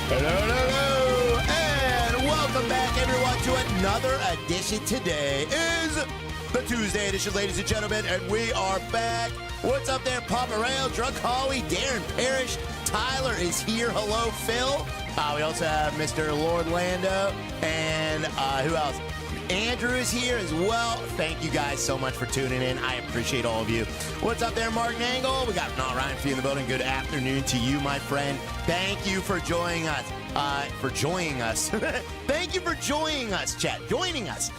Hello, and welcome back, everyone, to another edition. Today is the Tuesday edition, ladies and gentlemen, and we are back. What's up there, Papa Rail, Drunk Holly, Darren Parrish, Tyler is here. Hello, Phil. We also have Mr. Lord Lando, and who else? Andrew is here as well. Thank you guys so much for tuning in. I appreciate all of you. What's up there, Mark Nangle? We got Ryan Fee in the building. Good afternoon to you, my friend. Thank you for joining us. Thank you for joining us, chat. Joining us.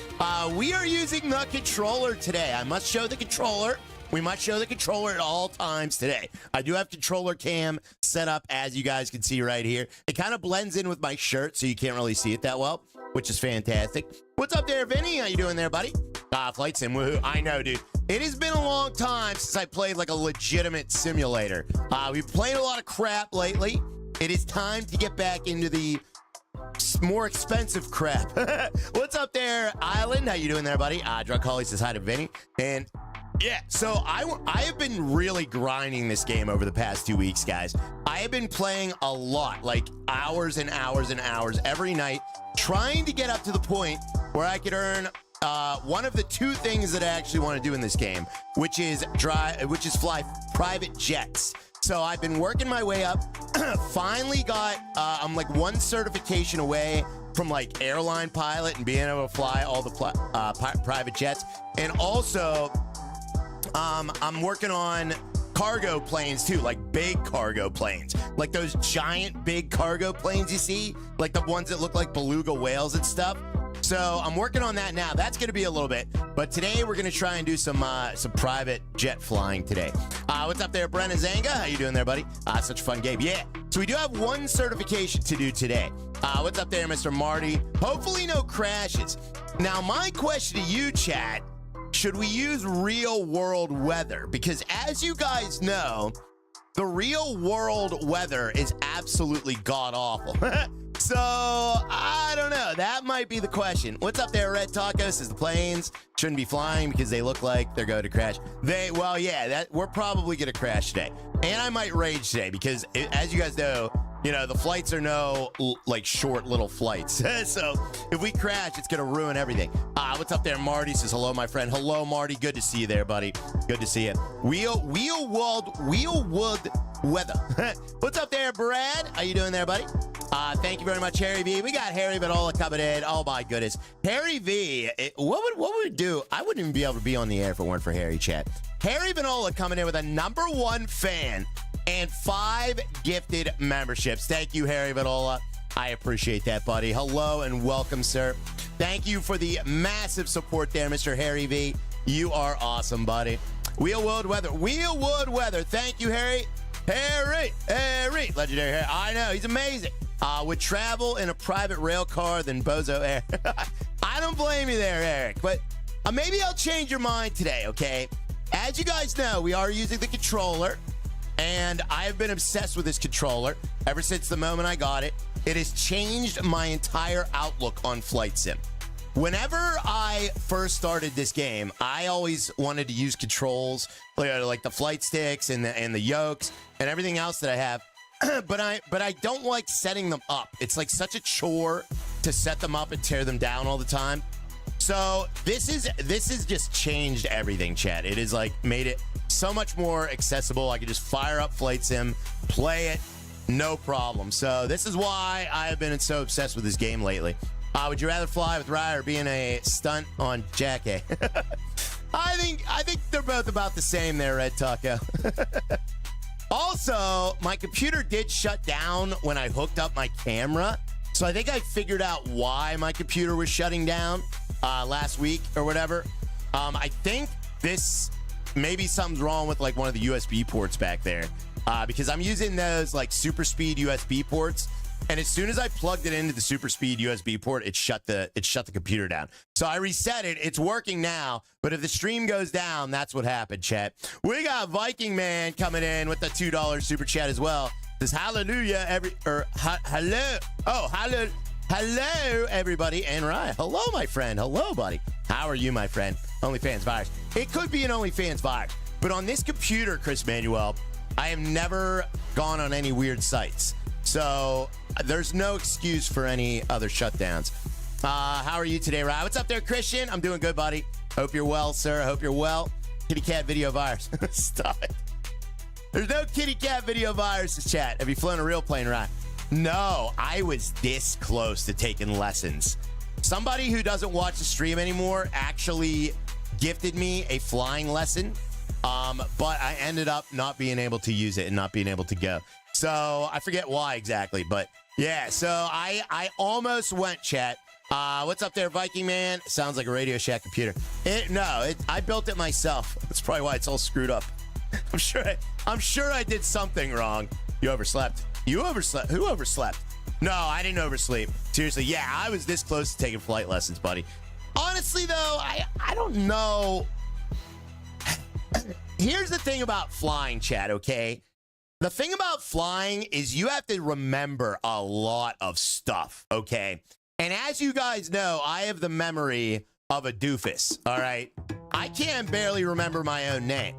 We are using the controller today. I must show the controller. We must show the controller at all times today. I do have controller cam set up, as you guys can see right here. It kind of blends in with my shirt, so you can't really see it that well, which is fantastic. What's up there, Vinny? How you doing there, buddy? Flight sim, woohoo. I know, dude. It has been a long time since I played like a legitimate simulator. We've played a lot of crap lately. It is time to get back into the more expensive crap. What's up there, Island? How you doing there, buddy? Drunk Holly says hi to Vinny. And yeah, so I have been really grinding this game over the past 2 weeks, guys. I have been playing a lot, like hours and hours and hours every night, trying to get up to the point where I could earn one of the two things that I actually want to do in this game, which is fly private jets. So I've been working my way up. Finally got, I'm like one certification away from like airline pilot and being able to fly all the private jets. And also, I'm working on cargo planes too, like big cargo planes, like those giant big cargo planes you see, like the ones that look like beluga whales and stuff. So I'm working on that now. That's going to be a little bit, but today we're going to try and do some private jet flying today. What's up there, Brennan Zanga? How you doing there, buddy? Such a fun game. Yeah. So we do have one certification to do today. What's up there, Mr. Marty? Hopefully no crashes. Now, my question to you, chat, should we use real world weather? Because as you guys know, the real world weather is absolutely god awful. So I don't know. That might be the question. What's up there, Red Taco? Says the planes shouldn't be flying because they look like they're going to crash. Well, yeah, we're probably going to crash today. And I might rage today because as you guys know, the flights are no like short little flights. So if we crash, it's going to ruin everything. What's up there? Marty says, hello, my friend. Hello, Marty. Good to see you there, buddy. Good to see you. Wheelwood weather. What's up there, Brad? How you doing there, buddy? Thank you very much, Harry V. We got Harry Vanola coming in. Oh, my goodness. Harry V, what would we do? I wouldn't even be able to be on the air if it weren't for Harry, chat. Harry Vanola coming in with a #1 fan and 5 gifted memberships. Thank you, Harry Vanola. I appreciate that, buddy. Hello and welcome, sir. Thank you for the massive support there, Mr. Harry V. You are awesome, buddy. Wheelwood weather. Thank you, Harry. Harry, legendary Harry. I know, he's amazing. Would travel in a private rail car than Bozo Air. I don't blame you there, Eric, but maybe I'll change your mind today, okay? As you guys know, we are using the controller, and I have been obsessed with this controller ever since the moment I got it. It has changed my entire outlook on Flight Sim. Whenever I first started this game, I always wanted to use controls, like the flight sticks and the yokes and everything else that I have. But I don't like setting them up. It's like such a chore to set them up and tear them down all the time. So this has just changed everything, chat. It has like made it so much more accessible. I can just fire up Flight Sim, play it, no problem. So this is why I have been so obsessed with this game lately. Would you rather fly with Rye or be in a stunt on Jack A? I think they're both about the same there, Red Taco. Also, my computer did shut down when I hooked up my camera. So I think I figured out why my computer was shutting down last week or whatever. I think maybe something's wrong with like one of the USB ports back there because I'm using those like super speed USB ports. And as soon as I plugged it into the super speed USB port, it shut the computer down. So I reset it. It's working now. But if the stream goes down, that's what happened, chat. We got Viking Man coming in with the $2 super chat as well. Says hallelujah hello. Oh, hello everybody. And Ryan, hello my friend. Hello buddy. How are you, my friend? OnlyFans virus. It could be an OnlyFans virus, but on this computer, Chris Manuel, I have never gone on any weird sites. So there's no excuse for any other shutdowns. How are you today, Ryan? What's up there, Christian? I'm doing good, buddy. Hope you're well, sir. Hope you're well. Kitty cat video virus. Stop it. There's no kitty cat video viruses, chat. Have you flown a real plane, Ryan? No, I was this close to taking lessons. Somebody who doesn't watch the stream anymore actually gifted me a flying lesson, but I ended up not being able to use it and not being able to go. So I forget why exactly, but yeah, so I almost went, chat. What's up there, Viking Man? Sounds like a Radio Shack computer. I built it myself. That's probably why it's all screwed up. I'm sure I did something wrong. You overslept. You overslept. Who overslept? No, I didn't oversleep. Seriously, yeah, I was this close to taking flight lessons, buddy. Honestly, though, I don't know. Here's the thing about flying, chat, okay? The thing about flying is you have to remember a lot of stuff, okay? And as you guys know, I have the memory of a doofus, all right? I can barely remember my own name.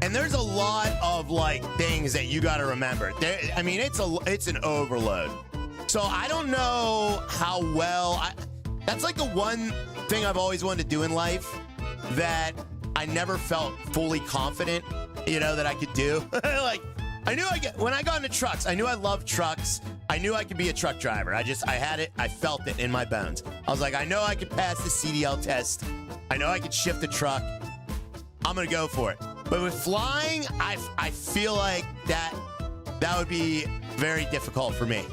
And there's a lot of, like, things that you got to remember. It's an overload. So I don't know how well... That's like the one thing I've always wanted to do in life that I never felt fully confident, that I could do. Like, when I got into trucks, I knew I loved trucks. I knew I could be a truck driver. I had it. I felt it in my bones. I was like, I know I could pass the CDL test. I know I could shift a truck. I'm going to go for it. But with flying, I feel like that would be very difficult for me.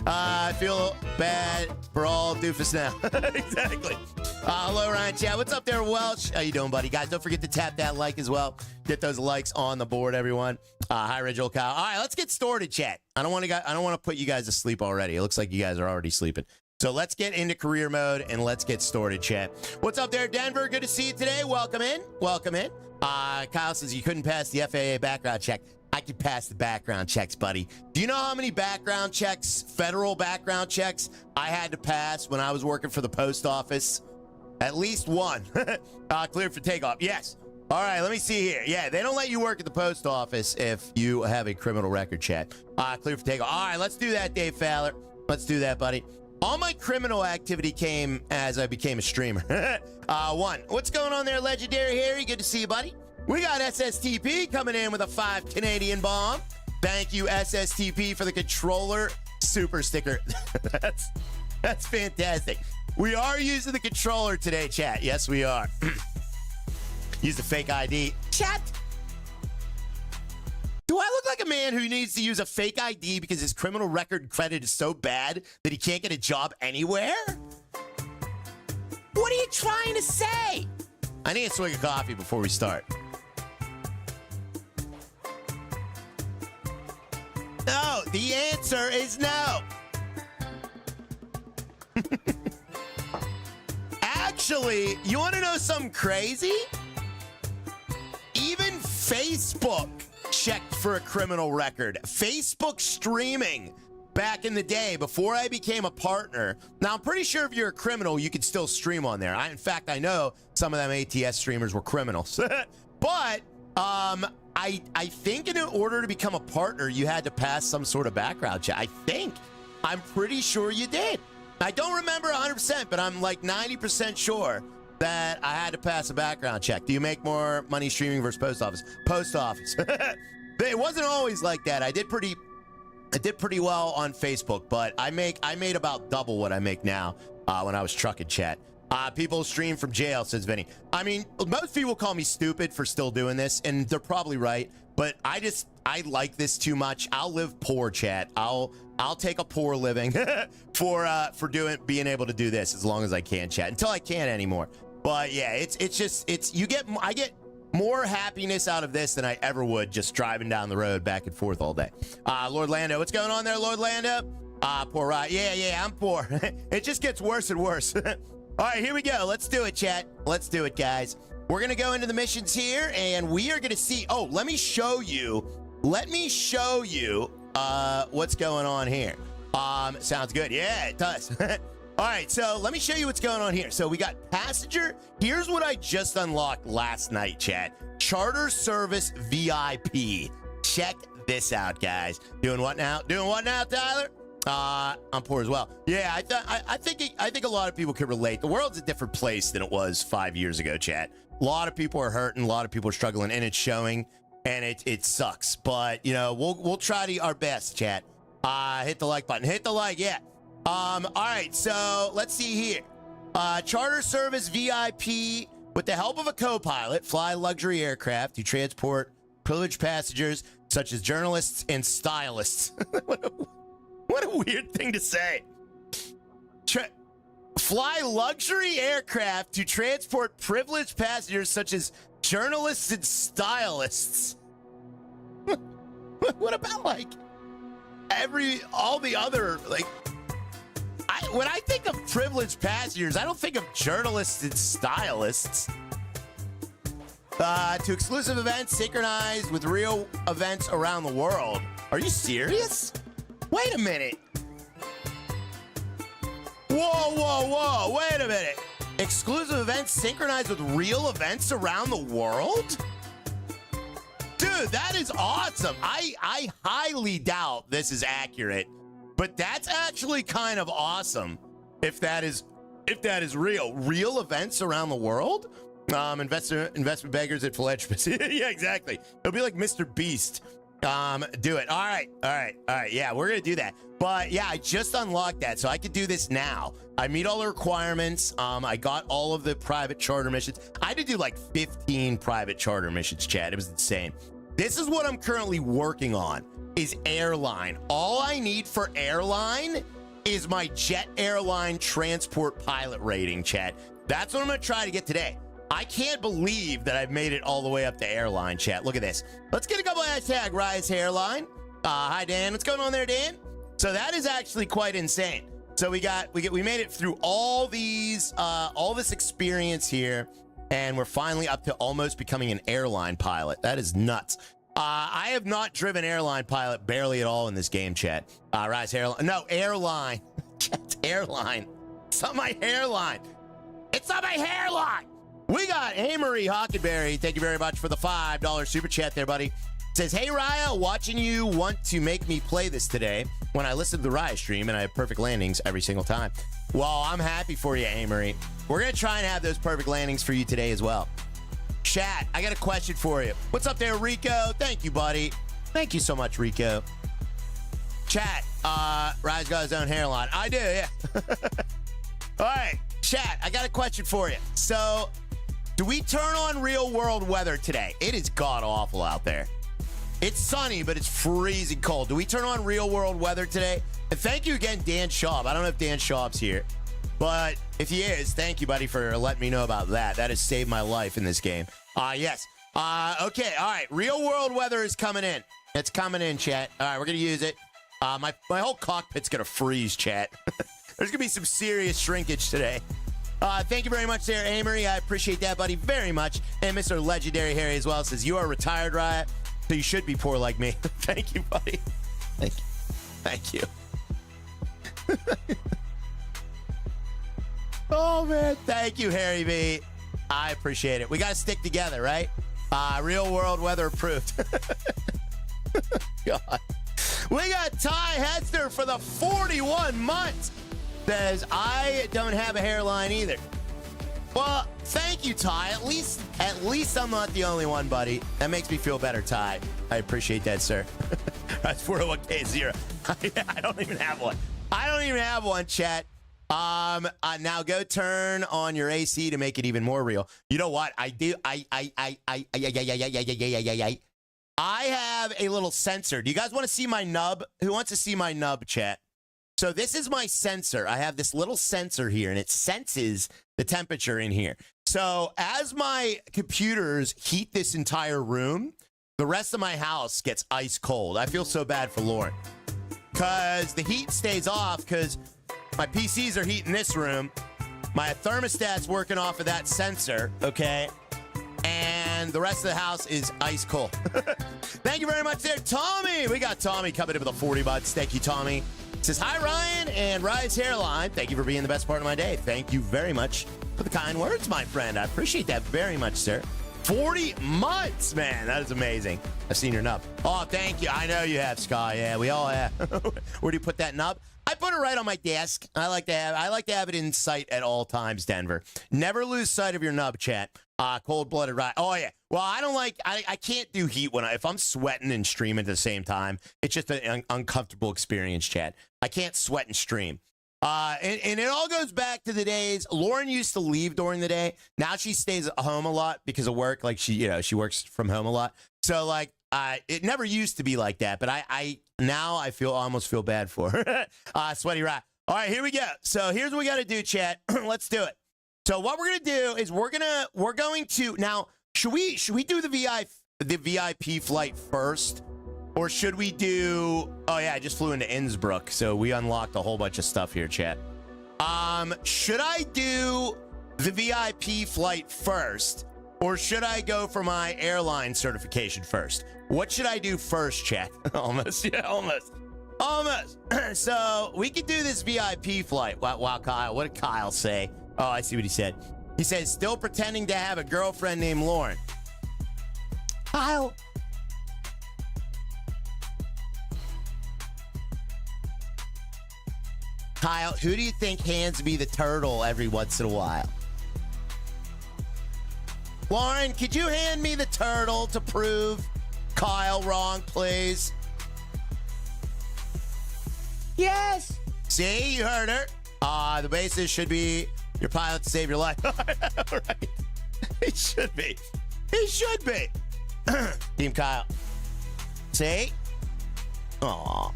I feel bad for all doofus now. Exactly. Hello, Ryan Chat. What's up there, Welsh? How you doing, buddy? Guys, don't forget to tap that like as well. Get those likes on the board, everyone. Hi, Original Kyle. All right, let's get started, chat. I don't want to put you guys to sleep already. It looks like you guys are already sleeping. So let's get into career mode and let's get started, chat. What's up there, Denver? Good to see you today. Welcome in. Welcome in. Kyle says you couldn't pass the FAA background check. I could pass the background checks, buddy. Do you know how many background checks, federal background checks, I had to pass when I was working for the post office? At least one. Cleared for takeoff. Yes. All right, let me see here. Yeah, they don't let you work at the post office if you have a criminal record, chat. Cleared for takeoff. All right, let's do that, Dave Fowler. Let's do that, buddy. All my criminal activity came as I became a streamer. What's going on there, Legendary Harry? Good to see you, buddy. We got SSTP coming in with a 5 Canadian bomb. Thank you, SSTP, for the controller super sticker. That's fantastic. We are using the controller today, chat. Yes, we are. Use the fake ID. Chat. Do I look like a man who needs to use a fake ID because his criminal record credit is so bad that he can't get a job anywhere? What are you trying to say? I need a swig of coffee before we start. No, the answer is no. Actually, you want to know something crazy? Even Facebook checked for a criminal record. Facebook streaming back in the day before I became a partner. Now, I'm pretty sure if you're a criminal, you could still stream on there. In fact, I know some of them ATS streamers were criminals. But I think in order to become a partner, you had to pass some sort of background check. I'm pretty sure you did. I don't remember 100%, but I'm like 90% sure that I had to pass a background check. Do you make more money streaming versus post office? Post office. It wasn't always like that. I did pretty well on Facebook, but I made about double what I make now when I was trucking, chat. People stream from jail, says Vinny. I mean, most people call me stupid for still doing this, and they're probably right, but I like this too much. I'll live poor, chat. I'll take a poor living for being able to do this as long as I can, chat, until I can't anymore. But yeah, I get more happiness out of this than I ever would just driving down the road back and forth all day. Lord Lando, what's going on there, Lord Lando? Poor Rod. Yeah, I'm poor. It just gets worse and worse. All right, here we go. Let's do it, chat. Let's do it, guys. We're going to go into the missions here, and we are going to see... Oh, let me show you what's going on here. Sounds good. Yeah, it does. All right, so let me show you what's going on here. So we got passenger. Here's what I just unlocked last night, chat. Charter service VIP. Check this out, guys. Doing what now? Doing what now, Tyler? I'm poor as well. Yeah, I think a lot of people can relate. The world's a different place than it was 5 years ago, chat. A lot of people are hurting, a lot of people are struggling, and it's showing, and it sucks. But you know, we'll try to our best, chat. Hit the like button. Hit the like, yeah. All right, so let's see here. Charter service VIP with the help of a co-pilot, fly luxury aircraft to transport privileged passengers such as journalists and stylists. What a weird thing to say. Fly luxury aircraft to transport privileged passengers such as journalists and stylists. What about like all the other, like, when I think of privileged passengers, I don't think of journalists and stylists. To exclusive events synchronized with real events around the world. Are you serious? Wait a minute. Whoa. Wait a minute. Exclusive events synchronized with real events around the world? Dude, that is awesome. I highly doubt this is accurate, but that's actually kind of awesome if that is real. Real events around the world? Investment bankers at philanthropy. Yeah, exactly. It'll be like Mr. Beast. Do it. All right. Yeah, we're gonna do that. But yeah, I just unlocked that, so I could do this now. I meet all the requirements. I got all of the private charter missions. I had to do like 15 private charter missions, Chad. It was insane. This is what I'm currently working on, is Airline. All I need for Airline is my Jet Airline transport pilot rating, Chad. That's what I'm gonna try to get today. I can't believe that I've made it all the way up to Airline, chat. Look at this. Let's get a couple hashtag Rise Airline. Hi, Dan. What's going on there, Dan? So that is actually quite insane. So we made it through all these, all this experience here, and we're finally up to almost becoming an airline pilot. That is nuts. I have not driven airline pilot barely at all in this game, chat. Rise Airline. No, Airline. Chat, Airline. It's not my hairline. It's not my hairline. We got Amory Hockenberry. Thank you very much for the $5 super chat there, buddy. Says, hey, Raya, watching you want to make me play this today when I listen to the Raya stream and I have perfect landings every single time. Well, I'm happy for you, Amory. We're going to try and have those perfect landings for you today as well. Chat, I got a question for you. What's up there, Rico? Thank you, buddy. Thank you so much, Rico. Chat, Raya's got his own hairline. I do, yeah. All right, chat, I got a question for you. So, do we turn on real world weather today? It is god-awful out there. It's sunny, but it's freezing cold. Do we turn on real world weather today? And thank you again, Dan Schaub. I don't know if Dan Schaub's here, but if he is, thank you, buddy, for letting me know about that. That has saved my life in this game. Yes. Okay, all right. Real world weather is coming in. It's coming in, chat. All right, we're going to use it. My whole cockpit's going to freeze, chat. There's going to be some serious shrinkage today. Thank you very much there, Amory. I appreciate that, buddy, very much. And Mr. Legendary Harry as well says, you are retired, Riot, so you should be poor like me. Thank you, buddy. Thank you. Thank you. Oh, man. Thank you, Harry B. I appreciate it. We got to stick together, right? Real world weather approved. God. We got Ty Hester for the 41 months. Says, I don't have a hairline either. Well, thank you, Ty. At least I'm not the only one, buddy. That makes me feel better, Ty. I appreciate that, sir. That's 401k0. I don't even have one. I don't even have one, chat. Now go turn on your AC to make it even more real. You know what? I do. I have a little sensor. Do you guys want to see my nub? Who wants to see my nub, chat? So this is my sensor. I have this little sensor here, and it senses the temperature in here. So as my computers heat this entire room, the rest of my house gets ice cold. I feel so bad for Lauren because the heat stays off because my PCs are heating this room. My thermostat's working off of that sensor, okay? And the rest of the house is ice cold. Thank you very much there, Tommy. We got Tommy coming in with a 40 bucks. Thank you, Tommy. Says, hi, Ryan and Rise Hairline. Thank you for being the best part of my day. Thank you very much for the kind words, my friend. I appreciate that very much, sir. 40 months, man. That is amazing. I've seen your nub. Oh, thank you. I know you have, Sky. Yeah, we all have. Where do you put that nub? I put it right on my desk. I like to have it in sight at all times, Denver. Never lose sight of your nub, chat. Cold-blooded right. Oh, yeah. Well, I can't do heat if I'm sweating and streaming at the same time. It's just an uncomfortable experience, chat. I can't sweat and stream. And it all goes back to the days Lauren used to leave during the day. Now she stays at home a lot because of work. Like she works from home a lot. So like, it never used to be like that, but now I almost feel bad for her. Sweaty rat. All right, here we go. So here's what we got to do, chat. Let's do it. So what we're going to do is we're going to now, should we do the VIP flight first? Or should we do, oh yeah, I just flew into Innsbruck, so we unlocked a whole bunch of stuff here, chat. Should I do the VIP flight first? Or should I go for my airline certification first? What should I do first, chat? Almost, yeah, almost. So we could do this VIP flight. Wow, Kyle, what did Kyle say? Oh, I see what he said. He says, still pretending to have a girlfriend named Lauren. Kyle. Kyle, who do you think hands me the turtle every once in a while? Lauren, could you hand me the turtle to prove Kyle wrong, please? Yes. See, you heard her. The basis should be your pilot to save your life. All right. He should be. Team Kyle. See? Aw.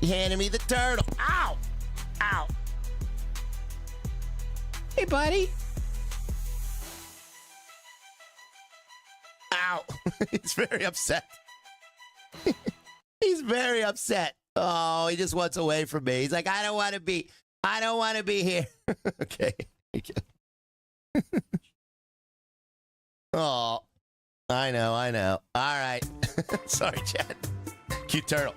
He handed me the turtle. Ow! Ow. Hey, buddy. Ow. He's very upset. He's very upset. Oh, he just wants away from me. He's like, I don't want to be here. Okay. Oh, I know. All right. Sorry, Chad. Cute turtle.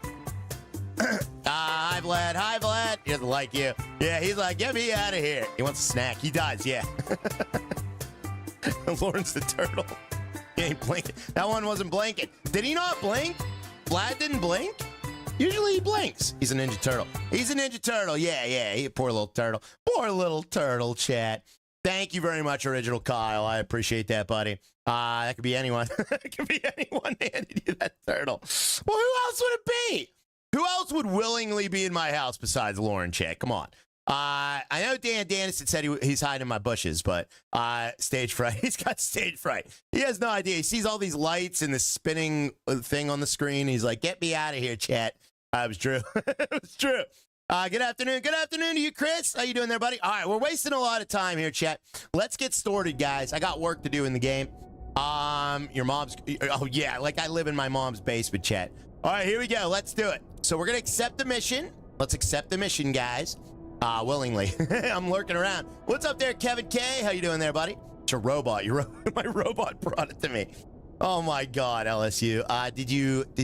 Hi, Vlad. He doesn't like you. Yeah, he's like, get me out of here. He wants a snack. He does, yeah. Lauren's the turtle. He ain't blinking. That one wasn't blinking. Did he not blink? Vlad didn't blink? Usually he blinks. He's a Ninja Turtle. Yeah. Poor little turtle. Poor little turtle, chat. Thank you very much, Original Kyle. I appreciate that, buddy. That could be anyone. It could be anyone handed you that turtle. Well, who else would it be? Who else would willingly be in my house besides Lauren, chat? Come on. I know Dan Dennison said he's hiding in my bushes, but stage fright. He's got stage fright. He has no idea. He sees all these lights and this spinning thing on the screen. He's like, get me out of here, chat. It was true. It was true. Good afternoon. Good afternoon to you, Chris. How you doing there, buddy? All right, we're wasting a lot of time here, chat. Let's get started, guys. I got work to do in the game. Your mom's... Oh, yeah, like I live in my mom's basement, chat. All right, here we go. Let's do it. So we're going to accept the mission. Let's accept the mission, guys. Willingly. I'm lurking around. What's up there, Kevin K? How you doing there, buddy? It's a robot. My robot brought it to me. Oh my God, LSU. Did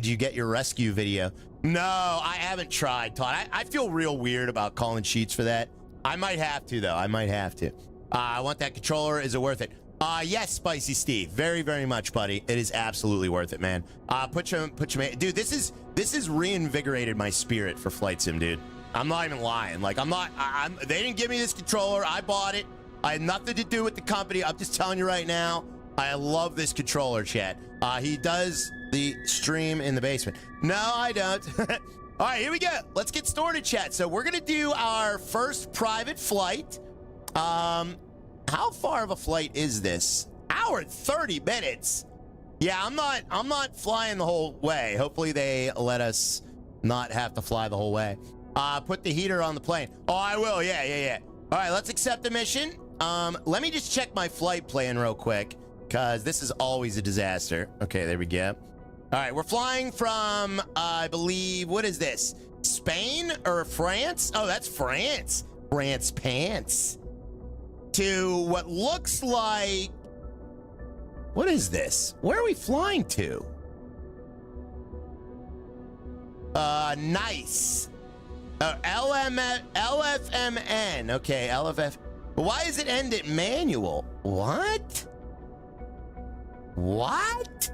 you get your rescue video? No, I haven't tried, Todd. I feel real weird about calling cheats for that. I might have to, though. I might have to. I want that controller. Is it worth it? Yes, Spicy Steve. Very, very much, buddy. It is absolutely worth it, man. Put your dude, this is reinvigorated my spirit for Flight Sim, dude. I'm not even lying. Like, they didn't give me this controller. I bought it. I had nothing to do with the company. I'm just telling you right now, I love this controller, chat. He does the stream in the basement. No, I don't. All right, here we go. Let's get started, chat. So we're going to do our first private flight. How far of a flight is this? Hour and 30 minutes. Yeah, I'm not flying the whole way. Hopefully they let us not have to fly the whole way. Put the heater on the plane. Oh, I will. Yeah. All right, let's accept the mission. Let me just check my flight plan real quick, because this is always a disaster. Okay, there we go. All right, we're flying from, I believe, what is this? Spain or France? Oh, that's France. France pants. To what looks like... What is this? Where are we flying to? Nice. LFMN. Okay, LFF. Why does it end at manual? What? What?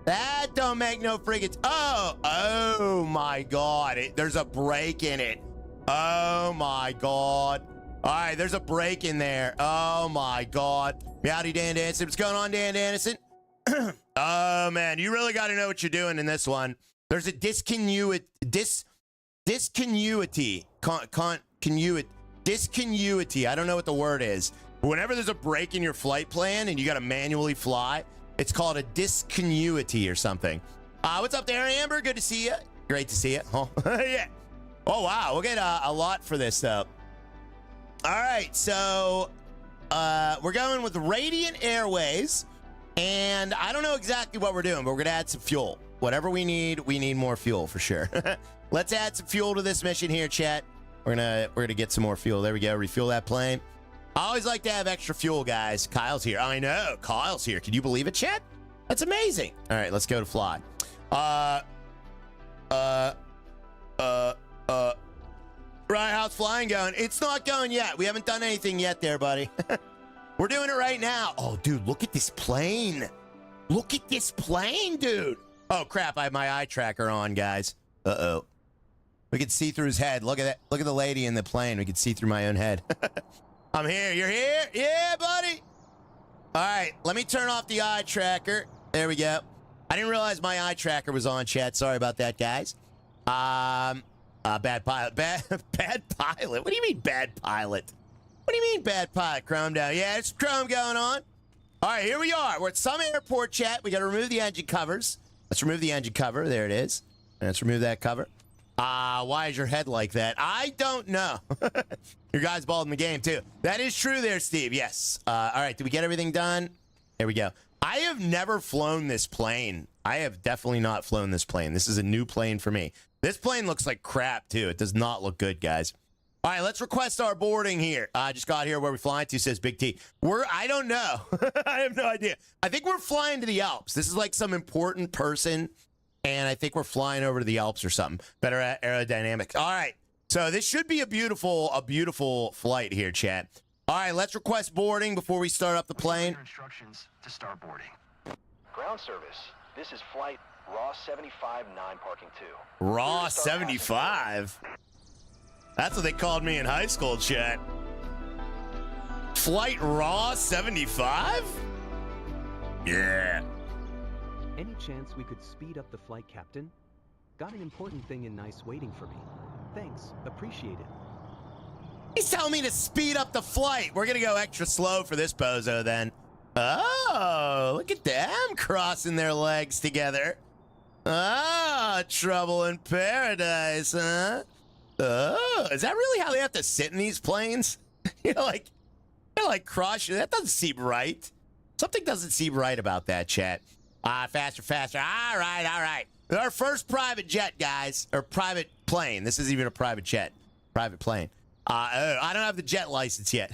That don't make no friggin'. Oh my God. There's a break in it. Oh my God. All right, there's a break in there. Oh my God. Howdy, Dan Danson. What's going on, Dan Danson? Oh man, you really got to know what you're doing in this one. There's a discontinuity. Discontinuity. I don't know what the word is. Whenever there's a break in your flight plan and you got to manually fly, it's called a discontinuity or something. What's up there, Amber? Good to see you. Great to see you. Oh, yeah. Oh, wow. We'll get a lot for this, though. All right. So we're going with Radiant Airways. And I don't know exactly what we're doing, but we're going to add some fuel. Whatever we need more fuel for sure. Let's add some fuel to this mission here, chat. We're gonna get some more fuel. There we go. Refuel that plane. I always like to have extra fuel, guys. Kyle's here. I know. Kyle's here. Can you believe it, chat? That's amazing. All right, let's go to fly. Right, how's flying going? It's not going yet. We haven't done anything yet there, buddy. We're doing it right now. Oh, dude, look at this plane. Look at this plane, dude. Oh, crap. I have my eye tracker on, guys. Uh-oh. We can see through his head. Look at that. Look at the lady in the plane. We can see through my own head. I'm here. You're here? Yeah, buddy. All right. Let me turn off the eye tracker. There we go. I didn't realize my eye tracker was on, chat. Sorry about that, guys. Bad pilot. Bad pilot? What do you mean bad pilot? What do you mean bad pilot? Chrome down. Yeah, it's Chrome going on. All right, here we are. We're at some airport, chat. We got to remove the engine covers. Let's remove the engine cover. There it is. Let's remove that cover. Why is your head like that? I don't know. Your guy's bald in the game, too. That is true there, Steve. Yes. All right. Did we get everything done? There we go. I have never flown this plane. I have definitely not flown this plane. This is a new plane for me. This plane looks like crap, too. It does not look good, guys. All right, let's request our boarding here. I just got here. Where we flying to, says Big T. I don't know. I have no idea. I think we're flying to the Alps. This is like some important person. And I think we're flying over to the Alps or something. Better aerodynamics. All right. So this should be a beautiful flight here, chat. All right, let's request boarding before we start up the plane. Instructions to start boarding. Ground service. This is flight Raw 75, 9 parking 2. Raw 75? That's what they called me in high school, chat. Flight Raw 75? Yeah. Any chance we could speed up the flight, Captain? Got an important thing in nice waiting for me. Thanks, appreciate it. He's telling me to speed up the flight. We're gonna go extra slow for this bozo then. Oh, look at them crossing their legs together. Ah, trouble in paradise, huh? Oh, is that really how they have to sit in these planes? You're like cross. That doesn't seem right. Something doesn't seem right about that, chat. Faster. All right. Our first private jet, guys, or private plane. This isn't even a private jet. Private plane. I don't have the jet license yet.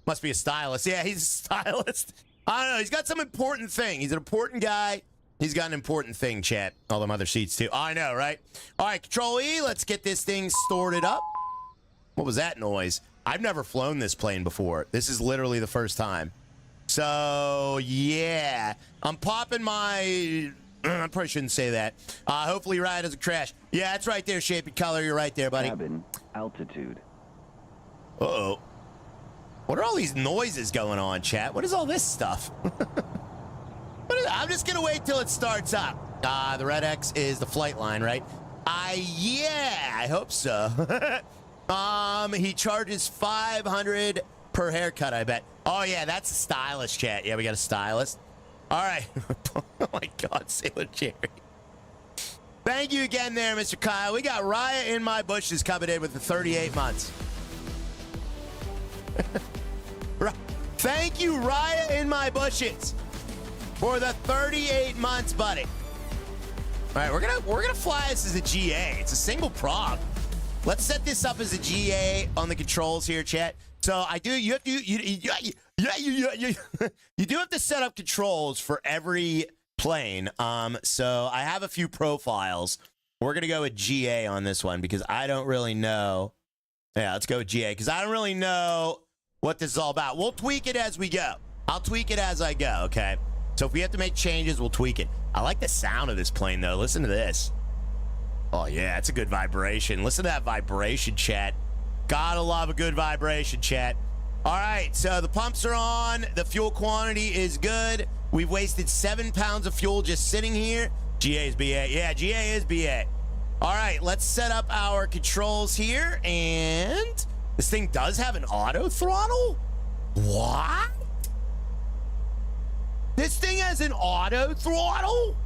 Must be a stylist. Yeah, he's a stylist. I don't know. He's got some important thing. He's an important guy. He's got an important thing, chat. All them other seats, too. I know, right? All right, Control E. Let's get this thing sorted up. What was that noise? I've never flown this plane before. This is literally the first time. So, yeah. I'm popping my... I probably shouldn't say that. Hopefully your ride doesn't crash. Yeah, that's right there, Shapey Color. You're right there, buddy. Cabin altitude. Uh-oh. What are all these noises going on, chat? What is all this stuff? I'm just going to wait till it starts up. The red X is the flight line, right? Yeah, I hope so. He charges $500 per haircut, I bet. Oh, yeah, that's a stylist, chat. Yeah, we got a stylist. All right. Oh, my God, Sailor Jerry. Thank you again there, Mr. Kyle. We got Raya in my bushes coming in with the 38 months. Thank you, Raya in my bushes, for the 38 months, buddy. All right, we're gonna fly this as a GA. It's a single prop. Let's set this up as a GA on the controls here, chat. So you do have to set up controls for every plane. So I have a few profiles. We're gonna go with GA on this one because I don't really know. Yeah, let's go with GA because I don't really know what this is all about. We'll tweak it as we go. I'll tweak it as I go, okay? So if we have to make changes, we'll tweak it. I like the sound of this plane, though. Listen to this. Oh, yeah, it's a good vibration. Listen to that vibration, chat. Gotta love a good vibration, chat. All right, so the pumps are on. The fuel quantity is good. We've wasted 7 pounds of fuel just sitting here. GA is BA. Yeah, GA is BA. All right, let's set up our controls here. And this thing does have an auto throttle? What? This thing has an auto throttle?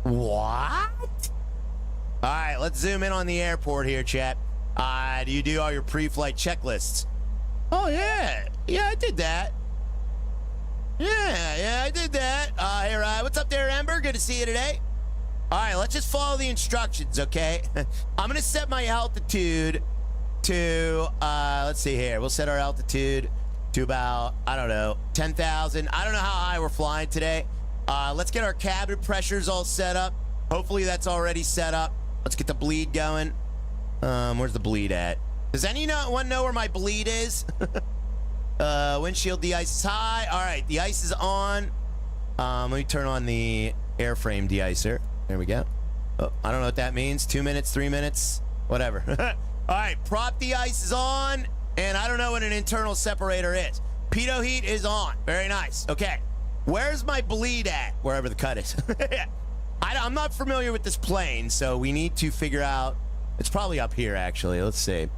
What? All right, let's zoom in on the airport here, chat. Do you do all your pre-flight checklists? Oh, yeah. Yeah, I did that. Yeah, I did that. Hey, what's up there, Ember? Good to see you today. All right, let's just follow the instructions, okay? I'm going to set my altitude to, let's see here. We'll set our altitude to about, I don't know, 10,000. I don't know how high we're flying today. Let's get our cabin pressures all set up. Hopefully that's already set up. Let's get the bleed going. Where's the bleed at? Does anyone know where my bleed is? Windshield de-ice is high. All right, the ice is on. Let me turn on the airframe de-icer. There we go. Oh, I don't know what that means. 2 minutes, 3 minutes, whatever. All right, prop de-ice is on, and I don't know what an internal separator is. Pitot heat is on. Very nice. Okay, where's my bleed at? Wherever the cut is. I'm not familiar with this plane, so we need to figure out. It's probably up here, actually. Let's see.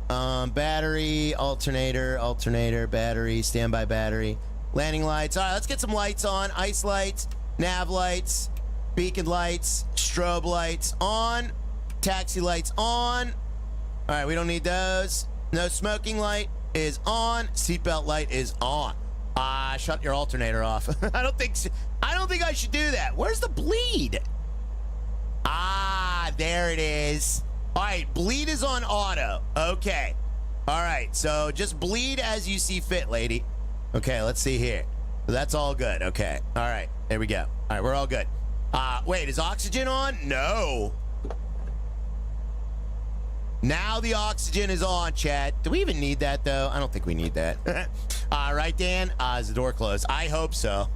Battery, alternator, battery, standby battery, landing lights. All right, let's get some lights on. Ice lights, nav lights, beacon lights, strobe lights on, taxi lights on. All right, we don't need those. No smoking light is on. Seatbelt light is on. Shut your alternator off. I don't think I should do that. Where's the bleed? There it is. All right, bleed is on auto. Okay. All right, so just bleed as you see fit, lady. Okay, let's see here. That's all good. Okay. All right, there we go. All right, we're all good. Wait, is oxygen on? No. Now the oxygen is on, chat. Do we even need that, though? I don't think we need that. Right, Dan? Is the door closed? I hope so.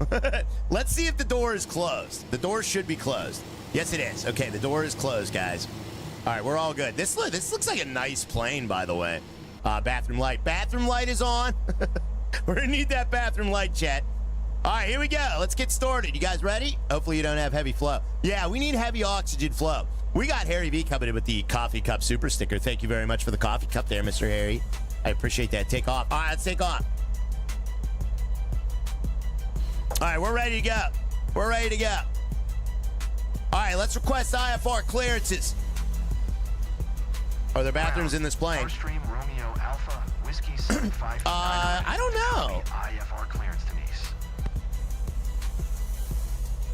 Let's see if the door is closed. The door should be closed. Yes, it is. Okay, the door is closed, guys. All right, we're all good. This looks like a nice plane, by the way. Bathroom light. Bathroom light is on. We're going to need that bathroom light, chat. All right, here we go. Let's get started. You guys ready? Hopefully you don't have heavy flow. Yeah, we need heavy oxygen flow. We got Harry V coming in with the coffee cup super sticker. Thank you very much for the coffee cup there, Mr. Harry. I appreciate that. Take off. All right, let's take off. All right, we're ready to go. We're ready to go. All right, let's request IFR clearances. Are there bathrooms in this plane? Airstream Romeo Alpha Whiskey 759. I don't know. IFR clearance to Nice.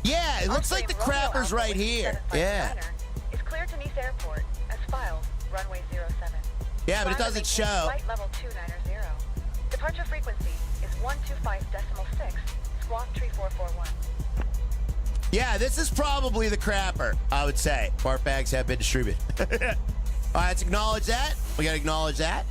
Yeah, it looks like the crapper's right here. Yeah. Is cleared to Nice Airport as filed, runway 07. Yeah, but it doesn't show. Flight level 290. Departure frequency is 125.6, squawk tree 441. Yeah, this is probably the crapper, I would say. Barf bags have been distributed. All right, let's acknowledge that. We got to acknowledge that.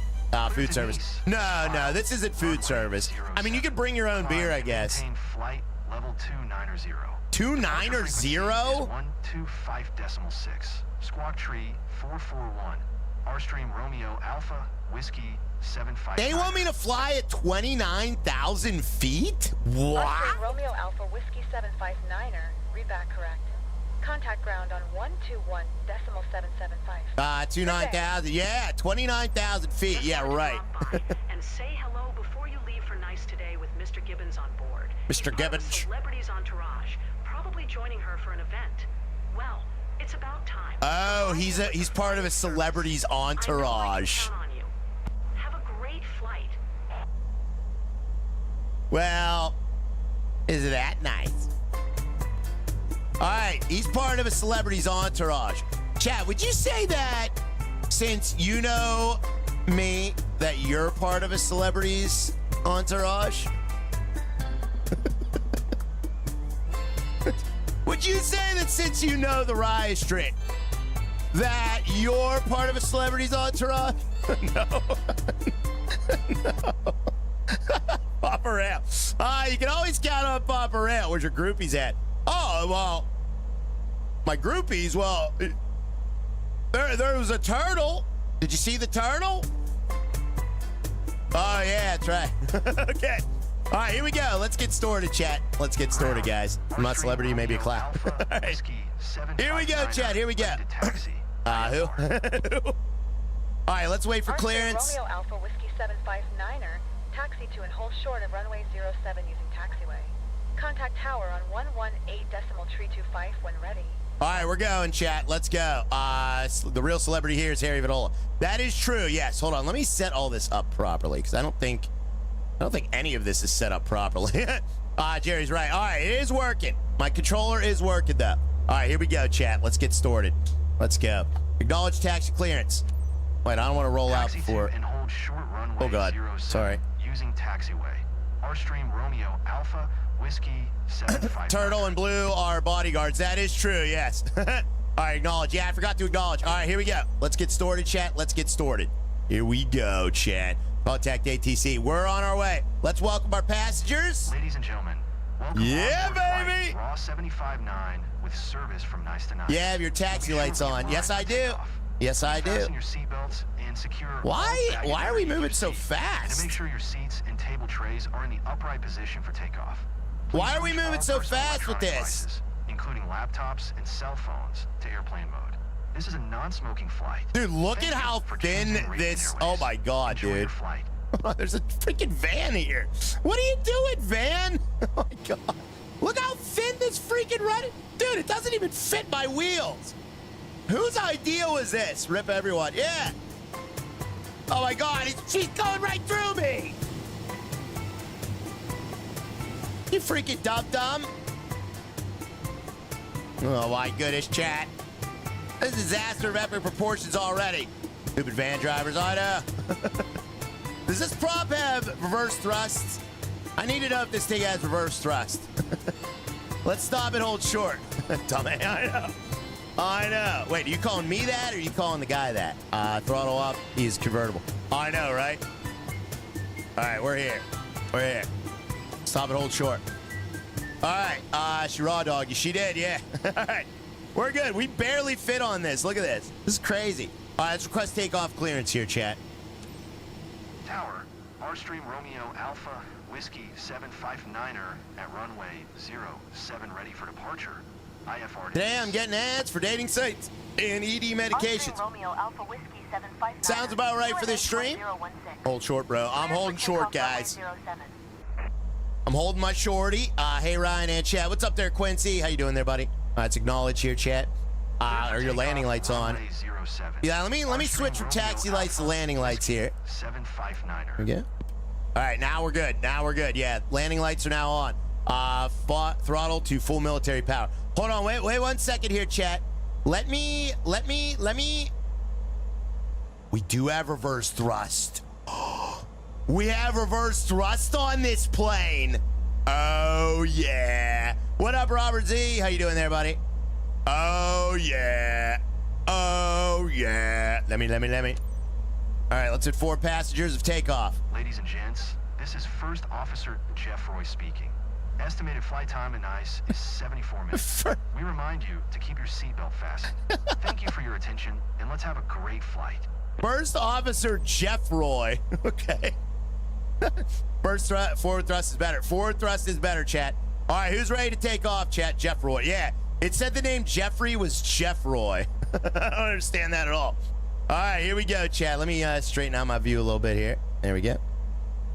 Food service. No, this isn't food service. I mean, you can bring your own beer, I guess. Flight level 290. 290? 125.6. Squawk tree 441. Airstream Romeo Alpha Whiskey 759. They want me to fly at 29,000 feet? What? Airstream Romeo Alpha Whiskey 759er. Read back correct. Contact ground on 121.775. 29,000. Yeah, 29,000 feet. Yeah, right. And say hello before you leave for Nice today with Mr. Gibbons on board. Mr. Gibbons. Celebrity's entourage, probably joining her for an event. Well, it's about time. Oh, he's part of a celebrity's entourage. I know I can count on you. Have a great flight. Well, is that nice? All right, he's part of a celebrity's entourage. Chad, would you say that since you know me, that you're part of a celebrity's entourage? Would you say that since you know the Rye Street, that you're part of a celebrity's entourage? No. No. Papa Rail. You can always count on Papa Rail. Where's your groupies at? Oh, well, my groupies, well, there was a turtle. Did you see the turtle? Oh, yeah, that's right. Okay. All right, here we go. Let's get started, chat. Let's get started, guys. I'm not a celebrity, maybe a clown. All right. Here we go, chat. Here we go. Who? All right, let's wait for clearance. Romeo Alpha Whiskey 759er, taxi to and hold short of runway 07 using taxiway. Contact tower on 118.325 when ready. All right, we're going, chat. Let's go. The real celebrity here is Harry Vitola. That is true. Yes. Hold on. Let me set all this up properly because I don't think any of this is set up properly. Jerry's right. All right, it is working. My controller is working though. All right, here we go, chat. Let's get started. Let's go. Acknowledge taxi clearance. Wait, I don't want to roll out before. And hold short runway Oh God. 07 Sorry. Using taxiway. Airstream Romeo Alpha Whiskey 759. Turtle and Blue are bodyguards. That is true, yes. All right, acknowledge. Yeah, I forgot to acknowledge. All right, here we go. Let's get started, chat. Let's get started. Here we go, chat. Contact ATC. We're on our way. Let's welcome our passengers. Ladies and gentlemen, welcome Yeah, on board baby. flight Raw 759 with service from 9 to 9. You have your taxi lights on. Yes, I do. Yes, I do. Fasten your seatbelts and secure Why are we moving so And to fast? make sure your seats and table trays are in the upright position for takeoff. Why are we Switch moving all so personal fast with electronic this? devices, including laptops and cell phones, to airplane mode. This is a non-smoking flight. Dude, look at Thank you how for thin choosing Radiant this. Airways. Oh my God, Enjoy your dude. flight. There's a freaking van here. What are you doing, van? Oh my God. Look how thin this freaking run. Dude, it doesn't even fit my wheels. Whose idea was this? Rip everyone. Yeah. Oh my God, she's going right through me. You freaking dum-dum. Oh my goodness, chat. This is a disaster of epic proportions already. Stupid van drivers, I know. Does this prop have reverse thrusts? I need to know if this thing has reverse thrust. Let's stop and hold short. Dumbass, I know. I know. Wait, are you calling me that or are you calling the guy that? Throttle up, he's convertible. I know, right? All right, we're here. We're here. Stop and hold short. All right, she raw dogged you. She did, yeah. All right, we're good. We barely fit on this. Look at this. This is crazy. All right, let's request takeoff clearance here, chat. Tower, Airstream Romeo Alpha Whiskey 759er at runway 07 ready for departure. IFR. Today I'm getting ads for dating sites and ED medications. Romeo Alpha Whiskey 759er. Sounds about right for this stream. Hold short, bro. I'm holding short, guys. I'm holding my shorty. Hey, Ryan and chat. What's up there, Quincy? How you doing there, buddy? Let's acknowledge here, chat. Are your landing lights on? Yeah, let me switch from taxi lights to landing lights here. 759er. Okay. All right, now we're good. Now we're good. Yeah, landing lights are now on. Throttle to full military power. Hold on, wait 1 second here, chat. Let me. We do have reverse thrust. We have reverse thrust on this plane. Oh yeah. What up, Robert Z? How you doing there, buddy? Oh yeah. Oh yeah. Let me. All right, let's hit 4 passengers of takeoff. Ladies and gents, this is First Officer Jeff Roy speaking. Estimated flight time in ICE is 74 minutes. We remind you to keep your seatbelt fastened. Thank you for your attention, and let's have a great flight. First Officer Jeff Roy. Okay. Forward thrust is better. Forward thrust is better, chat. All right, who's ready to take off, chat? Jeff Roy. Yeah, it said the name Jeffrey was Jeff Roy. I don't understand that at all. All right, here we go, chat. Let me straighten out my view a little bit here. There we go.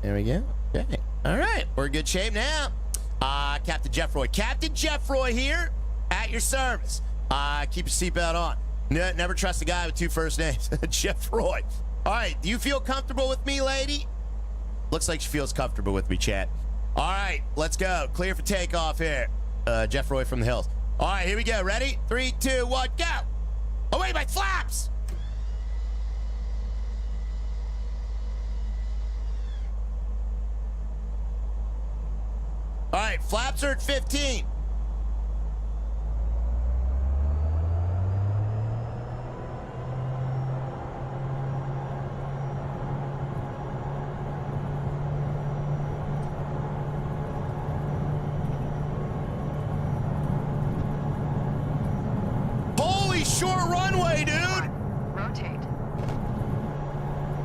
There we go. Okay. All right, we're in good shape now. Captain Jeff Roy. Captain Jeff Roy here at your service. Keep your seatbelt on. Never trust a guy with 2 first names. Jeff Roy. All right, do you feel comfortable with me, lady? Looks like she feels comfortable with me, chat. All right, let's go. Clear for takeoff here. Jeff Roy from the hills. All right, here we go. Ready? 3, 2, 1, go. Oh, wait, my flaps. All right, flaps are at 15. short runway, dude. Rotate.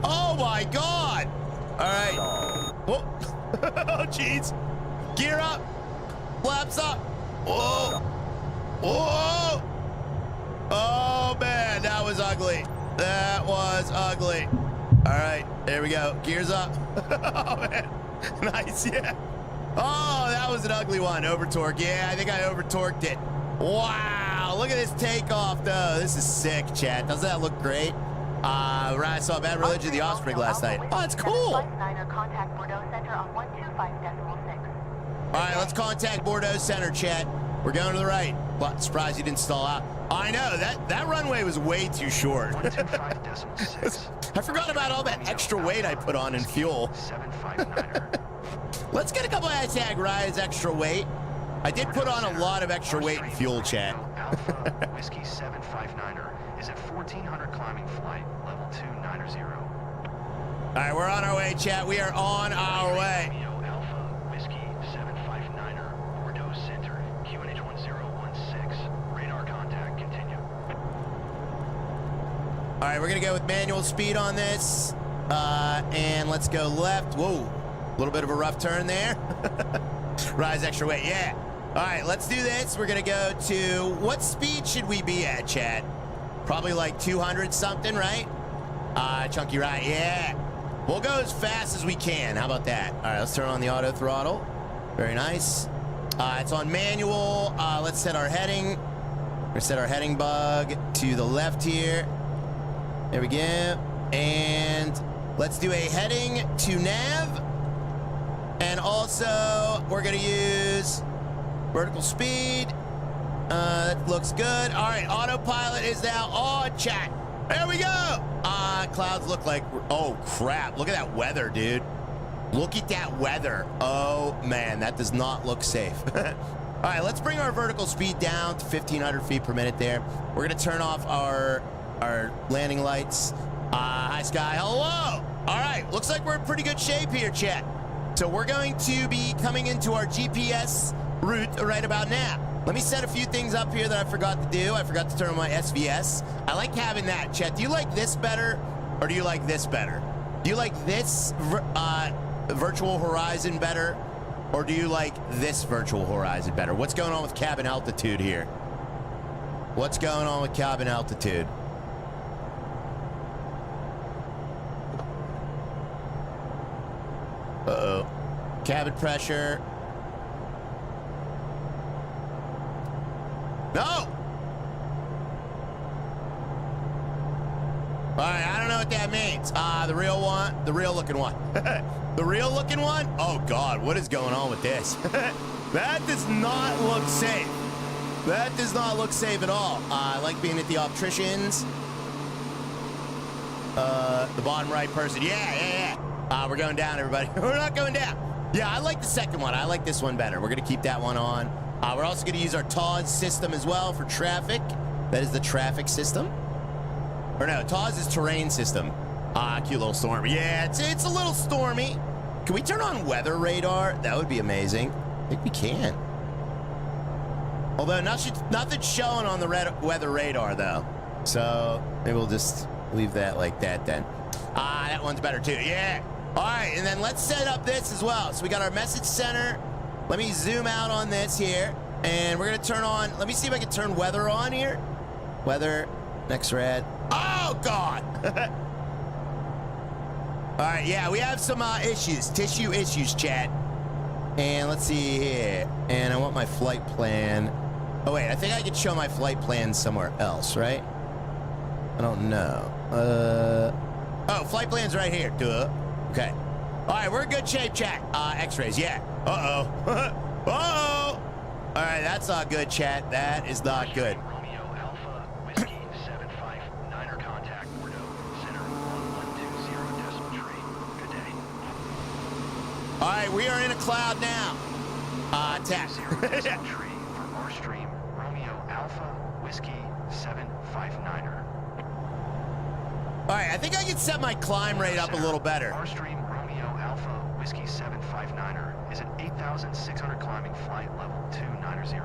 Oh my God. All right. Whoa. Oh, jeez. Gear up. Flaps up. Whoa. Whoa. Oh, man. That was ugly. That was ugly. All right. There we go. Gears up. Oh, man. Nice. Yeah. Oh, that was an ugly one. Over torque. Yeah, I think I over torqued it. Wow. Look at this takeoff, though. This is sick, chat. Doesn't that look great? I saw Bad Religion of the Offspring last night. Oh, it's cool. All right, let's contact Bordeaux Center, chat. We're going to the right. But surprised you didn't stall out. I know, that runway was way too short. 125.6. I forgot about all that extra weight I put on in fuel. 759er. Let's get a couple hashtag rides extra weight. I did put on a lot of extra weight in fuel, chat. Alpha Whiskey 759er is at 1400 climbing flight, level 290. All right, we're on our way, chat. We are on our way. Romeo Alpha Whiskey 759er, Bordeaux Center, QNH 1016. Radar contact, continue. All right, we're gonna go with manual speed on this. And let's go left. Whoa, a little bit of a rough turn there. Rise extra weight, yeah. All right, let's do this. We're gonna go to, what speed should we be at, chat? Probably like 200 something, right? Chunky ride, yeah. We'll go as fast as we can. How about that? All right, let's turn on the auto throttle. Very nice. It's on manual. Let's set our heading. We're gonna set our heading bug to the left here. There we go. And let's do a heading to nav. And also, we're gonna use vertical speed. That looks good. All right, autopilot is now on, chat. There we go. Clouds look like, oh crap. Look at that weather, dude. Look at that weather. Oh man, that does not look safe. All right, let's bring our vertical speed down to 1500 feet per minute there. We're gonna turn off our landing lights. Hi Sky, hello. All right, looks like we're in pretty good shape here, chat. So we're going to be coming into our GPS route right about now. Let me set a few things up here that I forgot to do. I forgot to turn on my SVS. I like having that, chat. Do you like this better or do you like this better? Do you like this virtual horizon better or do you like this virtual horizon better? What's going on with cabin altitude here? What's going on with cabin altitude? Uh-oh. Cabin pressure. No! All right, I don't know what that means. The real one, the real looking one. The real looking one? Oh God, what is going on with this? That does not look safe. That does not look safe at all. I like being at the opticians. The bottom right person. Yeah. We're going down, everybody. We're not going down. Yeah, I like the second one. I like this one better. We're gonna keep that one on. We're also gonna use our TAWS system as well for traffic. That is the traffic system. Or no, TAWS is terrain system. Cute little storm. Yeah, it's a little stormy. Can we turn on weather radar? That would be amazing. I think we can. Although nothing's showing on the weather radar though. So maybe we'll just leave that like that then. That one's better too. Yeah. All right, and then let's set up this as well. So we got our message center. Let me zoom out on this here. And we're gonna turn on, let me see if I can turn weather on here. Weather, next red. Oh God. All right, yeah, we have some tissue issues, chat. And let's see here. And I want my flight plan. Oh wait, I think I could show my flight plan somewhere else, right? I don't know. Oh, flight plan's right here, duh. Okay. All right, we're in good shape, chat. X-rays, yeah. Uh-oh. Uh-oh. All right, that's not good, chat. That is not good. Romeo Alpha Whiskey 759er contact Bordeaux Center 1120.3. Good day. All right, we are in a cloud now. Tap. Tree for our stream. Romeo Alpha Whiskey 759er. All right, I think I can set my climb rate up a little better. Our stream Romeo Alpha Whiskey 759er is at 8,600 climbing flight level 290.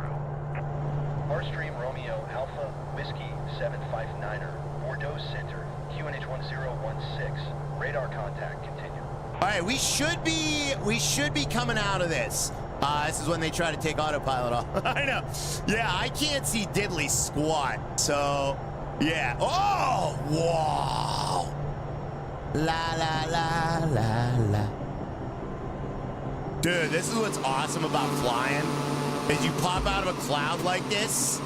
Our stream Romeo Alpha Whiskey 1759er, Bordeaux Center, QNH 1016. Radar contact, continue. All right, we should be coming out of this. This is when they try to take autopilot off. I know. Yeah, I can't see diddly squat. So, yeah. Oh, wow. La, la, la, la, la. Dude, this is what's awesome about flying, is you pop out of a cloud like this,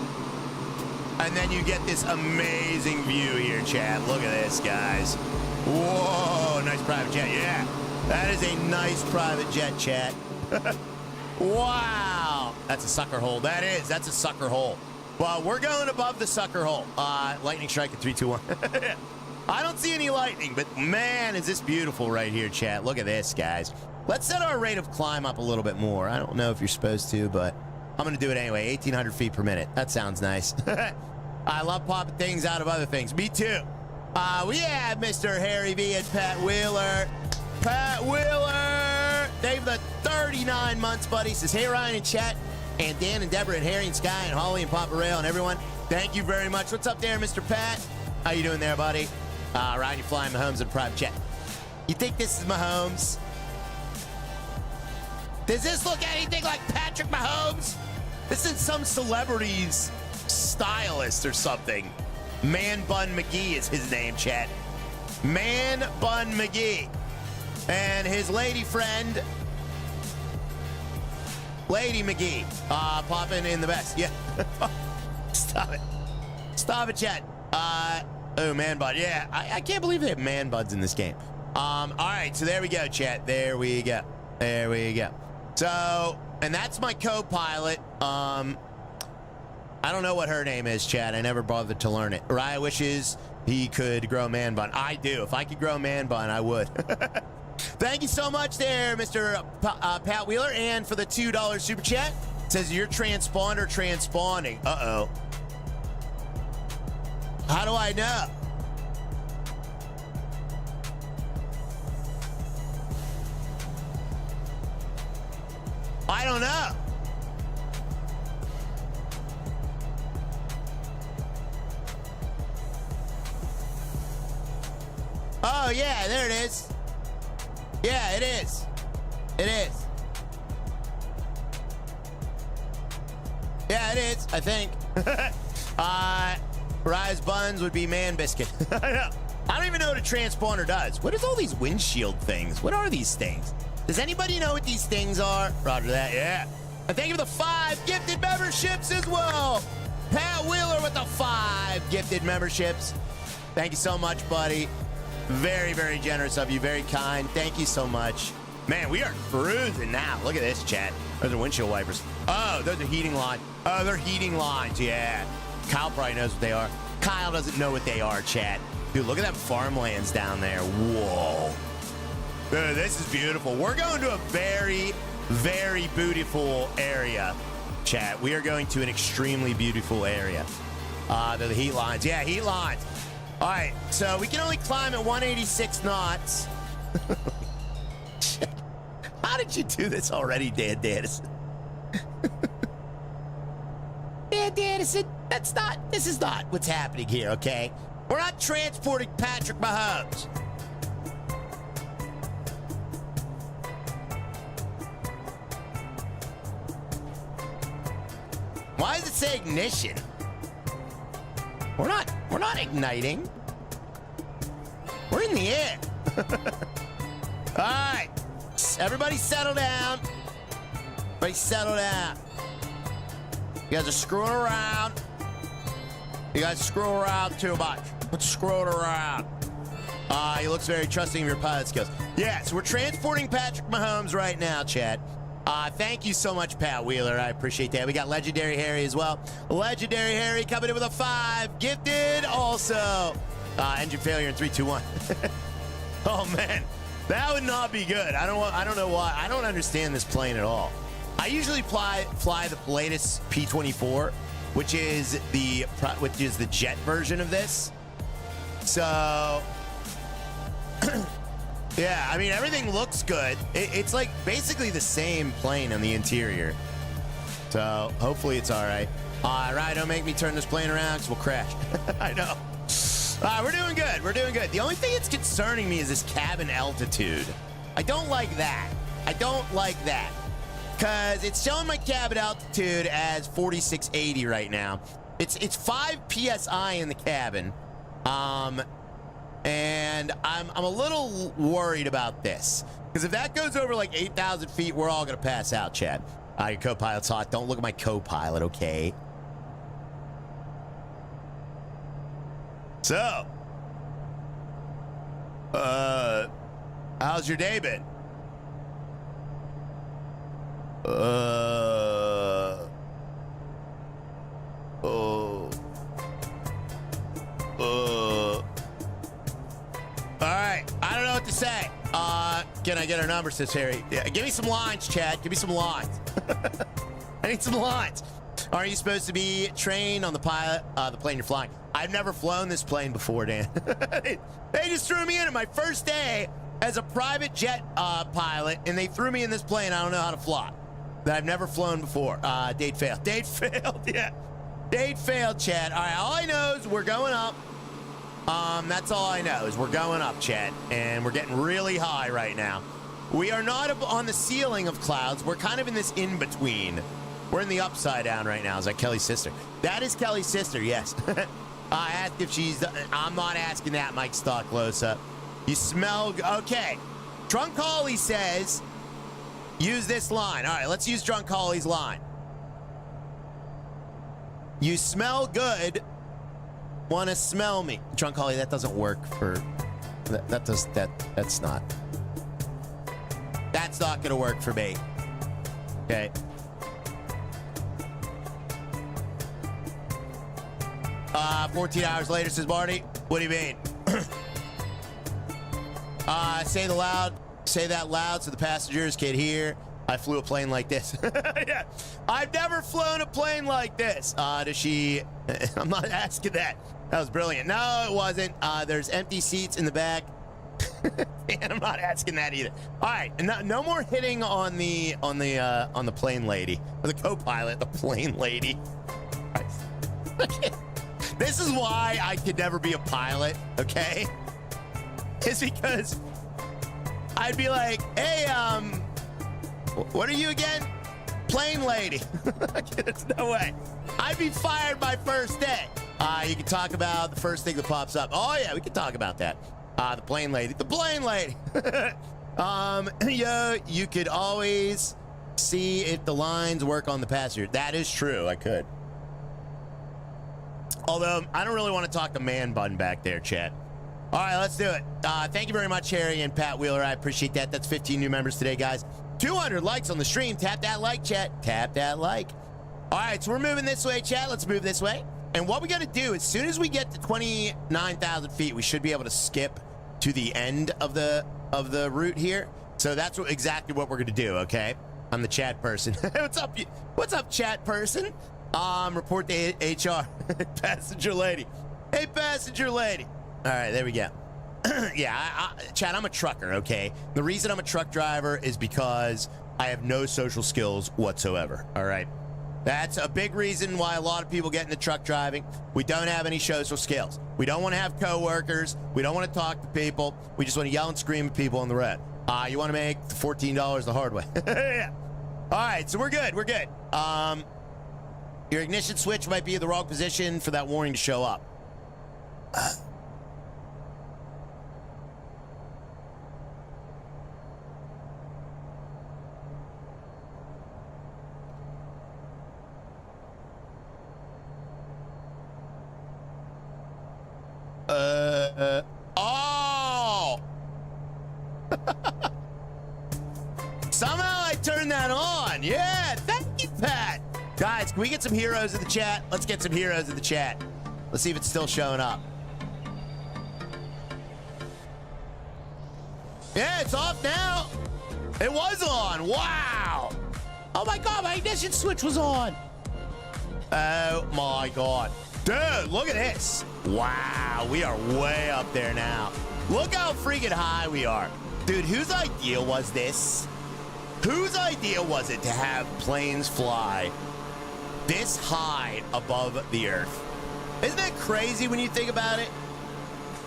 and then you get this amazing view here, Chad. Look at this, guys. Whoa, nice private jet. Yeah, that is a nice private jet, Chad. Wow. That's a sucker hole. That's a sucker hole. Well, we're going above the sucker hole. Lightning strike at 3, 2, 1. I don't see any lightning, but man, is this beautiful right here, chat. Look at this, guys. Let's set our rate of climb up a little bit more. I don't know if you're supposed to, but I'm going to do it anyway. 1,800 feet per minute. That sounds nice. I love popping things out of other things. Me too. We have Mr. Harry V and Pat Wheeler. Pat Wheeler! Dave the 39 months, buddy. Says, hey, Ryan and chat. And Dan and Deborah and Harry and Sky and Holly and Papa Rail and everyone. Thank you very much. What's up there, Mr. Pat? How you doing there, buddy? Ryan, you're flying Mahomes in a private jet. You think this is Mahomes? Does this look anything like Patrick Mahomes? This is some celebrity's stylist or something. Man Bun McGee is his name, chat. Man Bun McGee. And his lady friend, Lady McGee, popping in the best. Yeah. Stop it. Stop it, chat. Oh, man bud. Yeah, I can't believe they have man buds in this game. All right, so there we go, chat. There we go. There we go. So, and that's my co-pilot. I don't know what her name is, chat. I never bothered to learn it. Raya wishes he could grow a man bun. I do. If I could grow a man bun, I would. Thank you so much there, Mr. Pat Wheeler. And for the $2 super chat, it says you're transponder transponding. Uh-oh. How do I know? I don't know. Oh, yeah, there it is. Yeah, it is. It is. Yeah, it is, I think. Rise buns would be man biscuit. I don't even know what a transponder does. What is all these windshield things? What are these things? Does anybody know what these things are? Roger that, yeah. And thank you for the 5 gifted memberships as well. Pat Wheeler with the 5 gifted memberships. Thank you so much, buddy. Very, very generous of you. Very kind. Thank you so much. Man, we are cruising now. Look at this, chat. Those are windshield wipers. Oh, those are heating lines. Oh, they're heating lines. Yeah. Kyle probably knows what they are. Kyle doesn't know what they are, chat. Dude, look at that farmlands down there. Whoa. Dude, this is beautiful. We're going to a very, very beautiful area, chat. We are going to an extremely beautiful area. They're the heat lines. Yeah, heat lines. All right, so we can only climb at 186 knots. How did you do this already, Dan Dannison? Dan Dannison, this is not what's happening here, okay? We're not transporting Patrick Mahomes. Why does it say ignition? We're not igniting. We're in the air. All right. Everybody settle down. Everybody settle down. You guys are screwing around. You guys screw around too much. Quit screwing around. He looks very trusting of your pilot skills. Yeah, so we're transporting Patrick Mahomes right now, Chad. Thank you so much, Pat Wheeler. I appreciate that. We got Legendary Harry as well. Legendary Harry coming in with a 5. Gifted also. Engine failure in 3, 2, 1. Oh, man. That would not be good. I don't know why. I don't understand this plane at all. I usually fly the latest P-24, which is the jet version of this. So... yeah, I mean, everything looks good. It's like basically the same plane on the interior. So hopefully it's all right. All right, don't make me turn this plane around because we'll crash. I know. We're doing good. We're doing good. The only thing that's concerning me is this cabin altitude. I don't like that. I don't like that because it's showing my cabin altitude as 4680 right now. It's 5 psi in the cabin, and I'm a little worried about this because if that goes over like 8,000 feet, we're all gonna pass out, Chad. Your co-pilot's hot. Don't look at my co-pilot, okay? So, how's your day been? All right, I don't know what to say. Can I get our number, says Harry? Yeah, give me some lines, Chad. Give me some lines. I need some lines. Are you supposed to be trained on the pilot, the plane you're flying? I've never flown this plane before, Dan. They just threw me in it my first day as a private jet pilot, and they threw me in this plane I don't know how to fly. That I've never flown before. Date failed. Date failed, yeah. Date failed, Chad. All right, all I know is we're going up. That's all I know is we're going up, Chad, and we're getting really high right now. We are not on the ceiling of clouds. We're kind of in this in-between. We're in the upside down right now. Is that Kelly's sister? That is Kelly's sister, yes. I asked if she's... I'm not asking that, Mike Stocklosa. You smell... Okay. Drunk Holly says, use this line. All right, let's use Drunk Holly's line. You smell good. Want to smell me. Drunk Holly, that doesn't work for... That's not... That's not going to work for me. Okay. 14 hours later, says Marty. What do you mean? Say that loud so the passengers can hear. I flew a plane like this. Yeah. I've never flown a plane like this. Does she... I'm not asking that. That was brilliant. No, it wasn't. There's empty seats in the back. And I'm not asking that either. All right, no more hitting on the plane lady, or the co-pilot, the plane lady. This is why I could never be a pilot. Okay, it's because I'd be like, hey, what are you again? Plane lady. There's no way. I'd be fired my first day. You can talk about the first thing that pops up. Oh yeah, we can talk about that. The plane lady. The plane lady. You could always see if the lines work on the passenger. That is true. I could. Although, I don't really want to talk to Man Bun back there, chat. All right, let's do it. Thank you very much, Harry and Pat Wheeler. I appreciate that. That's 15 new members today, guys. 200 likes on the stream. Tap that like, chat. Tap that like. All right, so we're moving this way, chat. Let's move this way. And what we got to do, as soon as we get to 29,000 feet, we should be able to skip to the end of the route here. So that's exactly what we're going to do, okay? I'm the chat person. What's up? What's up, chat person? Report to HR. Passenger lady. Hey, passenger lady. All right, there we go. Yeah, Chad, I'm a trucker, okay? The reason I'm a truck driver is because I have no social skills whatsoever, all right? That's a big reason why a lot of people get into truck driving. We don't have any social skills. We don't want to have coworkers. We don't want to talk to people. We just want to yell and scream at people on the road. You want to make the $14 the hard way. Yeah. All right, so we're good. We're good. Your ignition switch might be in the wrong position for that warning to show up. Oh! Somehow I turned that on. Yeah, thank you, Pat. Guys, can we get some heroes in the chat? Let's get some heroes in the chat. Let's see if it's still showing up. Yeah, it's off now. It was on. Wow. Oh my God, my ignition switch was on. Oh my God. Dude, look at this. Wow, we are way up there now. Look how freaking high we are. Dude, whose idea was this? Whose idea was it to have planes fly this high above the earth. Isn't that crazy when you think about it?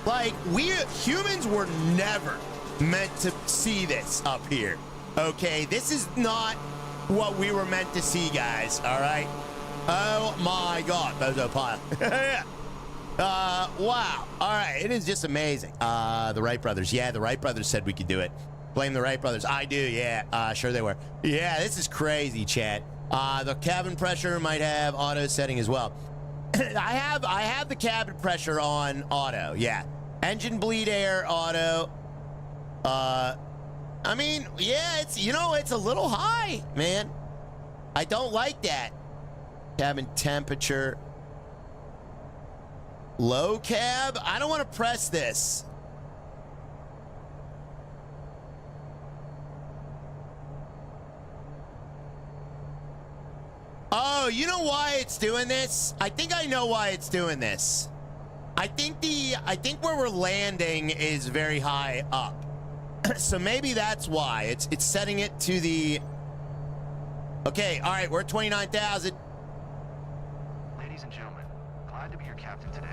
Like, we humans were never meant to see this up here. Okay, this is not what we were meant to see, guys. All right. Oh my God, Bozo Pile. Wow. All right, it is just amazing. The Wright brothers. Yeah, the Wright brothers said we could do it. Blame the Wright brothers. I do. Yeah. Sure they were. Yeah, this is crazy, chat. The cabin pressure might have auto setting as well. I have the cabin pressure on auto. Yeah. Engine bleed air auto. I mean, yeah, it's, you know, it's a little high, man. I don't like that. Cabin temperature. Low cab. I don't want to press this. Oh, you know why it's doing this? I think I know why it's doing this. I think where we're landing is very high up. So maybe that's why. It's setting it to the... Okay, all right, we're at 29,000. Ladies and gentlemen, glad to be your captain today.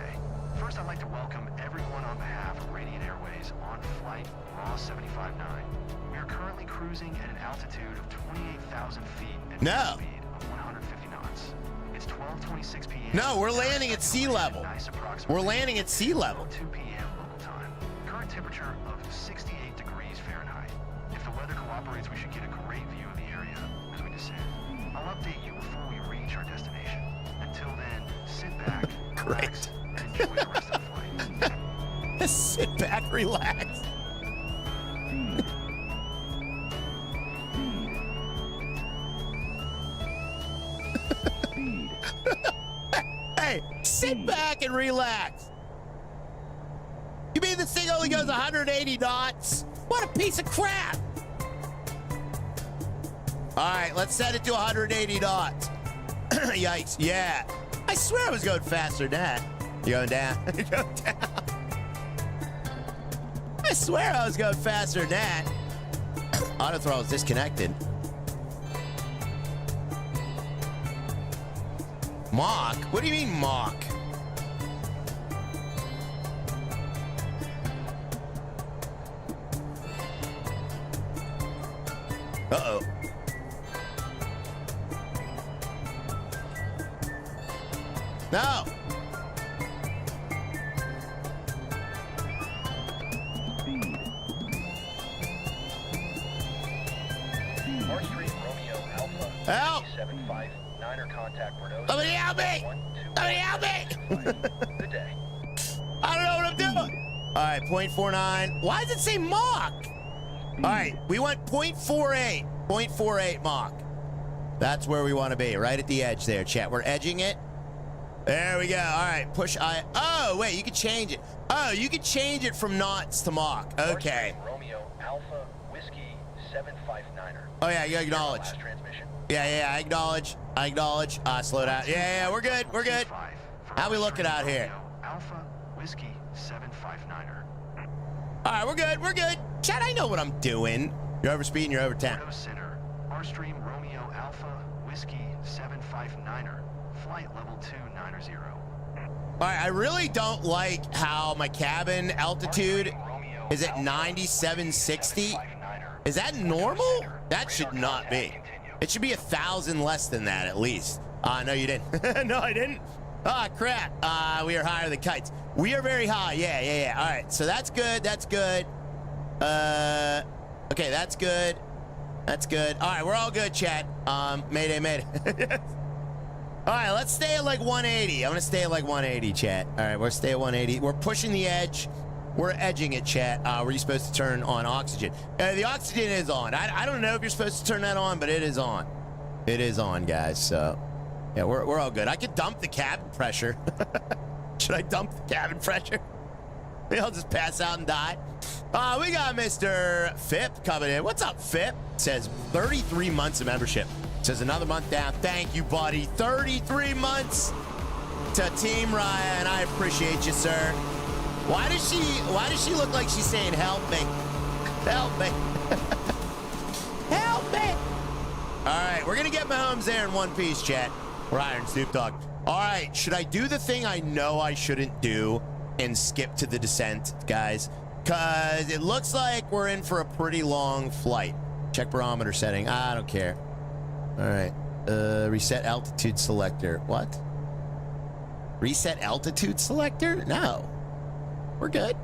First, I'd like to welcome everyone on behalf of Radiant Airways on flight RAW 759. We are currently cruising at an altitude of 28,000 feet at No. speed of 150 knots. It's 12:26 p.m. No, we're landing at sea level. We're landing at sea level. 2 p.m. local time. Current temperature of 68 degrees Fahrenheit. If the weather cooperates, we should get a great view of the area as we descend. I'll update you before we reach our destination. Until then, sit back, relax, and enjoy the rest of the flight. Sit back, relax. Hey, sit back and relax. You mean this thing only goes 180 knots? What a piece of crap. All right, let's set it to 180 knots. Yikes, yeah. I swear I was going faster than that. You going down? You're going down. I swear I was going faster than that. Auto throttle is disconnected. Mach? What do you mean Mach? Uh-oh. No. Help! 759er contact Bordeaux. Somebody help me! Somebody help me! Good day. I don't know what I'm doing. All right, 0.49. Why does it say Mach? All right, we want 0.48. 0.48 Mach. That's where we want to be, right at the edge there, chat. We're edging it. There we go. All right, push I. Oh, wait, you can change it. Oh, you can change it from knots to Mach. Okay. Romeo Alpha Whiskey 759er. Oh, yeah, you acknowledge. Last transmission. Yeah, I acknowledge. Slow down. Yeah, we're good. We're good. How we looking out here? Alpha Whiskey 759er. All right, we're good. We're good. Chat, I know what I'm doing. You're overspeeding, you're over 10. Bordeaux Center. R-Stream Romeo Alpha Whiskey 759er. Flight level 290. All right, I really don't like how my cabin altitude is at 9760. Is that normal? That should not be. It should be 1,000 less than that at least. No, you didn't. No, I didn't. Ah, crap. We are higher than kites. We are very high. Yeah. All right, so that's good. That's good. Okay, that's good. That's good. All right, we're all good, chat. Mayday. All right, let's stay at like 180. I'm gonna stay at like 180, chat. All right, we'll stay at 180. We're pushing the edge. We're edging it, chat. Were you supposed to turn on oxygen? The oxygen is on. I don't know if you're supposed to turn that on, but it is on. It is on, guys. So, yeah, we're all good. I could dump the cabin pressure. Should I dump the cabin pressure? Maybe I'll just pass out and die. We got Mr. Phip coming in. What's up, Phip? Says 33 months of membership. Says another month down. Thank you, buddy. 33 months to Team Ryan. I appreciate you, sir. Why does she look like she's saying help me? Help me. Help me. All right, we're gonna get Mahomes there in one piece, chat. We're Iron Snoop Dogg. All right, should I do the thing I know I shouldn't do and skip to the descent, guys? Because it looks like we're in for a pretty long flight. Check barometer setting. I don't care. All right. Reset altitude selector. What? Reset altitude selector? No. We're good.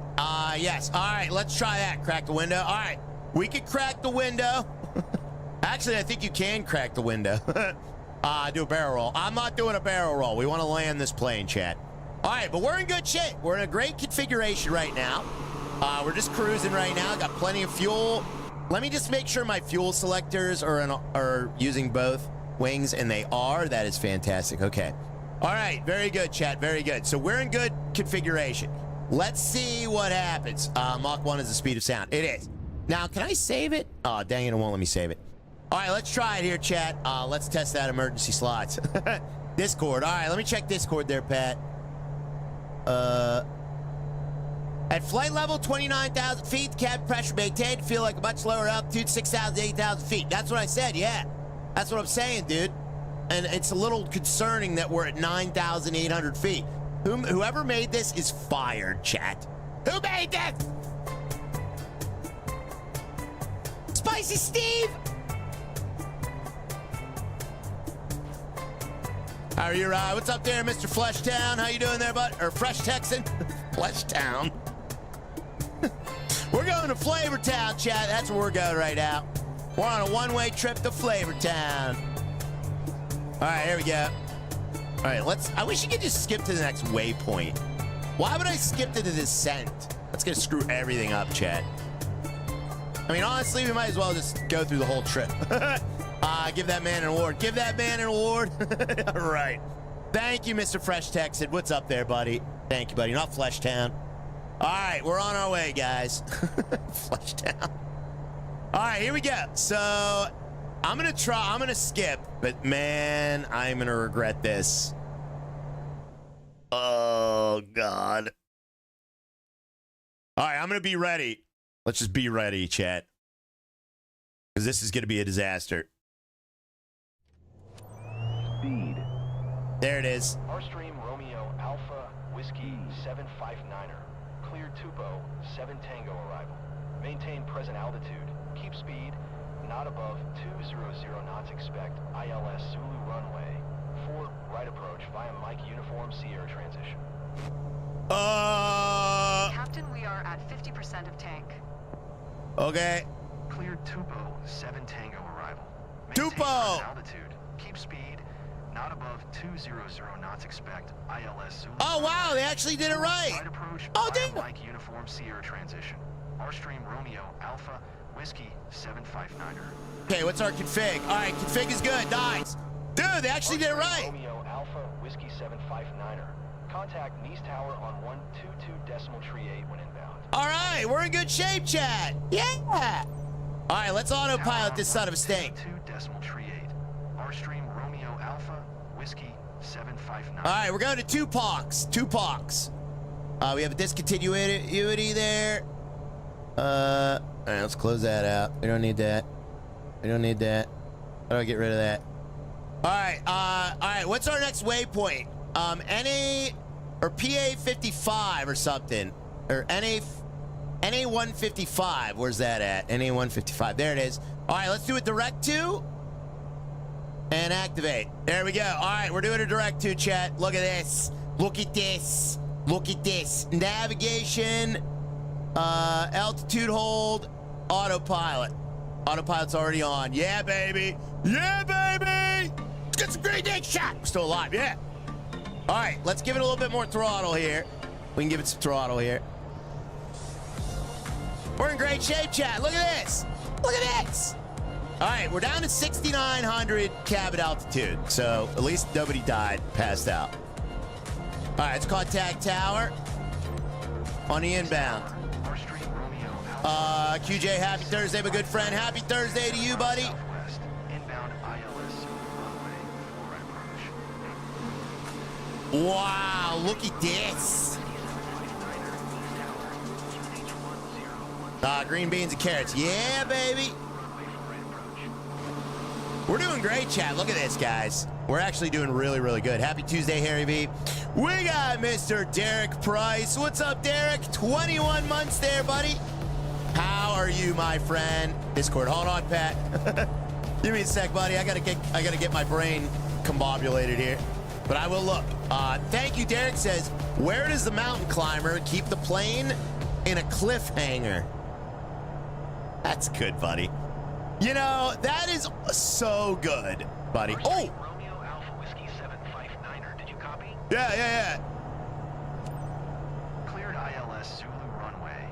Yes. All right, let's try that. Crack the window. All right. We could crack the window. Actually, I think you can crack the window. Do a barrel roll. I'm not doing a barrel roll. We want to land this plane, chat. All right, but we're in good shape. We're in a great configuration right now. We're just cruising right now. Got plenty of fuel. Let me just make sure my fuel selectors are using both wings, and they are. That is fantastic. Okay. All right, very good, chat. Very good. So we're in good configuration. Let's see what happens. Mach 1 is the speed of sound. It is. Now, can I save it? Oh, dang it, it won't let me save it. All right, let's try it here, chat. Let's test out emergency slots. Discord. All right, let me check Discord there, Pat. At flight level 29,000 feet, the cabin pressure maintained. Feel like a much lower altitude, 6,000 to 8,000 feet. That's what I said, yeah. That's what I'm saying, dude. And it's a little concerning that we're at 9,800 feet. Whoever made this is fired, chat. Who made this? Spicy Steve! How are you, Rod? What's up there, Mr. Fleshtown? How you doing there, bud? Or Fresh Texan? Fleshtown. We're going to Flavortown, chat. That's where we're going right now. We're on a one-way trip to Flavortown. All right, here we go. All right, I wish you could just skip to the next waypoint. Why would I skip to the descent? That's going to screw everything up, chat. I mean, honestly, we might as well just go through the whole trip. Give that man an award. Give that man an award. All right. Thank you, Mr. Fresh Texan. What's up there, buddy? Thank you, buddy. Not Fleshtown. All right, we're on our way, guys. Fleshtown. All right, here we go. So I'm going to skip, but man, I'm going to regret this. Oh, God. All right, I'm going to be ready. Let's just be ready, chat. Because this is going to be a disaster. Speed. There it is. Airstream Romeo Alpha Whiskey 759er. Cleared Tupo 7 Tango arrival. Maintain present altitude. Keep speed. Not above 200 knots. Expect ILS Zulu runway. 4 right approach via Mike Uniform Sierra transition. Captain, we are at 50% of tank. Okay. Cleared Tupo 7 Tango arrival. Maintain Tupo! present altitude. Keep speed. Not above 200 knots. Expect ILS Zulu. Oh, wow, they actually did it right. Right approach Oh, via damn. Mike Uniform Sierra transition. Airstream Romeo Alpha Whiskey 759er. Okay, what's our config? All right, config is good. Nice. Dude, they actually did it right. Romeo Alpha Whiskey 759er. Contact Nice Tower on 122.38 when inbound. All right, we're in good shape, chat. Yeah. All right, let's autopilot this son of a stink. 122.38. Airstream Romeo Alpha Whiskey 759. All right, we're going to Tupac's. We have a discontinuity there. All right, let's close that out. We don't need that. We don't need that. How do I get rid of that? All right, what's our next waypoint? NA or PA 55 or something, or NA 155. Where's that at? NA 155. There it is. All right, let's do a direct to and activate. There we go. All right, we're doing a direct to, chat. Look at this. Look at this. Look at this. Navigation, altitude hold, autopilot. Autopilot's already on. Yeah, baby. Yeah, baby. Let's get some great day shot. We're still alive. Yeah. All right, let's give it a little bit more throttle here. We can give it some throttle here. We're in great shape, chat. Look at this. Look at this. All right, we're down to 6,900 cabin altitude, so at least nobody died, passed out. All right, let's contact tower on the inbound. Airstream Romeo Alpha QJ, happy Thursday, my good friend. Happy Thursday to you, buddy. Southwest. Inbound ILS Zulu runway. 4 right approach. Wow, look at this. Green beans and carrots. Yeah, baby. We're doing great, chat. Look at this, guys. We're actually doing really, really good. Happy Tuesday, Harry V. We got Mr. Derek Price. What's up, Derek? 21 months there, buddy. How are you, my friend? Discord. Hold on, Pat. Give me a sec, buddy. I gotta get my brain combobulated here. But I will look. Thank you, Derek says, where does the mountain climber keep the plane? In a cliffhanger. That's good, buddy. You know, that is so good, buddy. Oh! Romeo Alpha Whiskey 759er, did you copy? Yeah. Cleared ILS Zulu runway,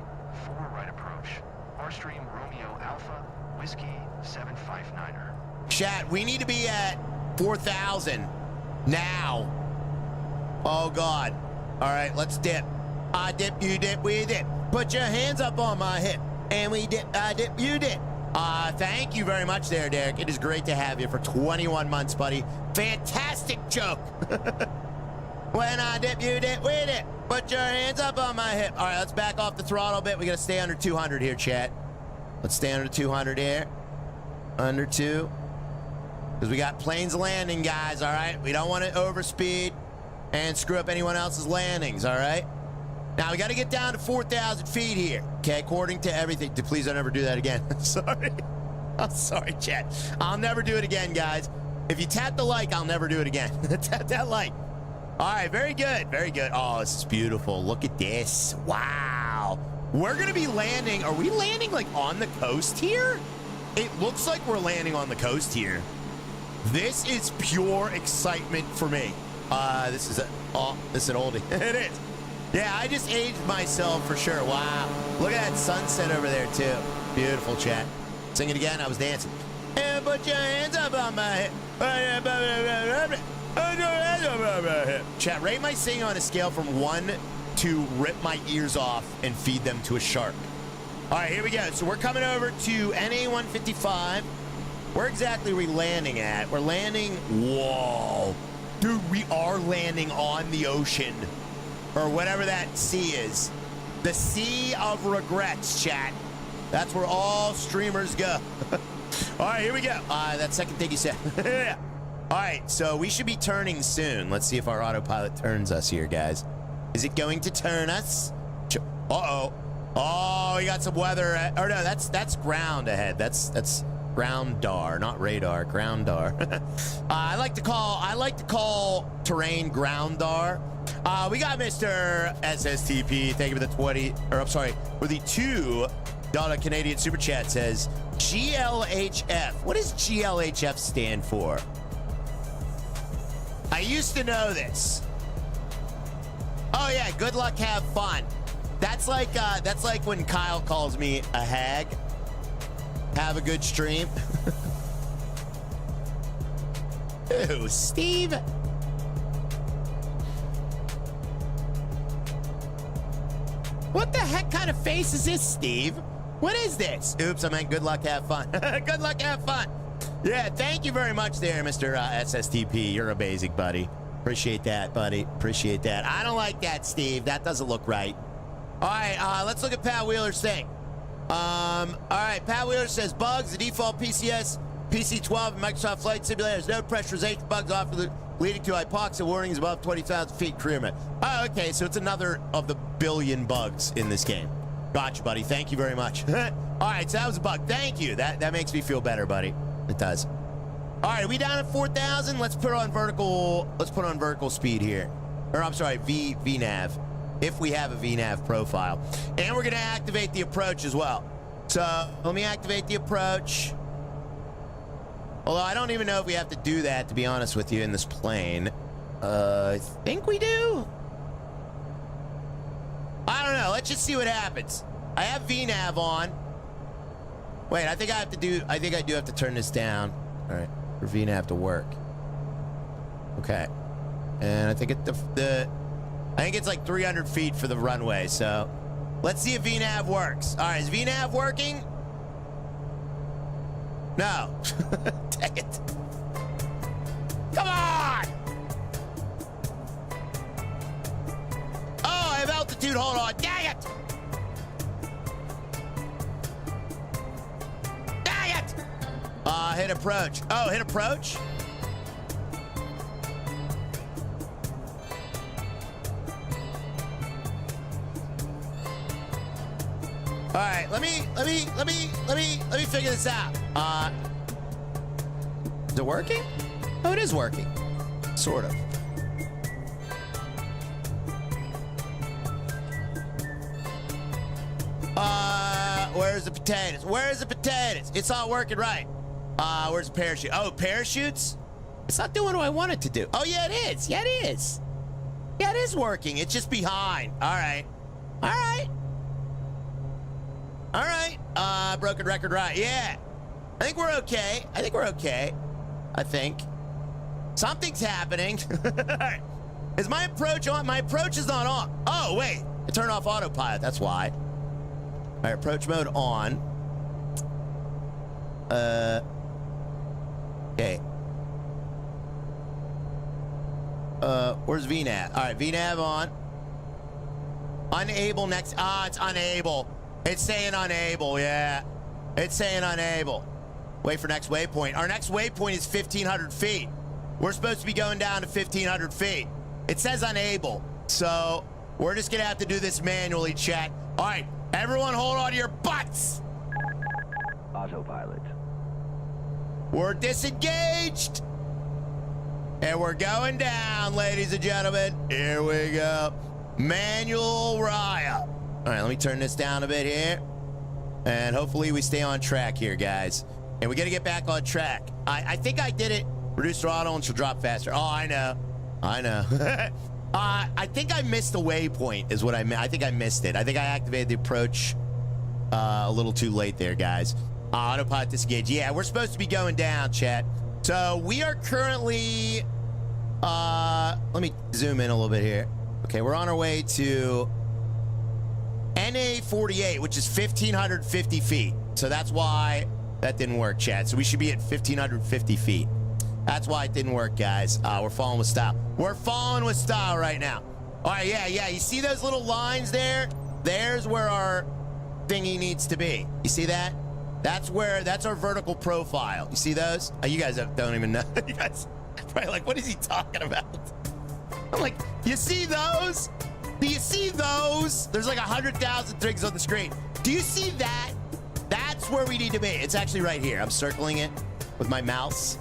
4 right approach. Airstream Romeo Alpha Whiskey 759er. Chat, we need to be at 4,000 now. Oh, God. All right, let's dip. I dip, you dip, we dip. Put your hands up on my hip. And we dip, I dip, you dip. Thank you very much there, Derek. It is great to have you for 21 months, buddy. Fantastic joke. When I dip, you dip, we dip. Put your hands up on my hip. All right, let's back off the throttle a bit. We got to stay under 200 here, chat. Let's stay under 200 here. Under 2. Because we got planes landing, guys, all right? We don't want to overspeed and screw up anyone else's landings, all right? Now, we got to get down to 4,000 feet here, okay, according to everything. Please don't ever do that again. Sorry. I'm sorry, chat. I'll never do it again, guys. If you tap the like, I'll never do it again. Tap that like. All right, very good, very good. Oh, this is beautiful. Look at this. Wow. We're going to be landing. Are we landing, like, on the coast here? It looks like we're landing on the coast here. This is pure excitement for me. This is an oldie. It is. Yeah, I just aged myself for sure. Wow. Look at that sunset over there, too. Beautiful, chat. Sing it again. I was dancing. And put your hands up on my hip. Chat, rate my singing on a scale from 1 to rip my ears off and feed them to a shark. All right, here we go. So we're coming over to NA-155. Where exactly are we landing at? We're landing... Whoa. Dude, we are landing on the ocean. Or whatever that sea is. The Sea of Regrets, chat. That's where all streamers go. All right, here we go. That second thing you said. All right, so we should be turning soon. Let's see if our autopilot turns us here, guys. Is it going to turn us? Uh-oh. Oh, we got some weather. Or no, that's ground ahead. That's groundar, not radar. Groundar. I like to call terrain groundar. We got Mr. SSTP. Thank you for the 20, or I'm sorry, for the $2 Canadian super chat. Says GLHF. What does GLHF stand for? I used to know this. Oh yeah, good luck, have fun. That's like when Kyle calls me a hag. Have a good stream. Ooh, Steve. What the heck kind of face is this, Steve? What is this? Oops, I meant good luck, have fun. Good luck, have fun. Yeah, thank you very much there, Mr. SSTP. You're a basic, buddy. Appreciate that, buddy. Appreciate that. I don't like that, Steve. That doesn't look right. All right, let's look at Pat Wheeler's thing. All right, Pat Wheeler says bugs, the default PCS, PC-12, and Microsoft Flight Simulator has no pressurization bugs often leading to hypoxia warnings above 20,000 feet career minute. Oh, okay, so it's another of the billion bugs in this game. Gotcha, buddy. Thank you very much. All right, so that was a bug. Thank you. That makes me feel better, buddy. It does. All right, are we down at 4,000? Let's put on vertical speed here. Or I'm sorry, VNAV. If we have a VNAV profile. And we're going to activate the approach as well. So let me activate the approach. Although I don't even know if we have to do that, to be honest with you, in this plane. I think we do. I don't know. Let's just see what happens. I have VNAV on. Wait, I think I do have to turn this down. All right, for VNAV to work. Okay. And I think I think it's like 300 feet for the runway, so let's see if VNAV works. All right, is VNAV working? No. Dang it. Come on! Oh, I have altitude. Hold on. Dang it! Dang it! Hit approach. Oh, hit approach? All right, let me figure this out. Is it working? Oh, it is working. Sort of. Where's the potatoes? Where's the potatoes? It's not working right. Where's the parachute? Oh, parachutes? It's not doing what I want it to do. Oh, yeah, it is. Yeah, it is. Yeah, it is working. It's just behind. All right. All right. All right. Broken record right. Yeah. I think we're okay. I think we're okay. I think. Something's happening. All right. Is my approach on? My approach is not on. Oh, wait. I turned off autopilot. That's why. All right, approach mode on. Okay. Where's VNAV? All right, VNAV on. Unable next. Ah, it's unable. It's saying unable, yeah. It's saying unable. Wait for next waypoint. Our next waypoint is 1,500 feet. We're supposed to be going down to 1,500 feet. It says unable. So we're just gonna have to do this manually, chat. All right, everyone hold on to your butts. Autopilot. We're disengaged. And we're going down, ladies and gentlemen. Here we go. Manual Raya. All right, let me turn this down a bit here. And hopefully we stay on track here, guys. And we got to get back on track. I think I did it. Reduce throttle and she'll drop faster. Oh, I know. I know. I think I missed the waypoint is what I meant. I think I missed it. I think I activated the approach a little too late there, guys. Autopilot disengage. Yeah, we're supposed to be going down, chat. So we are currently... let me zoom in a little bit here. Okay, we're on our way to NA 48, which is 1,550 feet. So that's why that didn't work, chat. So we should be at 1,550 feet. That's why it didn't work, guys. We're falling with style. We're falling with style right now. All right, yeah. You see those little lines there? There's where our thingy needs to be. You see that? That's our vertical profile. You see those? You guys don't even know. You guys probably like, what is he talking about? I'm like, you see those? Do you see those? There's like 100,000 things on the screen. Do you see that? That's where we need to be. It's actually right here. I'm circling it with my mouse.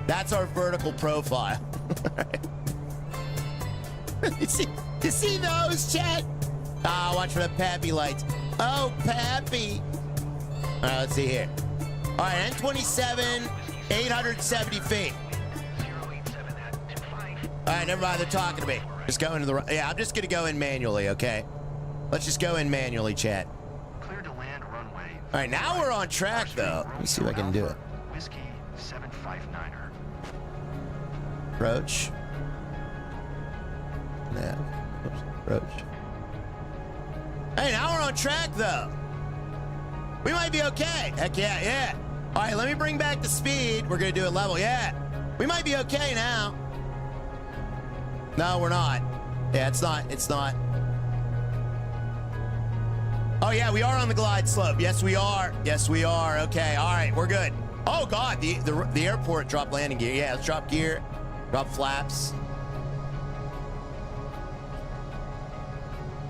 That's our vertical profile. You see those, chat? Watch for the Pappy lights. Oh, Pappy. All right, let's see here. All right, N27, 870 feet. All right, never mind. They're talking to me. Just go into the... Yeah, I'm just going to go in manually, okay? Let's just go in manually, chat. Clear to land runway. All right, now we're on track, though. Let me see if I can do it. Whiskey 759er. Approach. Nav. Oops. Approach. Hey, now we're on track, though. We might be okay. Heck yeah, yeah. All right, let me bring back the speed. We're going to do it level. Yeah. We might be okay now. No, we're not. Yeah, it's not. It's not. Oh, yeah, we are on the glide slope. Yes, we are. Yes, we are. Okay, all right, we're good. Oh, God, the airport dropped landing gear. Yeah, let's drop gear. Drop flaps.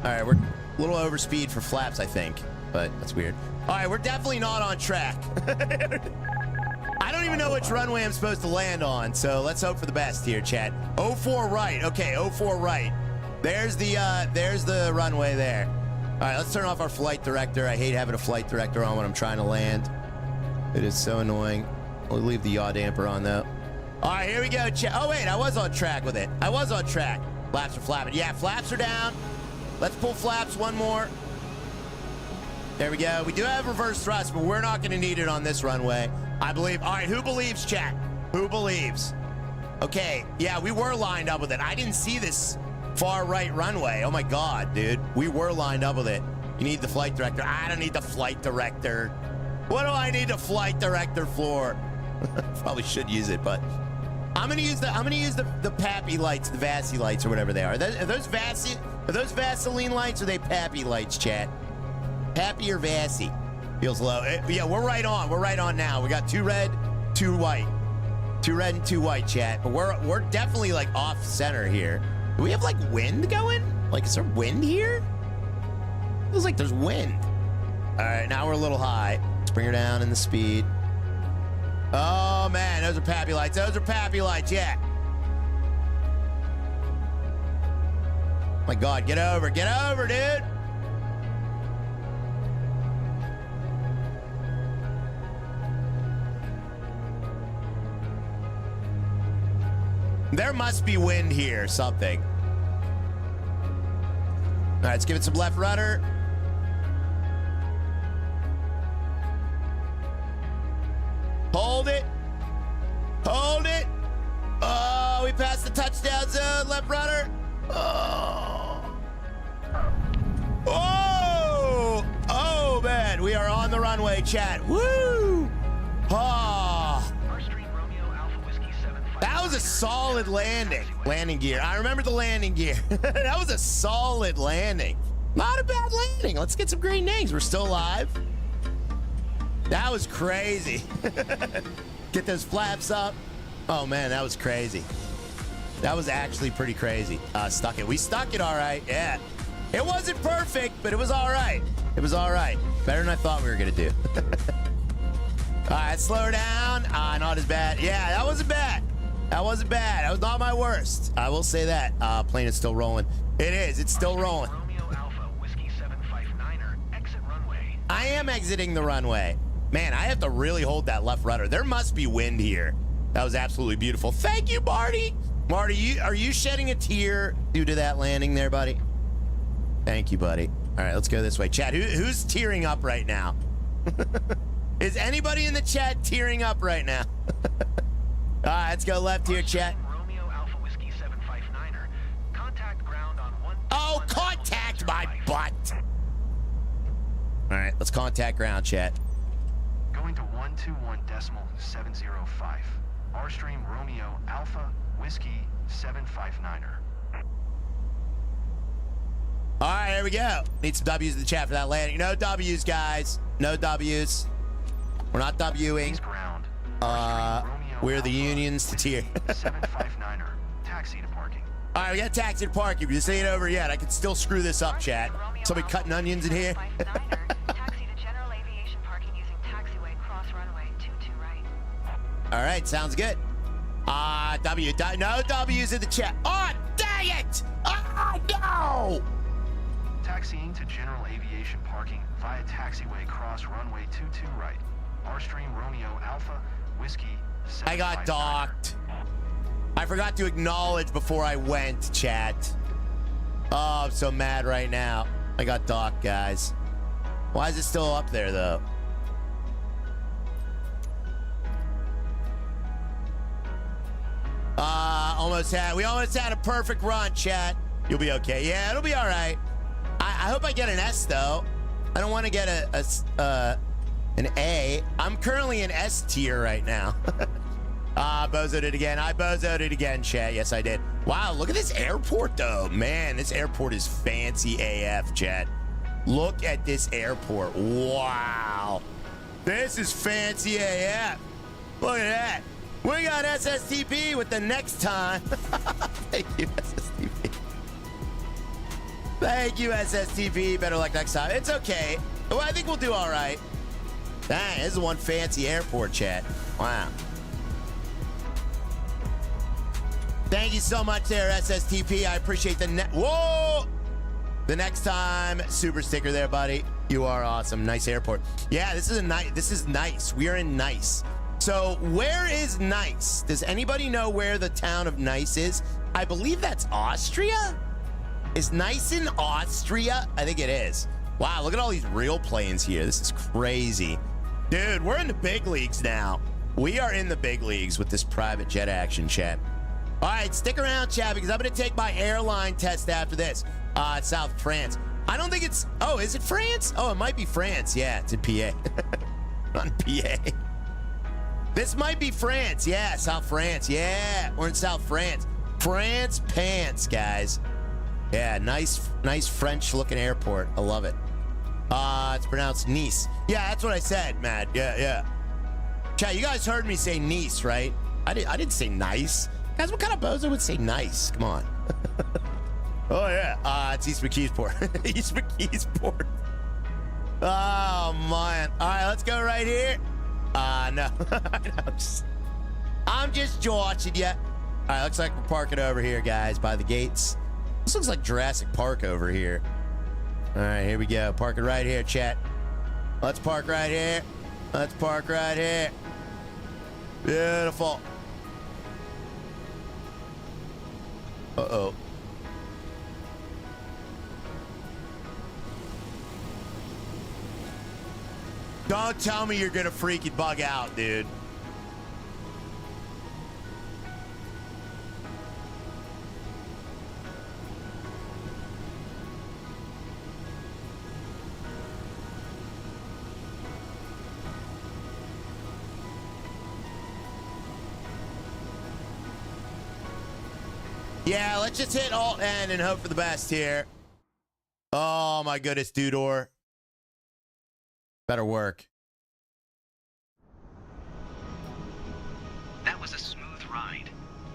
All right, we're a little over speed for flaps, I think, but that's weird. All right, we're definitely not on track. I don't even know which runway I'm supposed to land on, so let's hope for the best here, chat. 04 right. Okay, 04 right. There's the runway there. All right, let's turn off our flight director. I hate having a flight director on when I'm trying to land. It is so annoying. We'll leave the yaw damper on, though. All right, here we go, chat. Oh, wait, I was on track with it. I was on track. Flaps are flapping. Yeah, flaps are down. Let's pull flaps one more. There we go. We do have reverse thrust, but we're not going to need it on this runway, I believe. All right, who believes, chat? Who believes? Okay, yeah, we were lined up with it. I didn't see this far right runway. Oh, my God, dude. We were lined up with it. You need the flight director. I don't need the flight director. What do I need the flight director for? Probably should use it, but I'm gonna use the Pappy lights, the Vassy lights, or whatever they are. Are those Vaseline lights, or are they Pappy lights, chat? Pappy or Vassy? Feels low. Yeah, we're right on. We're right on now. We got 2 red, 2 white. 2 red and 2 white, chat. But we're definitely like off center here. Do we have like wind going? Like, is there wind here? Feels like there's wind. All right, now we're a little high. Let's bring her down in the speed. Oh, man, those are pappy lights. Those are pappy lights, yeah. My God, get over, dude. There must be wind here, something. All right, let's give it some left rudder. Hold it. Hold it. Oh, we passed the touchdown zone, left rudder. Oh. Oh. Oh, man. We are on the runway, chat. Woo. Ah. That was a solid landing. Landing gear. I remember the landing gear. That was a solid landing. Not a bad landing. Let's get some green names. We're still alive. That was crazy. Get those flaps up. Oh, man, that was crazy. That was actually pretty crazy. Stuck it. We stuck it all right. Yeah. It wasn't perfect, but it was all right. It was all right. Better than I thought we were going to do. All right, slow her down. Not as bad. Yeah, that wasn't bad. That wasn't bad. That was not my worst. I will say that. Plane is still rolling. It is. It's still rolling. I am exiting the runway. Man, I have to really hold that left rudder. There must be wind here. That was absolutely beautiful. Thank you, Marty. Marty, are you shedding a tear due to that landing there, buddy? Thank you, buddy. All right, let's go this way. Chat, who's tearing up right now? Is anybody in the chat tearing up right now? All right, let's go left here, chat. Oh, contact my butt. All right, let's contact ground, chat. Going to 121.705. Rstream Romeo Alpha Whiskey 759er. All right, here we go. Need some W's in the chat for that landing. No W's, guys. No W's. We're not Wing. We're the unions to tier. 759er. Taxi to parking. All right, we got taxi to parking. This ain't over yet. I can still screw this up, chat. Somebody cutting onions in here. Taxi to general aviation parking using taxiway cross runway 22 right. All right, sounds good. No W's in the chat. Oh, dang it! Oh, no! Taxiing to general aviation parking via taxiway cross runway 22 right. Rstream Romeo Alpha Whiskey 759er. I got docked. I forgot to acknowledge before I went, chat. Oh, I'm so mad right now. I got docked, guys. Why is it still up there, though? We almost had a perfect run, chat. You'll be okay. Yeah, it'll be all right. I hope I get an S, though. I don't want to get an A. I'm currently in S tier right now. Bozoed it again. I bozoed it again, chat. Yes, I did. Wow, look at this airport, though. Man, this airport is fancy AF, chat. Look at this airport. Wow. This is fancy AF. Look at that. We got SSTP with the next time. Thank you, SSTP. Thank you, SSTP. Better luck next time. It's okay. Well, I think we'll do all right. Dang, this is one fancy airport, chat. Wow. Thank you so much there, SSTP. I appreciate the whoa! The next time, super sticker there, buddy. You are awesome. Nice airport. Yeah, this is nice. We are in Nice. So where is Nice? Does anybody know where the town of Nice is? I believe that's Austria. Is Nice in Austria? I think it is. Wow, look at all these real planes here. This is crazy. Dude, we're in the big leagues now. We are in the big leagues with this private jet action, chat. All right, stick around, chat, because I'm going to take my airline test after this. It's South France. I don't think it's... Oh, is it France? Oh, it might be France. Yeah, it's in PA. Not in PA. This might be France. Yeah, South France. Yeah, we're in South France. France pants, guys. Yeah, nice French-looking airport. I love it. It's pronounced Nice. Yeah, that's what I said, Matt. Yeah. Chat, you guys heard me say Nice, right? I didn't say nice. Guys, what kind of bozo would say nice? Come on. Oh, yeah. It's East McKeesport. East McKeesport. Oh, man. All right, let's go right here. No. I'm just joshing you. All right, looks like we're parking over here, guys, by the gates. This looks like Jurassic Park over here. All right, here we go. Parking right here, chat. Let's park right here. Let's park right here. Beautiful. Uh-oh. Don't tell me you're gonna freaking bug out, dude. Yeah, let's just hit Alt-N and hope for the best here. Oh, my goodness, Dudor. Better work. That was a smooth ride.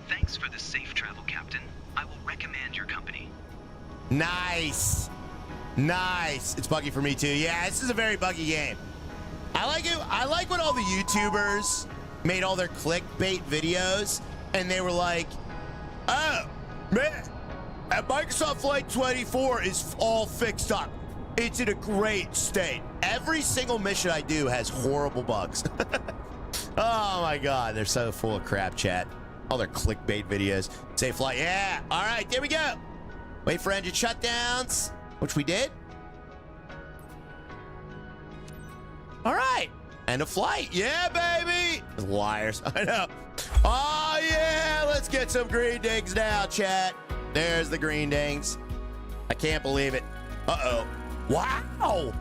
Thanks for the safe travel, Captain. I will recommend your company. Nice. Nice. It's buggy for me, too. Yeah, this is a very buggy game. I like it. I like when all the YouTubers made all their clickbait videos, and they were like, oh, man, at Microsoft Flight 24 is all fixed up. It's in a great state. Every single mission I do has horrible bugs. Oh, my God. They're so full of crap, chat. All their clickbait videos. Safe flight. Yeah. All right. There we go. Wait for engine shutdowns, which we did. All right. End of flight. Yeah, baby. Liars. I know. Oh, yeah. Let's get some green dings now, chat. There's the green dings. I can't believe it. Uh-oh. Wow.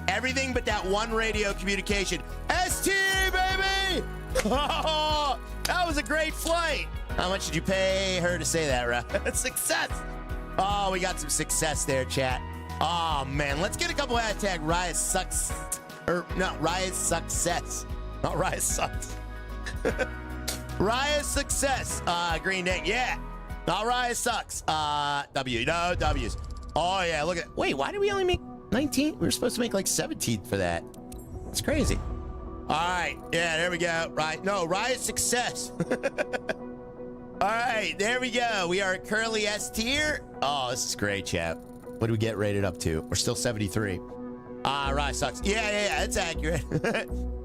Everything but that one radio communication. ST, baby! Oh, that was a great flight. How much did you pay her to say that, right? Success. Oh, we got some success there, chat. Oh, man. Let's get a couple hashtag Raya sucks. Or, no, Raya's success. Not Raya sucks. Raya's success. Green ding. Yeah. Not Raya sucks. W. No, W's. Oh, yeah. Look at. Wait, why did we only make 19? We were supposed to make like 17 for that. It's crazy. All right. Yeah, there we go. Right. No, Raya's success. All right. There we go. We are currently S tier. Oh, this is great, chat. What do we get rated up to? We're still 73. Raya sucks. Yeah. It's accurate.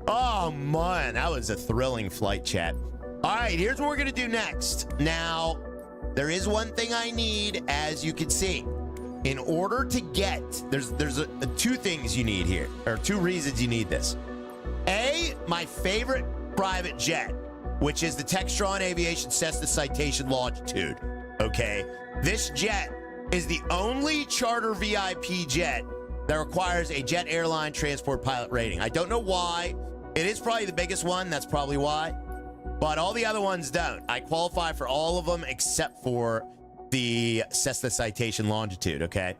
Oh, man. That was a thrilling flight, chat. All right. Here's what we're going to do next. Now, there is one thing I need, as you can see. In order to get, there's two things you need here, or two reasons you need this. A, my favorite private jet, which is the Textron Aviation Cessna Citation Longitude. Okay, this jet is the only charter VIP jet that requires a jet airline transport pilot rating. I don't know why. It is probably the biggest one. That's probably why. But all the other ones don't. I qualify for all of them except for the Cessna Citation Longitude, okay?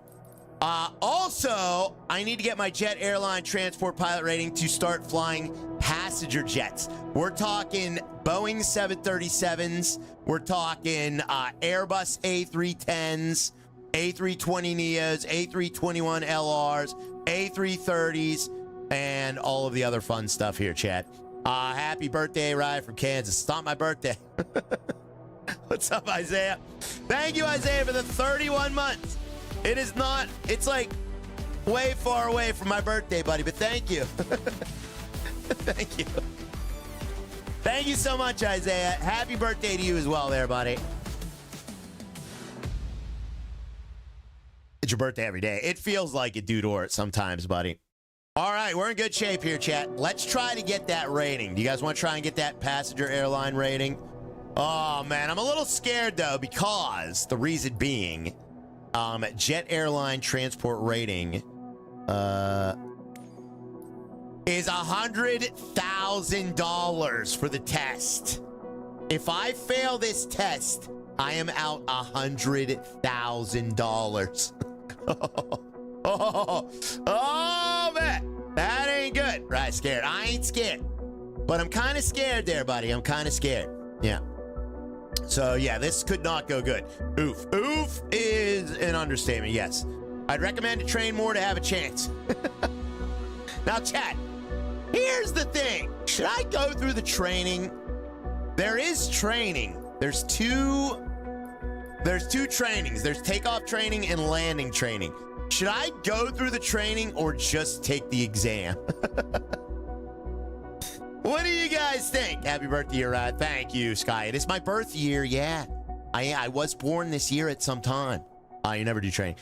Also, I need to get my jet airline transport pilot rating to start flying passenger jets. We're talking Boeing 737s. We're talking Airbus A310s, A320neos, A321LRs, A330s, and all of the other fun stuff here, chat. Happy birthday, Ryan from Kansas. It's not my birthday. What's up, Isaiah? Thank you, Isaiah, for the 31 months. It is not, it's like way far away from my birthday, buddy, but thank you. Thank you. Thank you so much, Isaiah. Happy birthday to you as well there, buddy. It's your birthday every day. It feels like it, dude, or sometimes, buddy. All right, we're in good shape here, chat. Let's try to get that rating. Do you guys want to try and get that passenger airline rating? Oh, man, I'm a little scared, though, because the reason being, jet airline transport rating is $100,000 for the test. If I fail this test, I am out $100,000. Oh, man, that ain't good. Right, scared. I ain't scared, but I'm kind of scared there, buddy. I'm kind of scared. Yeah. So yeah, this could not go good. Oof. Oof is an understatement, yes. I'd recommend to train more to have a chance. Now, chat, here's the thing. Should I go through the training? There is training. There's two trainings. There's takeoff training and landing training. Should I go through the training or just take the exam? What do you guys think? Happy birthday, Rod. Thank you, Sky. It is my birth year, yeah. I was born this year at some time. You never do training.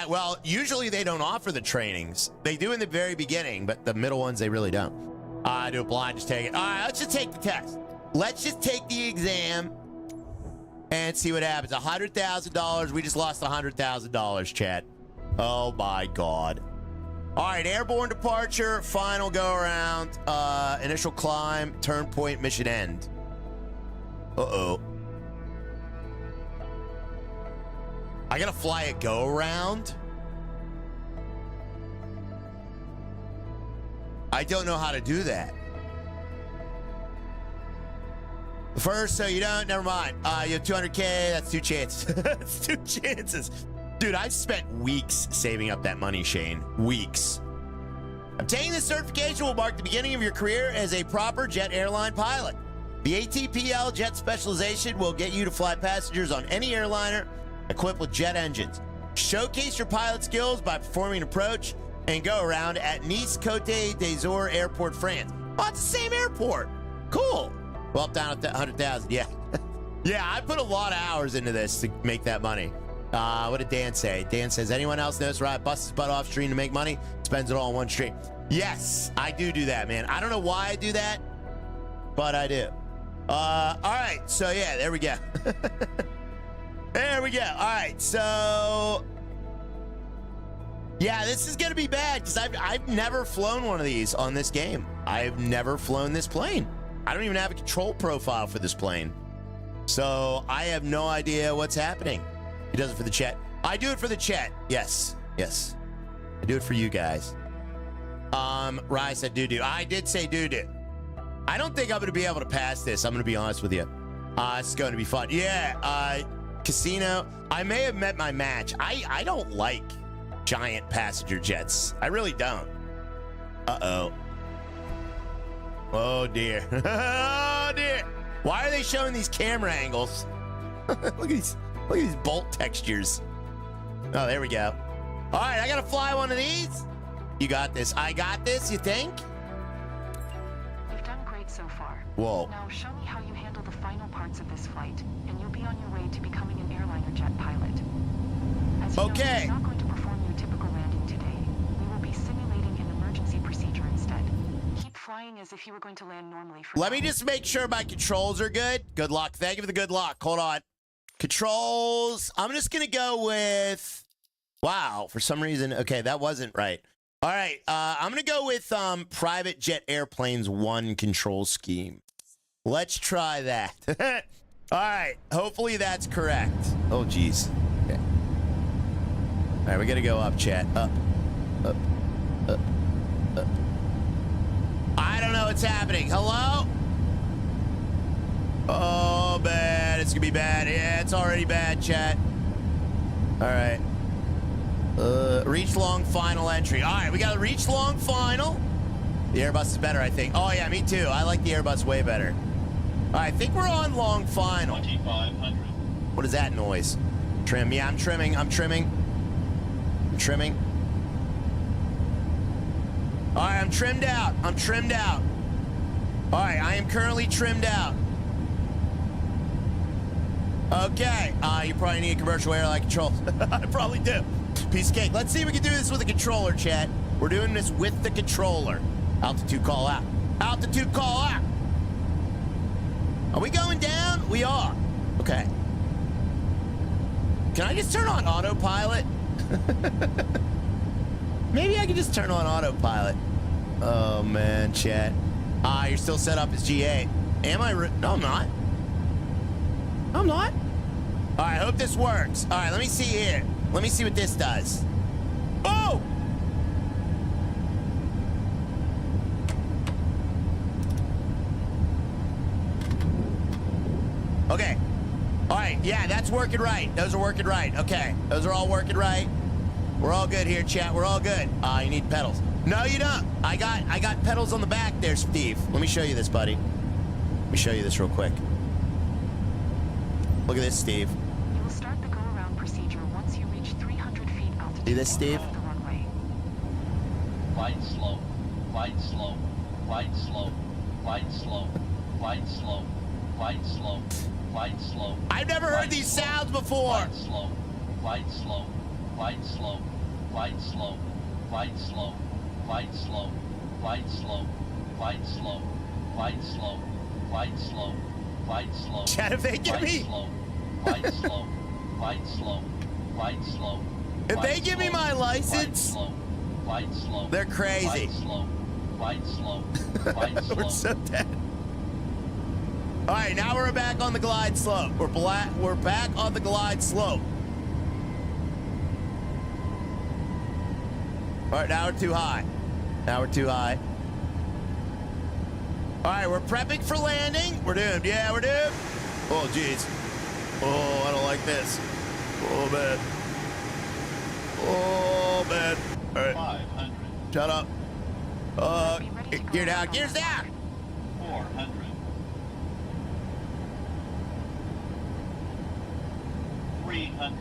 Well, usually they don't offer the trainings. They do in the very beginning, but the middle ones, they really don't. I do blind, just take it. All right, let's just take the test. Let's just take the exam and see what happens. $100,000. We just lost $100,000, chat. Oh, my God. All right, airborne departure, final go around, initial climb, turn point, mission end. Uh-oh. I gotta fly a go around? I don't know how to do that. First, so you don't, never mind. You have 200K, that's 2 chances. That's 2 chances. Dude, I've spent weeks saving up that money, Shane. Weeks. Obtaining this certification will mark the beginning of your career as a proper jet airline pilot. The ATPL jet specialization will get you to fly passengers on any airliner equipped with jet engines. Showcase your pilot skills by performing an approach and go around at Nice Côte d'Azur Airport, France. Oh, it's the same airport. Cool. Well, down at 100,000. Yeah. Yeah, I put a lot of hours into this to make that money. What did Dan say? Dan says, anyone else notice Rod busts his butt off stream to make money? Spends it all on one stream. Yes, I do that, man. I don't know why I do that, but I do. All right, so yeah, there we go. There we go. All right, so yeah, this is gonna be bad because I've never flown one of these on this game. I've never flown this plane. I don't even have a control profile for this plane, so I have no idea what's happening. He does it for the chat. I do it for the chat. Yes, yes, I do it for you guys. Rye said do. I did say do. I don't think I'm gonna be able to pass this. I'm gonna be honest with you. It's going to be fun. Yeah. Casino. I may have met my match. I don't like giant passenger jets. I really don't. Uh-oh. Oh dear. Oh dear. Why are they showing these camera angles? Look at these bolt textures. Oh, there we go. All right, I gotta fly one of these. You got this. I got this, you think? You've done great so far. Whoa. Now show me how you handle the final parts of this flight, and you'll be on your way to becoming an airliner jet pilot. As you know, we're not going to perform your typical landing today. We will be simulating an emergency procedure instead. Keep flying as if you were going to land normally for Let me just make sure my controls are good. Good luck. Thank you for the good luck. Hold on. Controls. I'm just going to go with... Wow, for some reason... Okay, that wasn't right. All right, I'm going to go with Private Jet Airplanes 1 control scheme. Let's try that. All right, hopefully that's correct. Oh, geez. Okay. All right, we got to go up, chat. Up, up, up, up. I don't know what's happening. Hello? Oh, bad. It's going to be bad. Yeah, it's already bad, chat. All right. Reach long final entry. All right, we got a reach long final. The Airbus is better, I think. Oh, yeah, me too. I like the Airbus way better. All right, I think we're on long final. 2,500. What is that noise? Trim. Yeah, I'm trimming. I'm trimming. I'm trimming. All right, I'm trimmed out. I'm trimmed out. All right, I am currently trimmed out. Okay. You probably need a commercial airline control. I probably do. Piece of cake. Let's see if we can do this with a controller, chat. We're doing this with the controller. Altitude call out. Altitude call out. Are we going down? We are. Okay. Can I just turn on autopilot? Maybe I can just turn on autopilot. Oh, man, chat. You're still set up as G8. Am I? No, I'm not. No, I'm not. All right, I hope this works. All right, let me see here. Let me see what this does. Oh! Okay. Yeah, that's working right. Those are working right. Okay, those are all working right. We're all good here, chat. We're all good. You need pedals. No, you don't. I got pedals on the back there, Steve. Let me show you this, buddy. Let me show you this real quick. Look at this, Steve. You will start the go-around procedure once you reach 300 feet altitude. See this, Steve? off the runway. Wide slope, wide slope, wide slope, wide slope, wide slope, wide slope, wide slope. I've never heard these sounds before. Wide slope, wide slope, wide slope, wide slope, wide slope, wide slope, wide slope, wide slope, wide slope, wide slope, wide slope. Chat, if they give me, wide slope, wide slope, wide slope. if they give me my license, wide slope, they're crazy. wide slope, wide slope, wide slope. We're so dead. All right, now we're back on the glide slope. We're back on the glide slope. All right, now we're too high. Now we're too high. All right, we're prepping for landing. We're doomed. Yeah, we're doomed. Oh, geez. Oh, I don't like this. Oh, man. Oh, man. All right. 500. Shut up. Gear down. Gears down. 400. 300.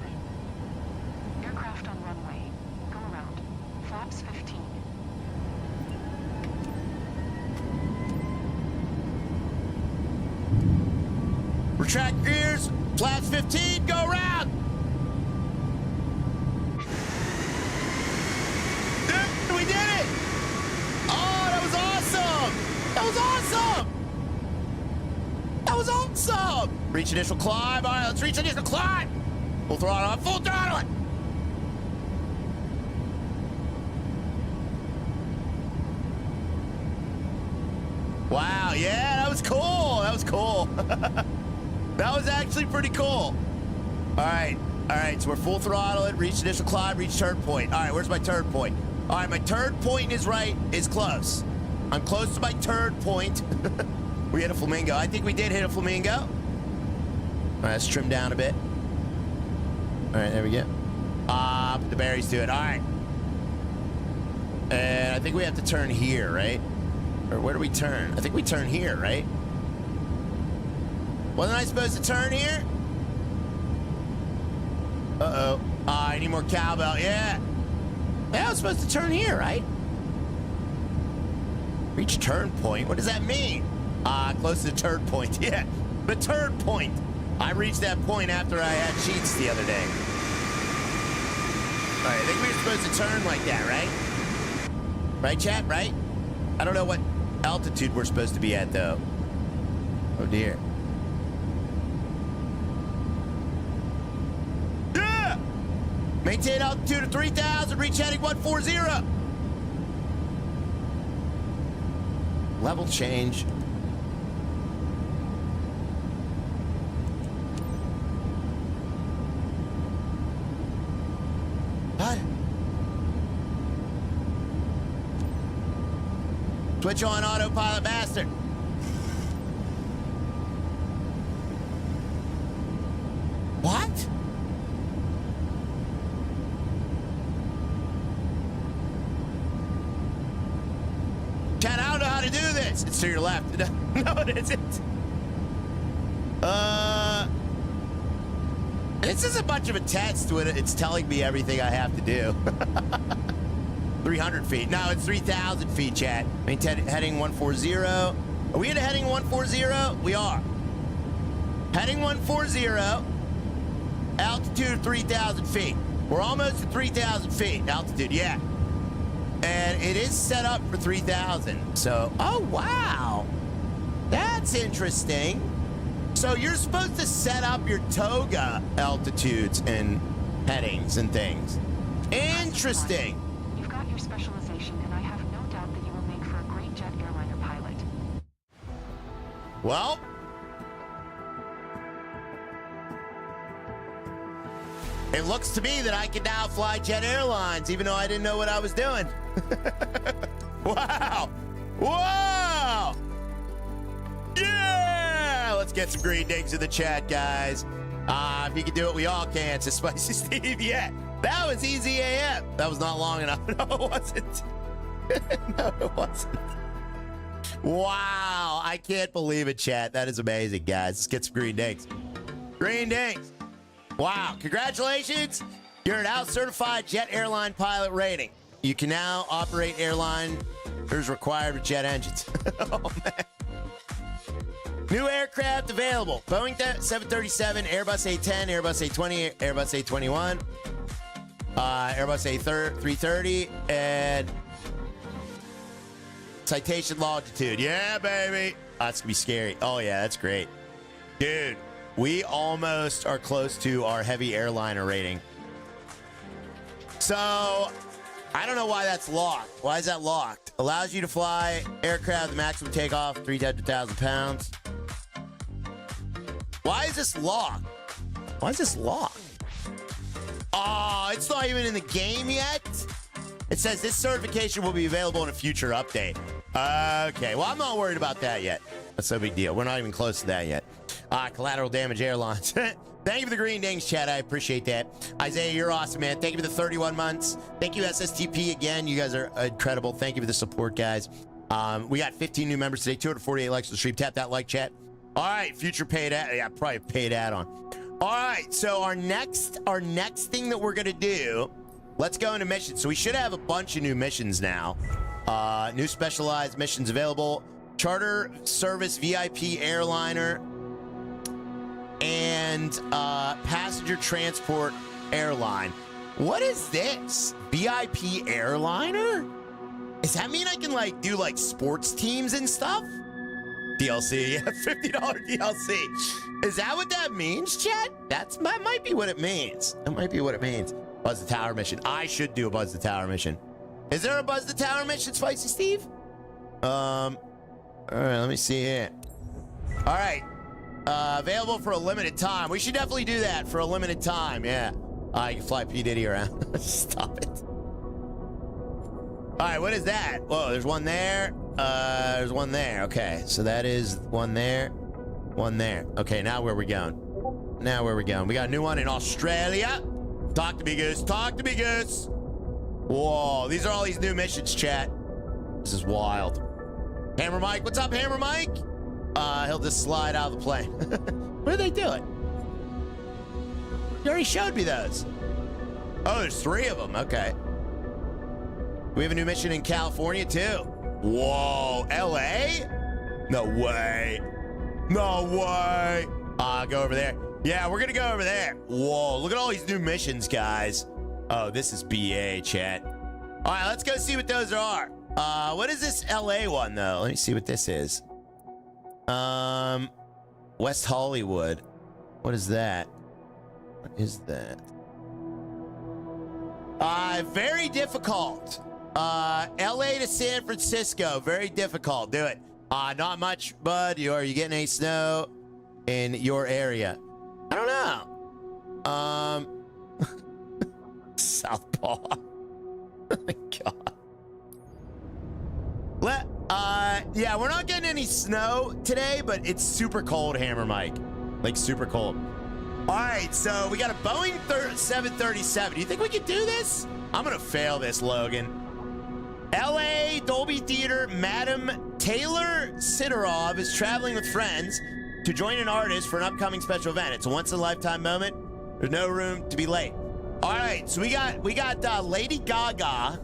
Aircraft on runway. Go around. Flaps 15. Retract gears. Flaps 15. Go around. Dude, we did it. Oh, that was awesome. That was awesome. That was awesome. Reach initial climb. All right, let's reach initial climb. Full throttle on. Full throttle it. Wow, yeah, that was cool. That was cool. That was actually pretty cool. All right, so we're full throttle it, reach initial climb, reach turn point. All right, where's my turn point? All right, my turn point is close. I'm close to my turn point. We hit a flamingo. I think we did hit a flamingo. All right, let's trim down a bit. All right, there we go. Put the berries to it. All right. And I think we have to turn here, right? Or where do we turn? I think we turn here, right? Wasn't I supposed to turn here? Uh-oh. I need more cowbell. Yeah. Yeah, I was supposed to turn here, right? Reach turn point? What does that mean? Close to the turn point. Yeah, the turn point. I reached that point after I had cheats the other day. All right, I think we were supposed to turn like that, right? Right, chat? Right? I don't know what altitude we're supposed to be at, though. Oh, dear. Yeah! Maintain altitude of 3,000. Reach heading 140. Level change. What? Switch on autopilot master. What? Chat, I don't know how to do this. It's to your left. No, it isn't. This is a bunch of a test when it's telling me everything I have to do. 300 feet. No, it's 3,000 feet, chat. Maintain heading 140. Are we at a heading 140? We are. Heading 140. Altitude 3,000 feet. We're almost at 3,000 feet. Altitude, yeah. And it is set up for 3,000. So, oh, wow. That's interesting. So you're supposed to set up your toga altitudes and headings and things. Interesting. You've got your specialization, and I have no doubt that you will make for a great jet airliner pilot. Well, it looks to me that I can now fly jet airlines, even though I didn't know what I was doing. Wow. Wow. Yeah. Let's get some green dings in the chat, guys. If you can do it, we all can. Says Spicy Steve. Yeah, that was easy AF. That was not long enough. No, it wasn't. No, it wasn't. Wow, I can't believe it, chat. That is amazing, guys. Let's get some green dinks. Green dinks. Wow, congratulations. You're an out-certified jet airline pilot rating. You can now operate airliners required with jet engines. Oh, man. New aircraft available. Boeing 737, Airbus A10, Airbus A20, Airbus A21, Airbus A330, and citation longitude. Yeah, baby. That's going to be scary. Oh, yeah, that's great. Dude, we almost are close to our heavy airliner rating. So, I don't know why that's locked. Why is that locked? Allows you to fly aircraft with maximum takeoff 300,000 pounds. Why is this locked? Why is this locked? Oh, it's not even in the game yet. It says this certification will be available in a future update. Okay, well, I'm not worried about that yet. That's no big deal. We're not even close to that yet. Collateral damage airlines. Thank you for the green dings, chat. I appreciate that. Isaiah, you're awesome, man. Thank you for the 31 months. Thank you, SSTP, again. You guys are incredible. Thank you for the support, guys. We got 15 new members today, 248 likes on the stream. Tap that like, chat. All right, future paid ad. Yeah, probably paid add-on. All right, so our next thing that we're going to do, let's go into missions. So we should have a bunch of new missions now. New specialized missions available. Charter service VIP airliner. And passenger transport airline. What is this? VIP airliner? Does that mean I can do sports teams and stuff? DLC, yeah, $50 DLC. Is that what that means, chat? That might be what it means. That might be what it means. Buzz the Tower mission. I should do a Buzz the Tower mission. Is there a Buzz the Tower mission, Spicy Steve? All right, let me see here. All right. Available for a limited time. We should definitely do that for a limited time. Yeah. You can fly P. Diddy around. Stop it. All right, what is that? Whoa, there's one there. There's one there. Okay, so that is one there. One there. Okay, now where are we going? Now where are we going? We got a new one in Australia. Talk to me, Goose. Talk to me, Goose. Whoa, these are all these new missions, chat. This is wild. Hammer Mike. What's up, Hammer Mike? He'll just slide out of the plane. What are they doing? You already showed me those. Oh, there's 3 of them. Okay. We have a new mission in California, too. Whoa, LA? No way. No way. Go over there. Yeah, we're going to go over there. Whoa, look at all these new missions, guys. Oh, this is BA, chat. All right, let's go see what those are. What is this LA one, though? Let me see what this is. West Hollywood. What is that? What is that? Very difficult. LA to San Francisco. Very difficult. Do it. Not much, bud. Are you getting any snow in your area? I don't know. Southpaw. Oh my God. Yeah, we're not getting any snow today, but it's super cold, Hammer Mike. Like, super cold. All right, so we got a Boeing 737. Do you think we can do this? I'm going to fail this, Logan. LA Dolby Theater, Madam Taylor Sidorov is traveling with friends to join an artist for an upcoming special event. It's a once-in-a-lifetime moment. There's no room to be late. All right, so we got Lady Gaga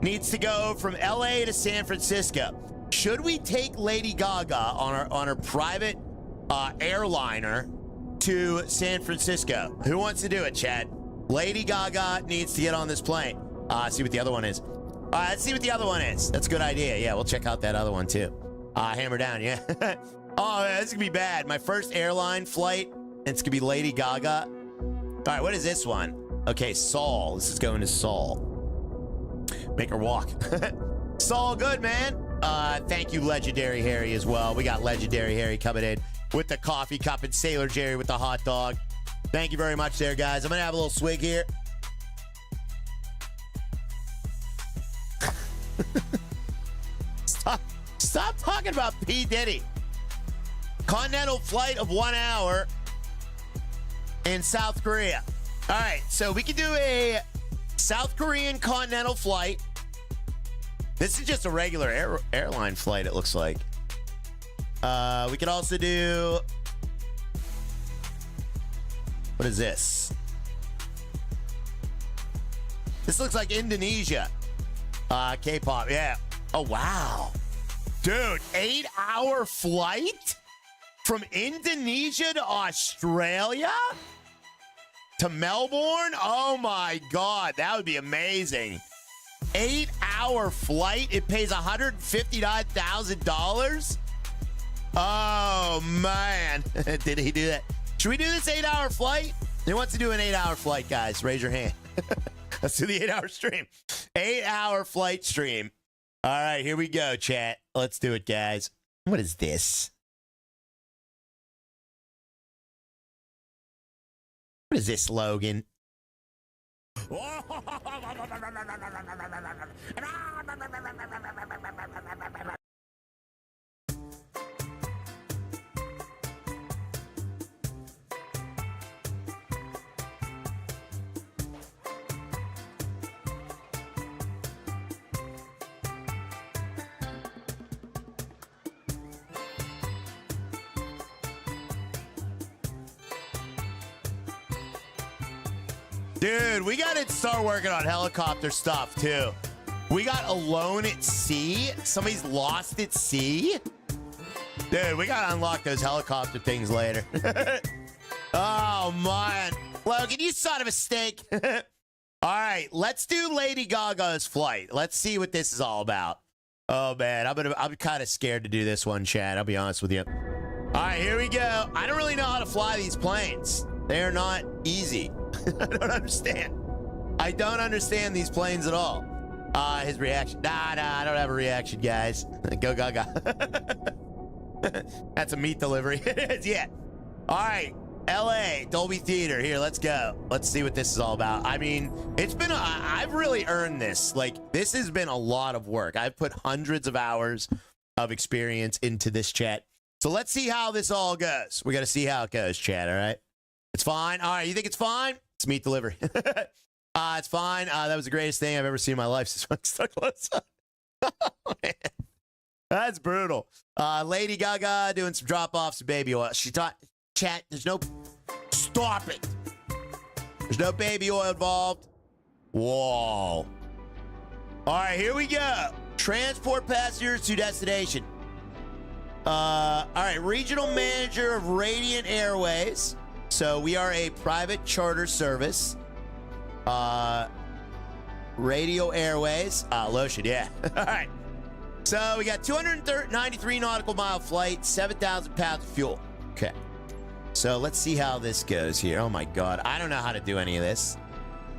needs to go from LA to San Francisco. Should we take Lady Gaga on her private airliner to San Francisco? Who wants to do it, chat? Lady Gaga needs to get on this plane. See what the other one is. All right, let's see what the other one is. That's a good idea. Yeah, we'll check out that other one too. Hammer down, yeah. Oh, man, this is gonna be bad. My first airline flight, and it's gonna be Lady Gaga. All right, what is this one? Okay, Saul. This is going to Saul. Make her walk. Saul, good, man. Thank you, Legendary Harry, as well. We got Legendary Harry coming in with the coffee cup and Sailor Jerry with the hot dog. Thank you very much there, guys. I'm going to have a little swig here. Stop talking about P. Diddy. Continental flight of 1 hour. in South Korea. All right, so we can do a South Korean continental flight. This is just a regular airline flight, it looks like. We could also do... What is this? This looks like Indonesia. K-pop, yeah. Oh, wow. Dude, 8-hour flight? From Indonesia to Australia? To Melbourne? Oh, my God. That would be amazing. 8-hour flight? It pays $159,000? Oh, man. Did he do that? Should we do this 8-hour flight? Who wants to do an 8-hour flight, guys? Raise your hand. Let's do the 8-hour stream. 8-hour flight stream. All right, here we go, chat. Let's do it, guys. What is this? What is this, Logan? Dude, we got to start working on helicopter stuff, too. We got Alone at Sea. Somebody's lost at sea. Dude, we got to unlock those helicopter things later. Oh, man. Logan, you son of a steak. All right, let's do Lady Gaga's flight. Let's see what this is all about. Oh, man, I'm kind of scared to do this one, Chad. I'll be honest with you. All right, here we go. I don't really know how to fly these planes. They are not easy. I don't understand. I don't understand these planes at all. His reaction. Nah, I don't have a reaction, guys. Go Gaga. That's a meat delivery. Yeah. All right. LA, Dolby Theater. Here, let's go. Let's see what this is all about. I mean, it's been, I've really earned this. Like, this has been a lot of work. I've put hundreds of hours of experience into this, chat. So let's see how this all goes. We got to see how it goes, chat. All right. It's fine. All right. You think it's fine? It's meat delivery. It's fine. That was the greatest thing I've ever seen in my life since I stuck close up. Oh, man. That's brutal. Lady Gaga doing some drop-offs of baby oil. She thought, chat, there's no... Stop it. There's no baby oil involved. Whoa. All right, here we go. Transport passengers to destination. All right, regional manager of Radiant Airways. So we are a private charter service. Radio Airways. Lotion, yeah. All right. So we got 293 nautical mile flight, 7,000 pounds of fuel. Okay. So let's see how this goes here. Oh my God. I don't know how to do any of this.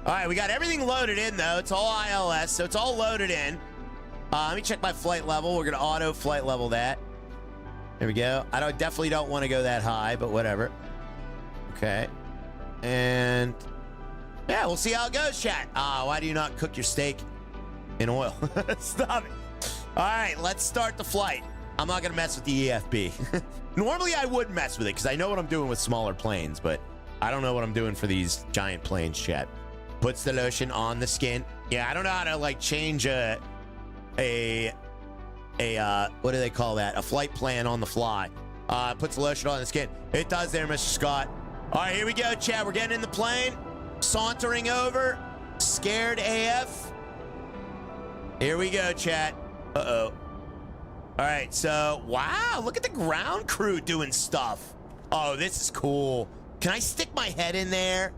All right. We got everything loaded in though. It's all ILS. So it's all loaded in. Let me check my flight level. We're going to auto flight level that. There we go. I definitely don't want to go that high, but whatever. Okay. And yeah, we'll see how it goes, chat. Why do you not cook your steak in oil? Stop it. All right, let's start the flight. I'm not going to mess with the EFB. Normally, I would mess with it because I know what I'm doing with smaller planes, but I don't know what I'm doing for these giant planes, chat. Puts the lotion on the skin. Yeah, I don't know how to, like, change a what do they call that? A flight plan on the fly. Puts the lotion on the skin. It does there, Mr. Scott. All right, here we go, chat. We're getting in the plane. Sauntering over. Scared AF. Here we go, chat. Uh-oh. All right, so, wow, look at the ground crew doing stuff. Oh, this is cool. Can I stick my head in there?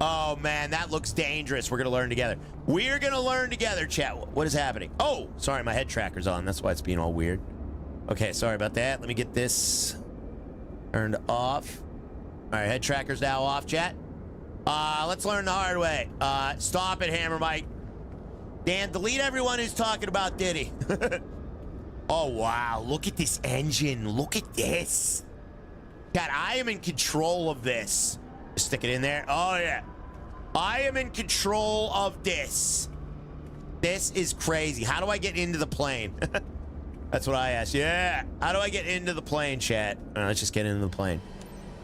Oh, man, that looks dangerous. We're going to learn together. We're going to learn together, chat. What is happening? Oh, sorry, my head tracker's on. That's why it's being all weird. Okay, sorry about that. Let me get this turned off. All right, head tracker's now off, chat. Let's learn the hard way. Stop it, Hammer Mike. Dan, delete everyone who's talking about Diddy. Oh, wow. Look at this engine. Look at this. Chat, I am in control of this. Just stick it in there. Oh, yeah. I am in control of this. This is crazy. How do I get into the plane? That's what I asked. Yeah. How do I get into the plane, chat? Let's just get into the plane.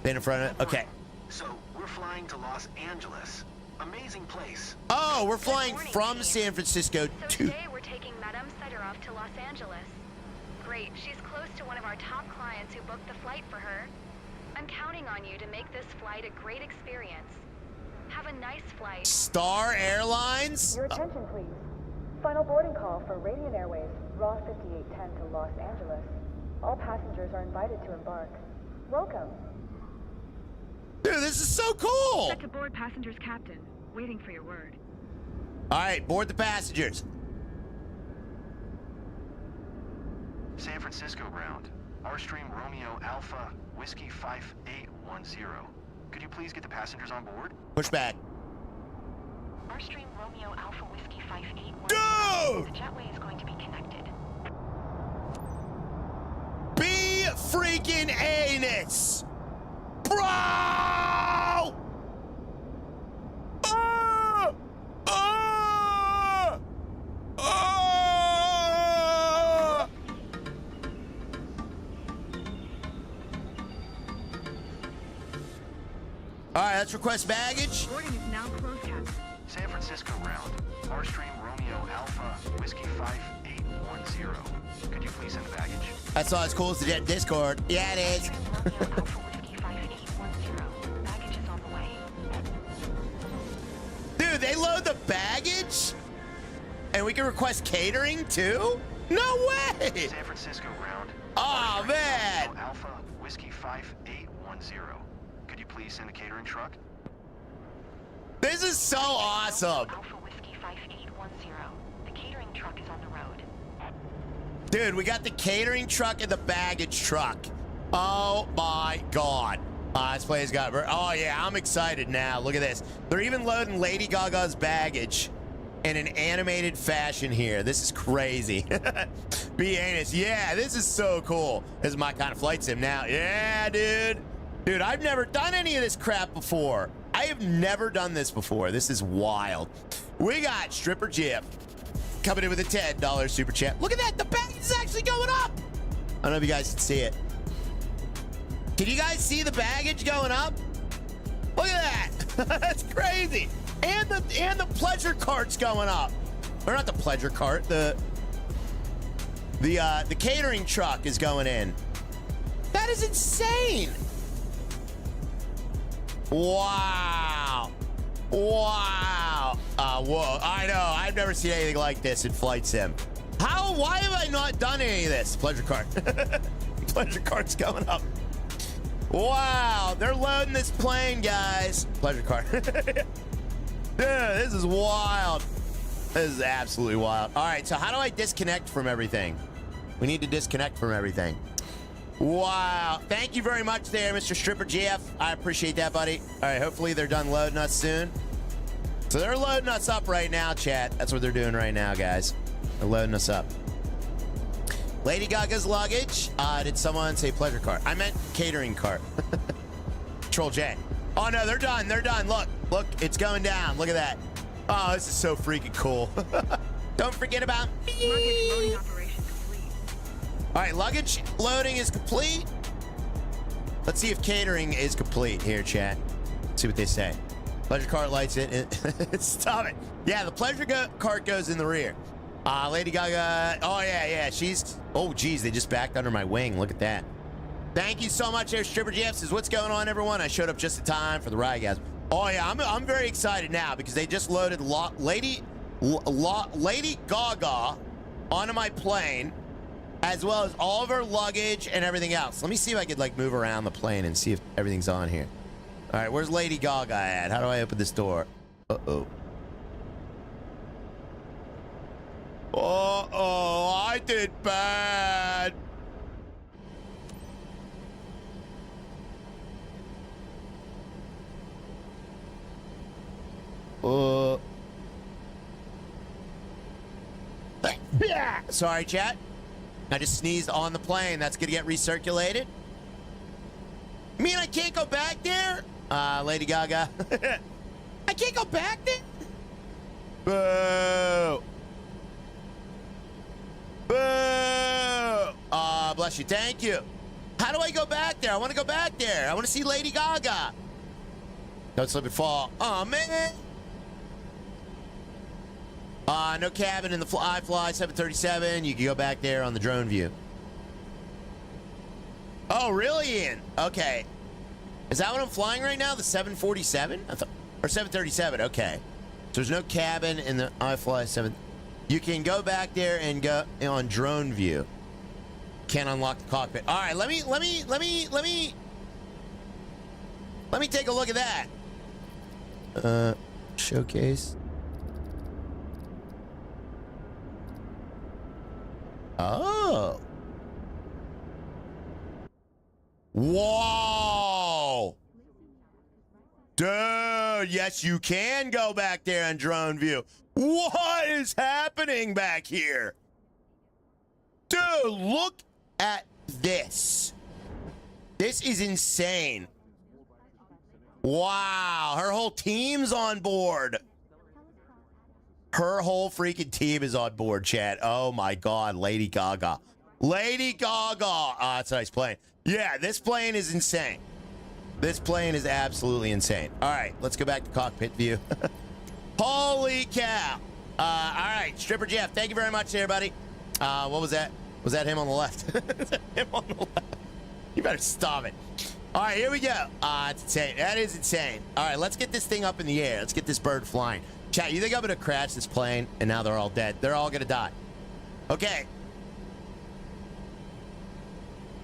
Then in front of it. Okay. So we're We're flying to Los Angeles. Amazing place. Oh, we're flying morning, from team. San Francisco So to... today we're taking Madame Sideroff to Los Angeles. Great, she's close to one of our top clients who booked the flight for her. I'm counting on you to make this flight a great experience. Have a nice flight. Star Airlines? Your attention, please. Final boarding call for Radiant Airways, Raw 5810 to Los Angeles. All passengers are invited to embark. Welcome. Dude, this is so cool. Set to board passengers, Captain. Waiting for your word. All right, board the passengers. San Francisco ground. Airstream Romeo Alpha Whiskey 5810. Could you please get the passengers on board? Push back. Airstream Romeo Alpha Whiskey 5810. Dude! The jetway is going to be connected. Be freaking anus! Bro! Ah! Ah! Ah! All right, let's request baggage. Boarding is now closed, Captain. San Francisco ground. Airstream Romeo Alpha Whiskey 5810. Could you please send the baggage? That's all as cool as the Jet Discord. Yeah, it is. Romeo Alpha Whiskey 5810. Baggage is on the way. Dude, they load the baggage? And we can request catering too? No way! San Francisco ground. Oh, Airstream man. Romeo Alpha Whiskey 5810. Could you please send a catering truck? This is so awesome. Alpha Whiskey 5810. The catering truck is on the road. Dude, we got the catering truck and the baggage truck. Oh my God. This place got... Oh yeah, I'm excited now. Look at this. They're even loading Lady Gaga's baggage in an animated fashion here. This is crazy. Be anus. Yeah, this is so cool. This is my kind of flight sim now. Yeah, dude. Dude, I've never done any of this crap before. I have never done this before. This is wild. We got Stripper Jeff coming in with a $10 super chat. Look at that. The baggage is actually going up. I don't know if you guys can see it. Can you guys see the baggage going up? Look at that. That's crazy. And the pleasure cart's going up. Or not the pleasure cart. The catering truck is going in. That is insane. Wow. Wow. Whoa. I know. I've never seen anything like this in Flight Sim. Why have I not done any of this? Pleasure cart. Pleasure cart's going up. Wow. They're loading this plane, guys. Pleasure cart. Dude, this is wild. This is absolutely wild. All right. So how do I disconnect from everything? We need to disconnect from everything. Wow. Thank you very much there, Mr. Stripper GF. I appreciate that, buddy. All right. Hopefully they're done loading us soon. So they're loading us up right now, chat. That's what they're doing right now, guys. They're loading us up. Lady Gaga's luggage. Did someone say pleasure cart? I meant catering cart. Control J. Oh, no, they're done. They're done. Look. Look. It's going down. Look at that. Oh, this is so freaking cool. Don't forget about me. Luggage loading operation complete. All right, luggage loading is complete. Let's see if catering is complete here, chat. Let's see what they say. Pleasure cart lights it. Stop it. Yeah, the pleasure cart goes in the rear. Lady Gaga. Oh, yeah. She's... Oh, geez, they just backed under my wing. Look at that. Thank you so much there, Stripper Jeff. Says, what's going on, everyone? I showed up just in time for the ride, guys. Oh, yeah, I'm very excited now because they just loaded Lady Gaga onto my plane, as well as all of her luggage and everything else. Let me see if I could, like, move around the plane and see if everything's on here. All right, where's Lady Gaga at? How do I open this door? Uh-oh. Uh-oh, I did bad. Sorry, chat. I just sneezed on the plane. That's gonna get recirculated. You mean I can't go back there? Lady Gaga. I can't go back there? Boo. Boo. Bless you. Thank you. How do I go back there? I want to go back there. I want to see Lady Gaga. Don't slip and fall. Oh, man. No cabin in the iFly 737. You can go back there on the drone view. Oh, really, Ian? Okay. Is that what I'm flying right now? The 747? Or 737. Okay. So there's no cabin in the iFly 7. You can go back there and go on drone view. Can't unlock the cockpit. All right, let me take a look at that. Showcase. Oh. Whoa. Dude, yes, you can go back there on drone view. What is happening back here? Dude, look at this. This is insane. Wow, her whole team's on board. Her whole freaking team is on board, chat. Oh my God, Lady Gaga. Lady Gaga. Oh, that's a nice plane. Yeah, this plane is insane. This plane is absolutely insane. All right, let's go back to cockpit view. Holy cow. All right, Stripper Jeff, thank you very much, everybody. What was that? Was that him on the left? Him on the left. You better stop it. All right, here we go. It's insane. That is insane. All right, let's get this thing up in the air. Let's get this bird flying. Chat, you think I'm going to crash this plane and now they're all dead? They're all going to die. Okay.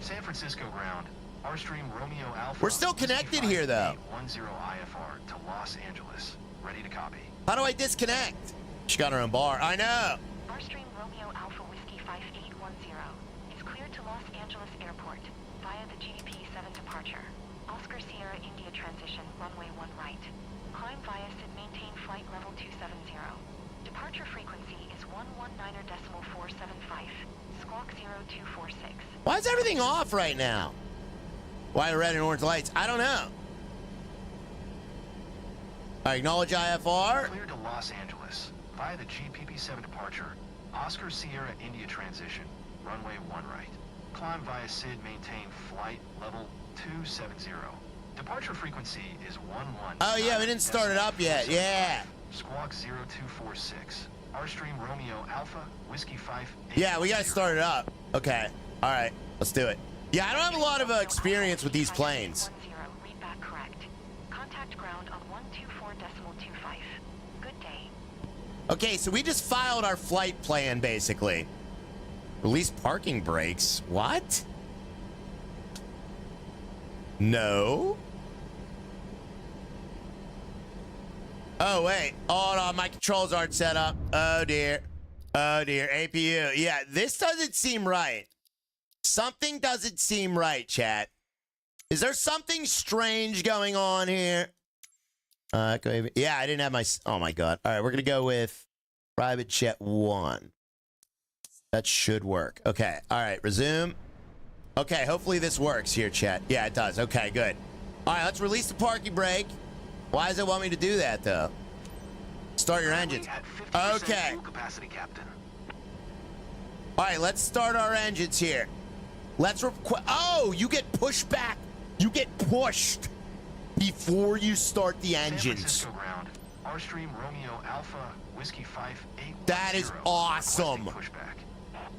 San Francisco ground. Airstream Romeo Alpha. We're still connected here, though. 10 IFR to Los Angeles. Ready to copy. How do I disconnect? She got her own bar. I know. Airstream Romeo Alpha Whiskey 5810 is cleared to Los Angeles Airport via the GDP 7 departure. Oscar Sierra India transition, runway 1 right. Climb via Sid maintain flight level 270. Departure frequency is 119.475. Squawk 0246. Why is everything off right now? Why are red and orange lights? I don't know. I acknowledge IFR. Clear to Los Angeles via the GPP-7 departure. Oscar Sierra India transition, runway 1 right. Climb via Sid maintain flight level 270. Departure frequency is 11. Oh yeah, we didn't start it up yet. Yeah. Squawk 0246. Airstream Romeo Alpha Whiskey 5. Yeah, we gotta start it up. Okay. All right, let's do it. Yeah, I don't have a lot of experience with these planes. Read back correct. Contact ground on 124.25. Good day. Okay, so we just filed our flight plan, basically. Release parking brakes. What? No. Oh, wait. Hold on, my controls aren't set up. Oh, dear. Oh, dear. APU. Yeah, this doesn't seem right. Something doesn't seem right, chat. Is there something strange going on here? Yeah, I didn't have my... Oh, my God. All right, we're going to go with private jet 1. That should work. Okay. All right, resume. Okay, hopefully this works here, chat. Yeah, it does. Okay, good. All right, let's release the parking brake. Why does it want me to do that, though? Start your engines. Okay. Capacity, Captain. All right, let's start our engines here. Let's oh, you get pushed back. You get pushed before you start the engines. San Francisco ground. Airstream Romeo Alpha Whiskey 5810. That is awesome. Pushback.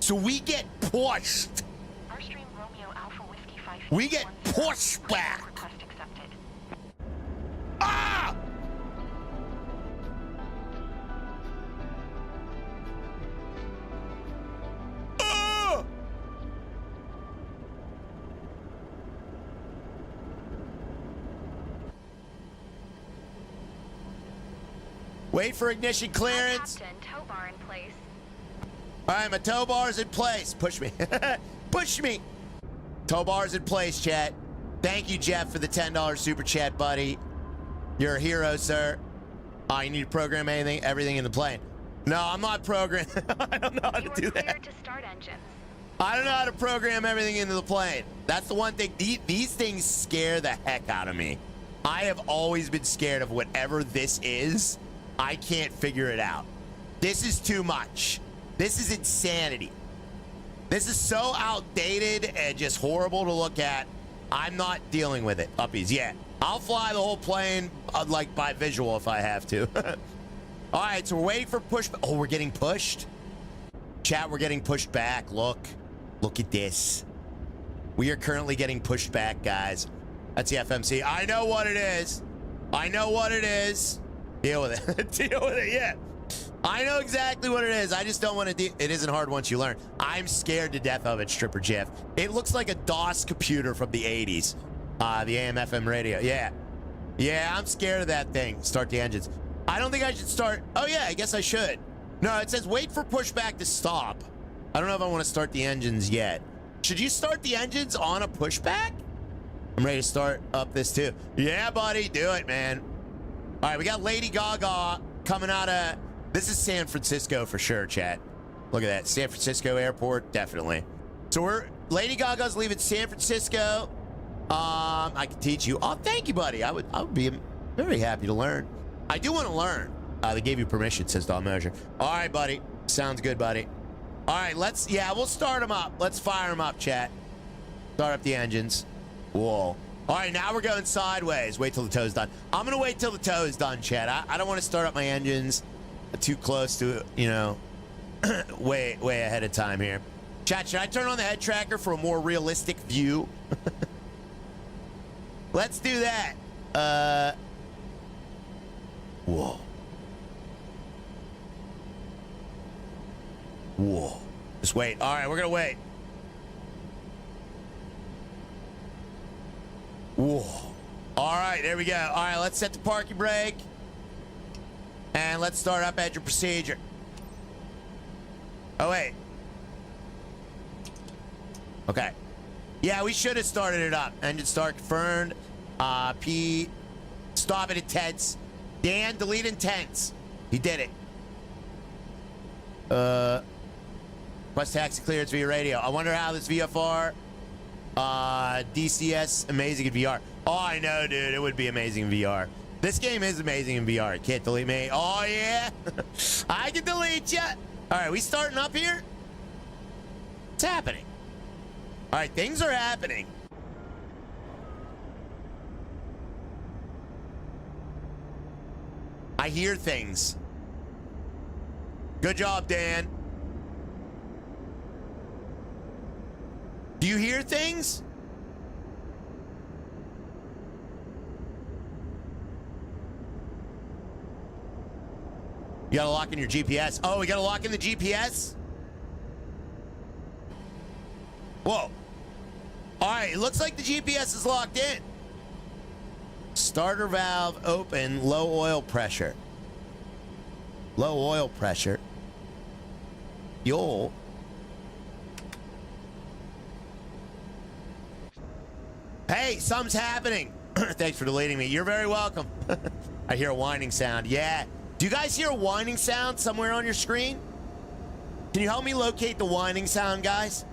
So we get pushed. Airstream Romeo Alpha Whiskey 5810. We get pushed back. Request accepted. Ah! Wait for ignition clearance. Captain, tow bar in place. All right, my tow bar's in place. Push me. Push me. Tow bar's in place, chat. Thank you, Jeff, for the $10 super chat, buddy. You're a hero, sir. Oh, you need to program everything in the plane. No, I'm not programming. I don't know how to do that. To start engines. I don't know how to program everything into the plane. That's the one thing. These things scare the heck out of me. I have always been scared of whatever this is. I can't figure it out. This is too much. This is insanity. This is so outdated and just horrible to look at. I'm not dealing with it. Uppies, yeah. I'll fly the whole plane, like, by visual if I have to. All right, so we're waiting for push. Oh, we're getting pushed? Chat, we're getting pushed back. Look. Look at this. We are currently getting pushed back, guys. That's the FMC. I know what it is. I know what it is. Deal with it. Deal with it, yeah. I know exactly what it is. I just don't want to it isn't hard once you learn. I'm scared to death of it, Stripper Jeff. It looks like a DOS computer from the 80s. The AM/FM radio. Yeah. Yeah, I'm scared of that thing. Start the engines. I don't think I should start. Oh, yeah, I guess I should. No, it says wait for pushback to stop. I don't know if I want to start the engines yet. Should you start the engines on a pushback? I'm ready to start up this too. Yeah, buddy, do it, man. All right, we got Lady Gaga coming out of... This is San Francisco for sure, chat. Look at that. San Francisco airport, definitely. So Lady Gaga's leaving San Francisco. I can teach you. Oh, thank you, buddy. I would be very happy to learn. I do want to learn. They gave you permission, says Don Measure. All right, buddy. Sounds good, buddy. All right, we'll start them up. Let's fire them up, chat. Start up the engines. Whoa. All right, now we're going sideways. Wait till the tow's done. I'm going to wait till the tow is done, chat. I don't want to start up my engines too close to, you know, way ahead of time here. Chat, should I turn on the head tracker for a more realistic view? Let's do that. Whoa. Whoa. Just wait. All right, we're going to wait. Whoa. All right, there we go. All right, let's set the parking brake. And let's start up engine procedure. Oh, wait. Okay. Yeah, we should have started it up. Engine start confirmed. P. Stop it, intents. Dan, delete intents. He did it. Request taxi clearance via radio. I wonder how this VFR, DCS, amazing in VR. Oh, I know, dude. It would be amazing in VR. This game is amazing in VR. It can't delete me. Oh, yeah. I can delete you. All right, we starting up here? What's happening? All right, things are happening. I hear things. Good job, Dan. Do you hear things? You gotta lock in your GPS. Oh, we gotta lock in the GPS? Whoa. All right, it looks like the GPS is locked in. Starter valve open, low oil pressure. Low oil pressure. Fuel. Hey, something's happening. Thanks for deleting me. You're very welcome. I hear a whining sound. Yeah. Do you guys hear a whining sound somewhere on your screen? Can you help me locate the whining sound, guys?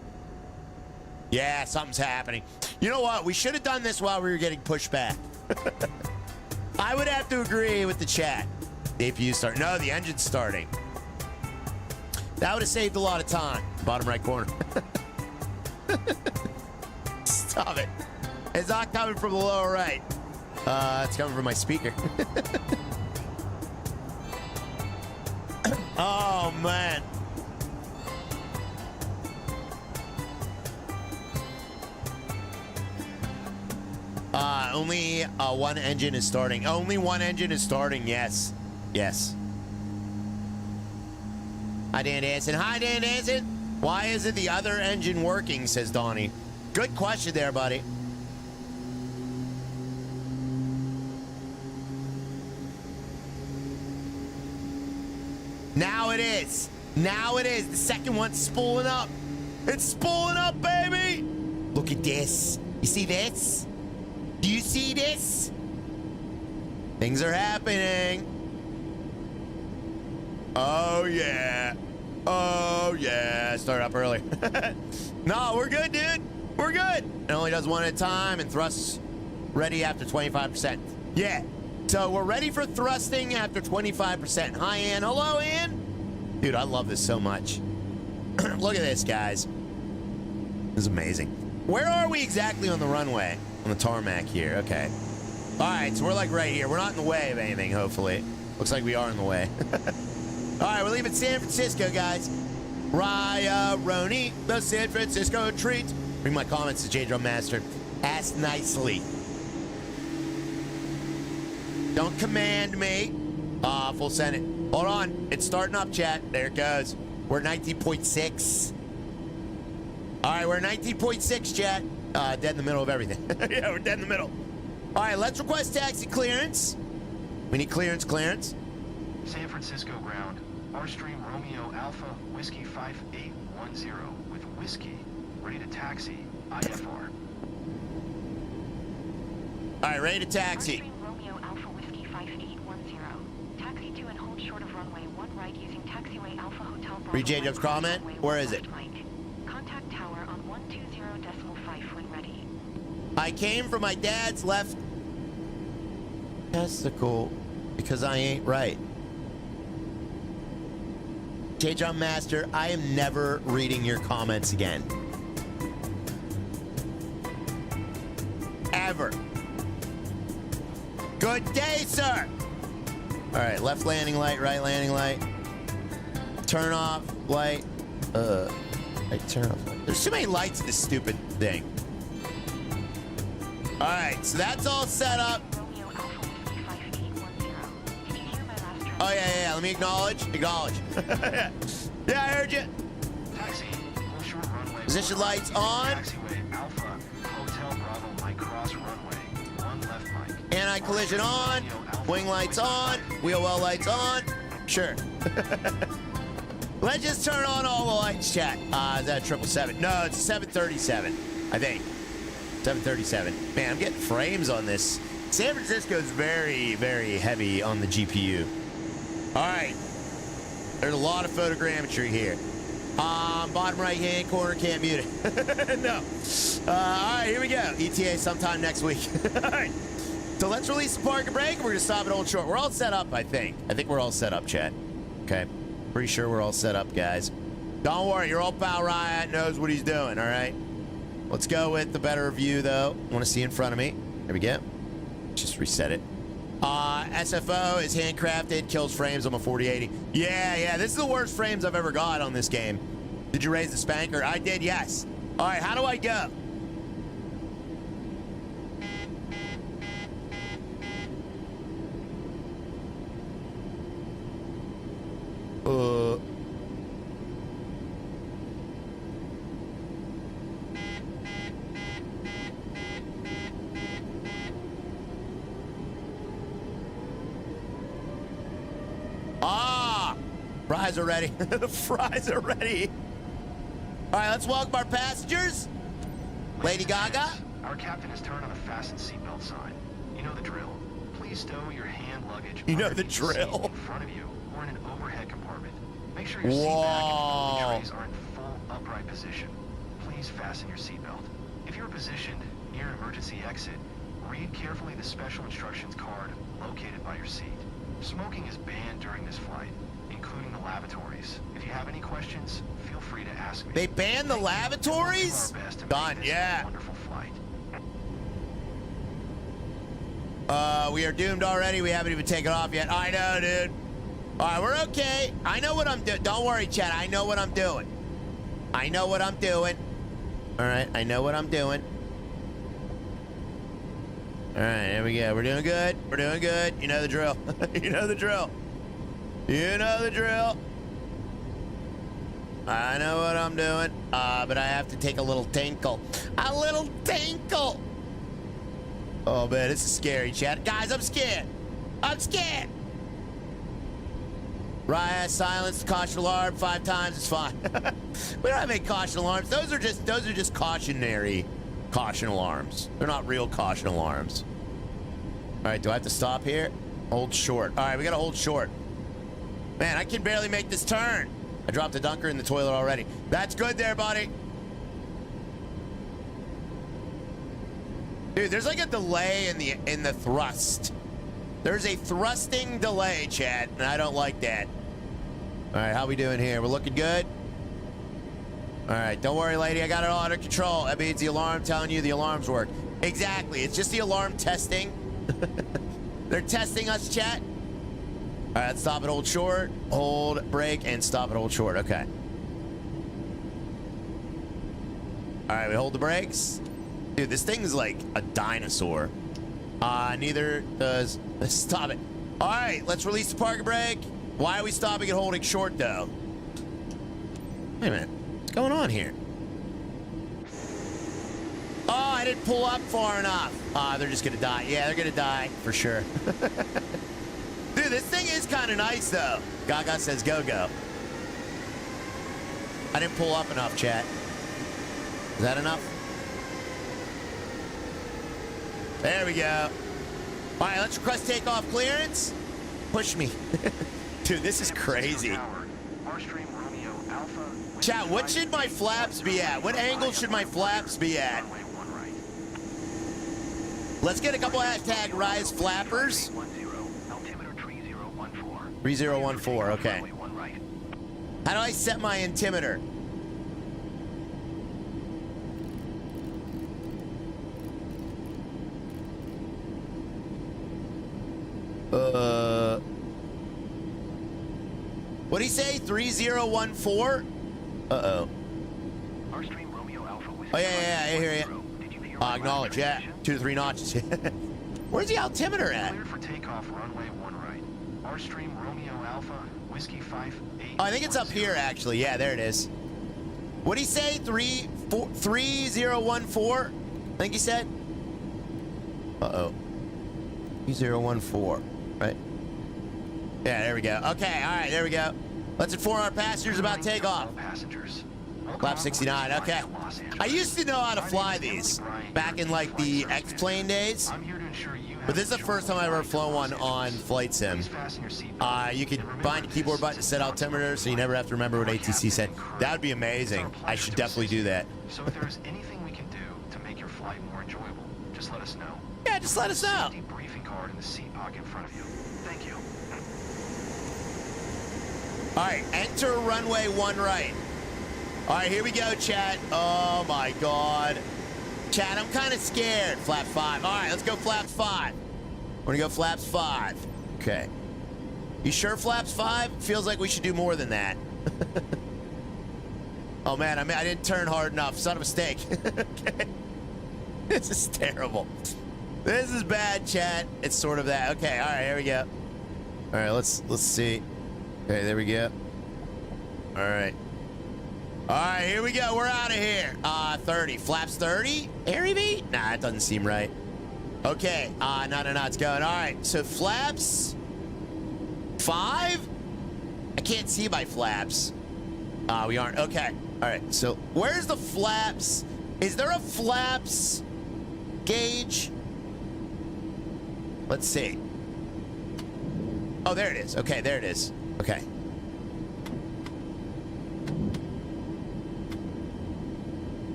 Yeah, something's happening. You know what? We should have done this while we were getting pushed back. I would have to agree with the chat. The APU start. No, the engine's starting. That would have saved a lot of time. Bottom right corner. Stop it. It's not coming from the lower right. It's coming from my speaker. Oh, man. Only one engine is starting. Only one engine is starting, yes. Yes. Hi, Dan Danson. Hi, Dan Danson. Why isn't the other engine working, says Donnie. Good question there, buddy. Now it is. Now it is. The second one's spooling up. It's spooling up, baby. Look at this. You see this? Do you see this? Things are happening. Oh, yeah. Oh, yeah. Start up early. No, we're good, dude. We're good. It only does one at a time, and thrusts ready after 25%. Yeah. So we're ready for thrusting after 25%. Hi, Ann. Hello, Ann. Dude, I love this so much. Look at this, guys. This is amazing. Where are we exactly on the runway? On the tarmac here. Okay. All right, so we're like right here. We're not in the way of anything, hopefully. Looks like we are in the way. All right, we're leaving San Francisco, guys. Raya, Roni, the San Francisco treat. Bring my comments to J Drum Master. Ask nicely. Don't command me. Full Senate. Hold on. It's starting up, chat. There it goes. We're 19.6. All right, we're 19.6, chat. Dead in the middle of everything. Yeah, we're dead in the middle. All right, let's request taxi clearance. We need clearance. San Francisco ground. Airstream Romeo Alpha Whiskey 5810 with Whiskey ready to taxi IFR. All right, ready to taxi. Airstream Romeo Alpha Whiskey 5810. Taxi to and hold short of runway 1 right using taxiway Alpha Hotel Bravo. Read J Dub's comment. Where is it? Contact tower on 120.5 when ready. I came from my dad's left testicle because I ain't right. J Drum Master, I am never reading your comments again. Ever. Good day, sir. All right, left landing light, right landing light. Turn off light. Turn off light. There's too many lights in this stupid thing. All right, so that's all set up. Oh, yeah. Let me acknowledge. Yeah, I heard you. Taxi, full short runway. Position lights on. Taxiway Alpha Hotel Bravo Mike Cross runway. 1 left Mike. Anti-collision on. Wing lights on. Wheel well lights on. Sure. Let's just turn on all the lights, chat. Is that 777? No, it's 737, I think. 737. Man, I'm getting frames on this. San Francisco is very, very heavy on the GPU. All right. There's a lot of photogrammetry here. Bottom right-hand corner, can't mute it. No. All right, here we go. ETA sometime next week. All right. So let's release the park and brake, and we're going to stop at Old Short. We're all set up, I think. I think we're all set up, chat. Okay. Pretty sure we're all set up, guys. Don't worry. Your old pal Riot knows what he's doing, all right? Let's go with the better view, though. I want to see in front of me. There we go. Just reset it. SFO is handcrafted, kills frames on a 4080. Yeah, this is the worst frames I've ever got on this game. Did you raise the spanker? I did, yes. All right, how do I go? Fries are ready. The fries are ready. All right, let's welcome our passengers. Lady Gaga. Our captain has turned on the fasten seatbelt sign. You know the drill. Please stow your hand luggage. You know the drill. In front of you or in an overhead compartment. Make sure your seat back and floating trays are in full upright position. Please fasten your seatbelt. If you're positioned near an emergency exit, read carefully the special instructions card located by your seat. Smoking is banned during this flight, including the lavatories. If you have any questions, feel free to ask me. They banned the lavatories? Done, yeah. Wonderful flight. We are doomed already. We haven't even taken off yet. I know, dude. All right, we're okay. I know what I'm doing. Don't worry, Chad. I know what I'm doing. I know what I'm doing. All right, I know what I'm doing. All right, here we go. We're doing good. We're doing good. You know the drill. You know the drill. You know the drill. I know what I'm doing, but I have to take a little tinkle. A little tinkle. Oh, man, this is scary, chat. Guys, I'm scared. I'm scared. Riot, silence, caution alarm 5 times. It's fine. We don't have any caution alarms. Those are just cautionary caution alarms. They're not real caution alarms. All right, do I have to stop here? Hold short. All right, we got to hold short. Man, I can barely make this turn. I dropped a dunker in the toilet already. That's good there, buddy. Dude, there's like a delay in the thrust. There's a thrusting delay, chat, and I don't like that. All right, how we doing here? We're looking good? All right, don't worry, lady. I got it all under control. That means the alarm telling you the alarms work. Exactly. It's just the alarm testing They're testing us, chat. All right, let's stop and hold short. Hold, brake, and stop and hold short. Okay. All right, we hold the brakes. Dude, this thing's like a dinosaur. Neither does... Stop it. All right, let's release the parking brake. Why are we stopping and holding short, though? Wait a minute. What's going on here? Oh, I didn't pull up far enough. They're just gonna die. Yeah, they're gonna die for sure. Dude, this thing is kind of nice, though. Gaga says go-go. I didn't pull up enough, chat. Is that enough? There we go. All right, let's request takeoff clearance. Push me. Dude, this is crazy. Chat, what should my flaps be at? What angle should my flaps be at? Let's get a couple hashtag rise flappers. 3014, okay. How do I set my altimeter? What'd he say? 3014? Uh-oh. Oh, yeah, I hear you. Acknowledge, yeah. 2 to 3 notches. Where's the altimeter at? Cleared for takeoff, runway 1 right. Airstream Romeo Alpha, Whiskey 58. Oh, I think it's up here, actually. Yeah, there it is. What'd he say? 3014? I think he said. Uh-oh. 3014. Right. Yeah, there we go. Okay, all right, there we go. Let's inform our passengers about takeoff. Flap 69, okay. I used to know how to fly these back in like the X-Plane days. But this is the first time I ever flown one on Flight Sim. You could bind a keyboard button to set altimeter so you never have to remember what ATC said. That would be amazing. I should definitely do that. So if there is anything we can do to make your flight more enjoyable, just let us know. Yeah, just let us know. Safety briefing card in the seat pocket in front of you. Thank you. All right, enter runway 1 right. All right, here we go, chat. Oh, my God. Chat, I'm kind of scared. Flap 5. All right, let's go flaps 5. We're going to go flaps 5. Okay. You sure flaps 5? Feels like we should do more than that. Oh, man, I didn't turn hard enough. Son of a mistake. Okay. This is terrible. This is bad, chat. It's sort of that. Okay, all right, here we go. All right, let's see. Okay, there we go. All right. All right, here we go. We're out of here. 30. Flaps 30? Airy V? Nah, that doesn't seem right. Okay. No, it's going. All right, so flaps 5? I can't see my flaps. We aren't. Okay. All right, so where's the flaps? Is there a flaps gauge? Let's see. Oh, there it is. Okay, there it is. Okay.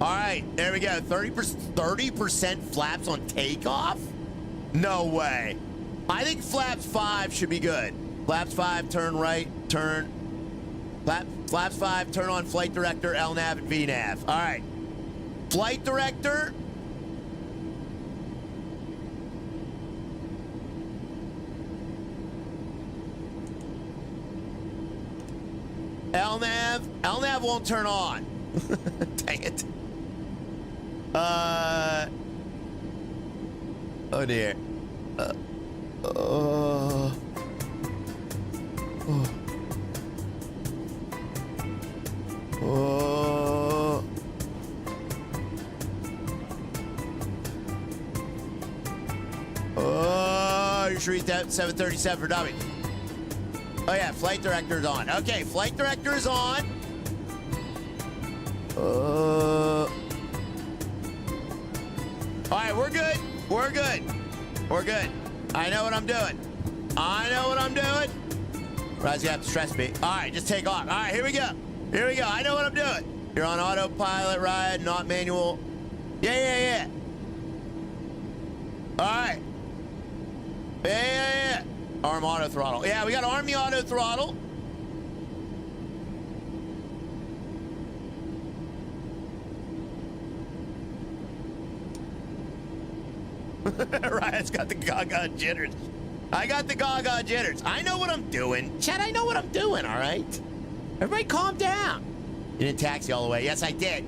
All right, there we go. 30% flaps on takeoff? No way. I think flaps 5 should be good. Flaps 5, turn right, turn. Flaps 5, turn on flight director, LNAV, and VNAV. All right. Flight director. LNAV won't turn on. Dang it. Oh dear. Oh. You should read that 737 for dummy. Oh yeah, flight director is on. Okay, flight director is on. All right, we're good. We're good. We're good. I know what I'm doing. I know what I'm doing. Rise, you have to stress me. All right, just take off. All right, here we go. Here we go. I know what I'm doing. You're on autopilot ride, not manual. Yeah. All right. Yeah. Arm auto throttle. Yeah, we got to arm the auto throttle. Ryan's got the gaga jitters. I got the gaga jitters. I know what I'm doing. Chad, I know what I'm doing, all right? Everybody calm down. You didn't taxi all the way. Yes, I did.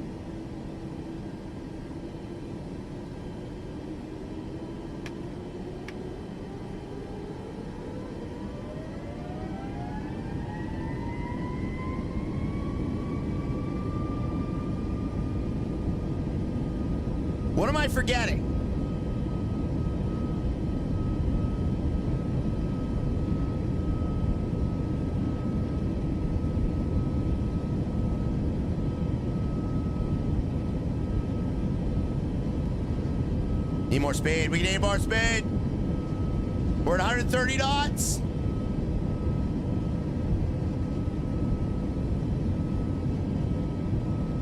What am I forgetting? Need more speed. We need more speed. We're at 130 knots.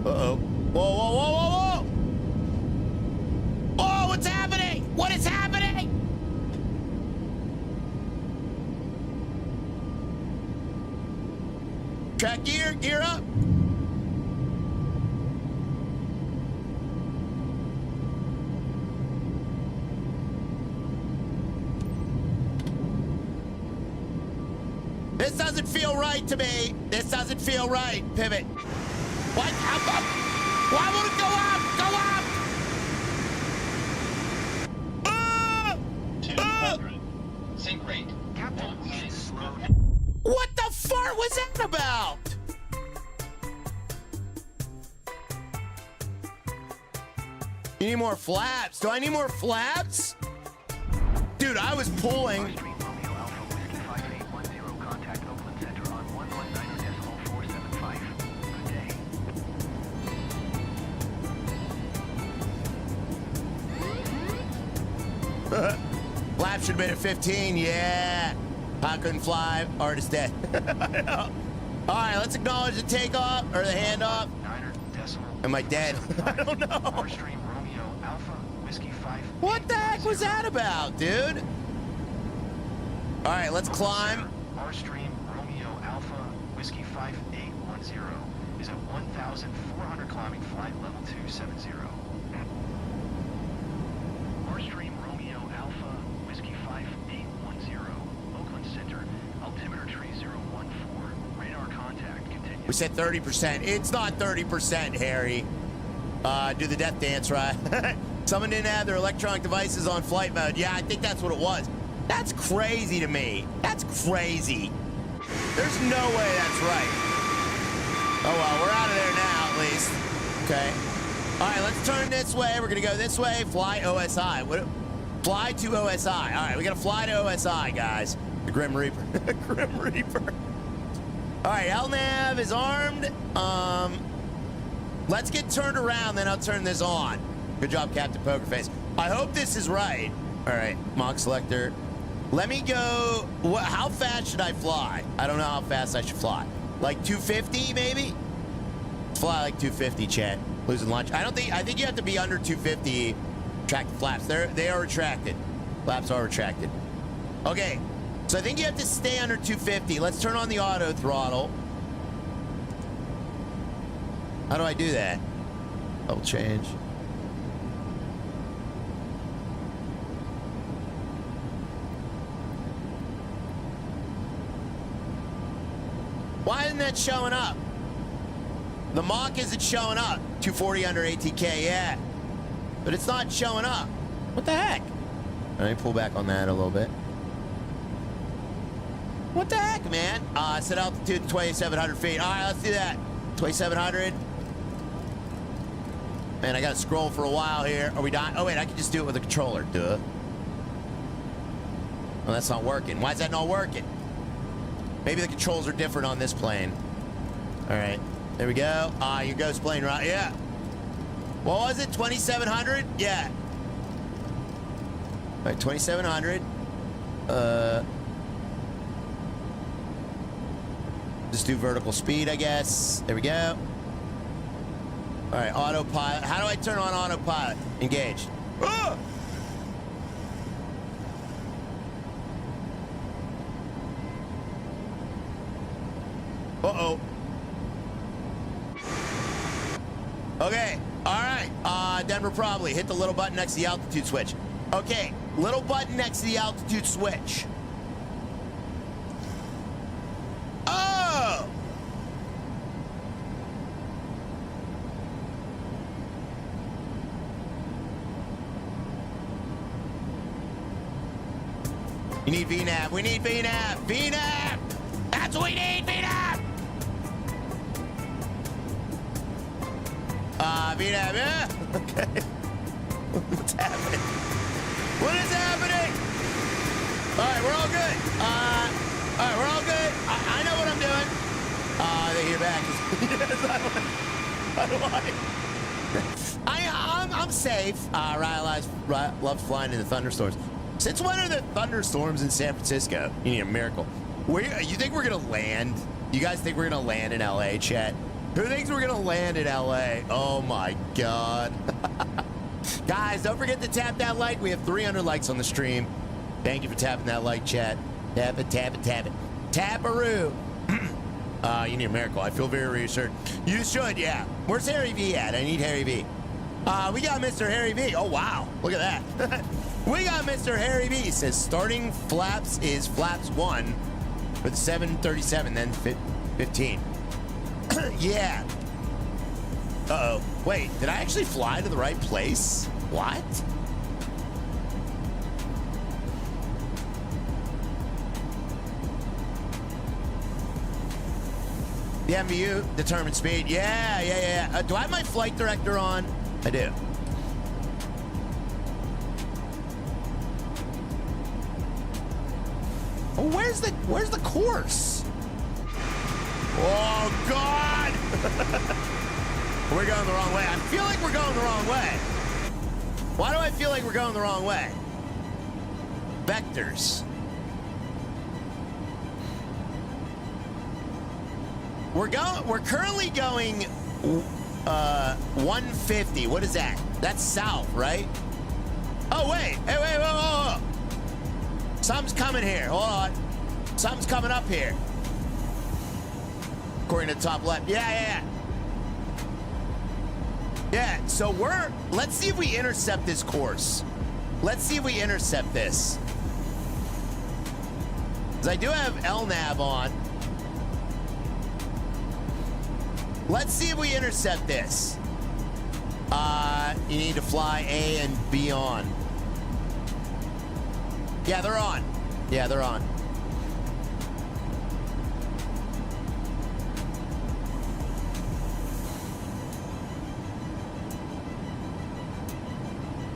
Uh-oh. Whoa, whoa, whoa, whoa, whoa! Oh, what's happening? What is happening? Track gear up. This doesn't feel right to me. This doesn't feel right. Pivot. What? Up. Why won't it go up? Go up! 200. Sync rate. Captain, we should slow down. What the fart was that about? You need more flaps. Do I need more flaps? Dude, I was pulling. Flap should have been at 15. Yeah. I couldn't fly. Artist dead. All right, let's acknowledge the takeoff or the handoff. Am I dead? I don't know. What the heck was that about, dude? All right, let's climb. Rstream Romeo Alpha Whiskey 5810 is at 1,400 climbing flight level 270. Rstream Romeo Alpha Whiskey 5810 Oakland Center altimeter tree 014 radar contact continues. We said 30%. It's not 30%, Harry. Do the death dance, right? Someone didn't have their electronic devices on flight mode. Yeah, I think that's what it was. That's crazy to me. That's crazy. There's no way that's right. Oh, well, we're out of there now, at least. Okay. All right, let's turn this way. We're going to go this way. Fly OSI. Fly to OSI. All right, we got to fly to OSI, guys. The Grim Reaper. Grim Reaper. All right, LNAV is armed. Let's get turned around, then I'll turn this on. Good job, Captain Pokerface. I hope this is right. All right, Mach Selector. Let me go. How fast should I fly? I don't know how fast I should fly. Like 250, maybe? Fly like 250, Chet. Losing lunch. I think you have to be under 250. Track the flaps. They are retracted. Flaps are retracted. Okay, so I think you have to stay under 250. Let's turn on the auto throttle. How do I do that? Level change. Why isn't that showing up? The Mach isn't showing up. 240 under ATK, yeah. But it's not showing up. What the heck? Let me pull back on that a little bit. What the heck, man? Set altitude 2,700 feet. All right, let's do that. 2,700. Man, I got to scroll for a while here. Are we dying? Oh, wait, I can just do it with a controller. Duh. Well, that's not working. Why is that not working? Maybe the controls are different on this plane. All right, there we go. Your ghost plane, right? Yeah. What was it? 2,700? Yeah. All right, 2,700. Just do vertical speed, I guess. There we go. All right, autopilot. How do I turn on autopilot? Engaged. Ah! Uh-oh. Okay, all right. Denver probably. Hit the little button next to the altitude switch. Okay, little button next to the altitude switch. Oh! You need VNAV. We need VNAV. VNAV! That's what we need, VNAV! VNAV, yeah? Okay. What's happening? What is happening? All right, we're all good. All right, we're all good. I know what I'm doing. They hear back. Yes, I'm safe. Ryan loves flying in the thunderstorms. Since when are there thunderstorms in San Francisco? You need a miracle. You think we're gonna land? You guys think we're gonna land in LA, chat? Who thinks we're gonna land in LA? Oh my God. Guys, don't forget to tap that like. We have 300 likes on the stream. Thank you for tapping that like, chat. Tap it, tap it, tap it. Tap-a-roo. You need a miracle. I feel very reassured. You should, yeah. Where's Harry V at? I need Harry V. We got Mr. Harry V. Oh, wow. Look at that. We got Mr. Harry V. He says starting flaps is flaps 1 with 737, then 15. Yeah. Uh-oh. Wait, did I actually fly to the right place? What? The MBU, determined speed. Yeah. Do I have my flight director on? I do. Oh, where's the course? Oh, God! We're going the wrong way. I feel like we're going the wrong way. Why do I feel like we're going the wrong way? Vectors. We're currently going 150. What is that? That's south, right? Oh, wait. Hey, whoa. Something's coming here. Hold on. Something's coming up here. According to the top left. Yeah. Yeah, so let's see if we intercept this course. Let's see if we intercept this. Because I do have LNAV on. Let's see if we intercept this. You need to fly A and B on. Yeah, they're on. Yeah, they're on.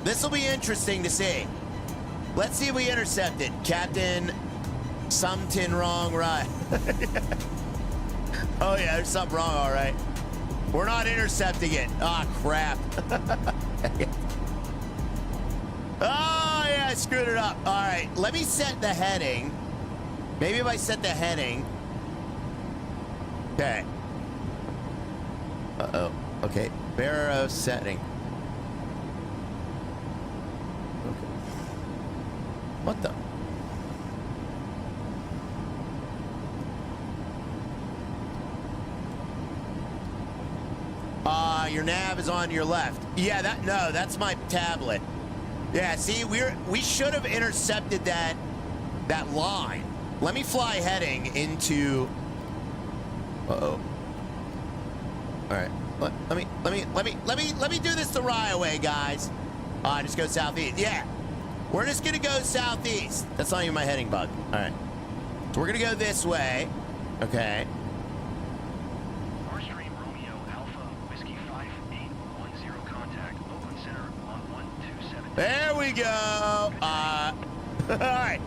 This will be interesting to see. Let's see if we intercept it. Captain, something wrong, right? Oh, yeah, there's something wrong, all right. We're not intercepting it. Ah, crap. Oh, yeah, I screwed it up. All right, let me set the heading. Maybe if I set the heading. Okay. Uh-oh. Okay, Barrow setting. Okay. What the? Your nav is on your left. Yeah, that's my tablet. Yeah, see, we should have intercepted that line. Let me fly heading into. Uh-oh. All right. Let me do this the right way, guys. Just go southeast. Yeah. We're just gonna go southeast. That's not even my heading bug. All right. So we're gonna go this way. Okay. There we go. All right.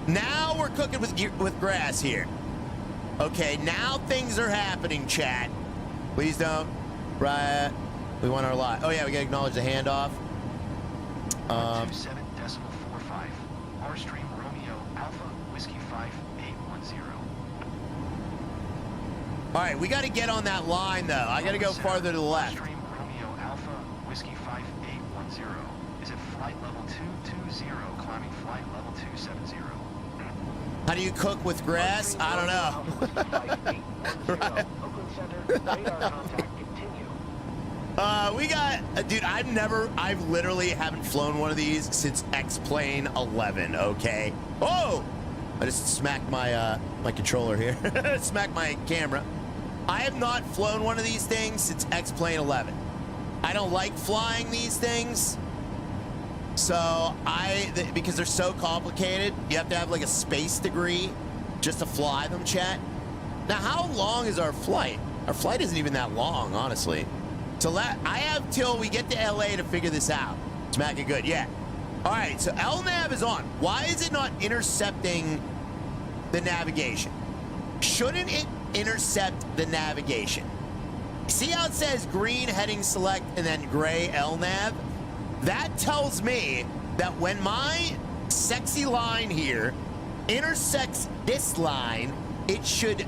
Now we're cooking with grass here. Okay, now things are happening, chat. Please don't. Right. We want our lot. Oh, yeah, we got to acknowledge the handoff. 127.45. R-Stream Romeo Alpha Whiskey 5810. All right, we got to get on that line, though. I got to go farther to the left. R-Stream Romeo Alpha Whiskey 5810. Is at flight level 220, climbing flight level 270. How do you cook with grass? I don't know. Right. We got, dude, I've literally haven't flown one of these since X-Plane 11, okay? Oh! I just smacked my, my controller here. Smacked my camera. I have not flown one of these things since X-Plane 11. I don't like flying these things. So because they're so complicated, you have to have like a space degree just to fly them, chat. Now, how long is our flight? Our flight isn't even that long, honestly. So I have till we get to LA to figure this out. Smack it good, yeah. All right, so LNAV is on. Why is it not intercepting the navigation? Shouldn't it intercept the navigation? See how it says green heading select and then gray LNAV? That tells me that when my sexy line here intersects this line, it should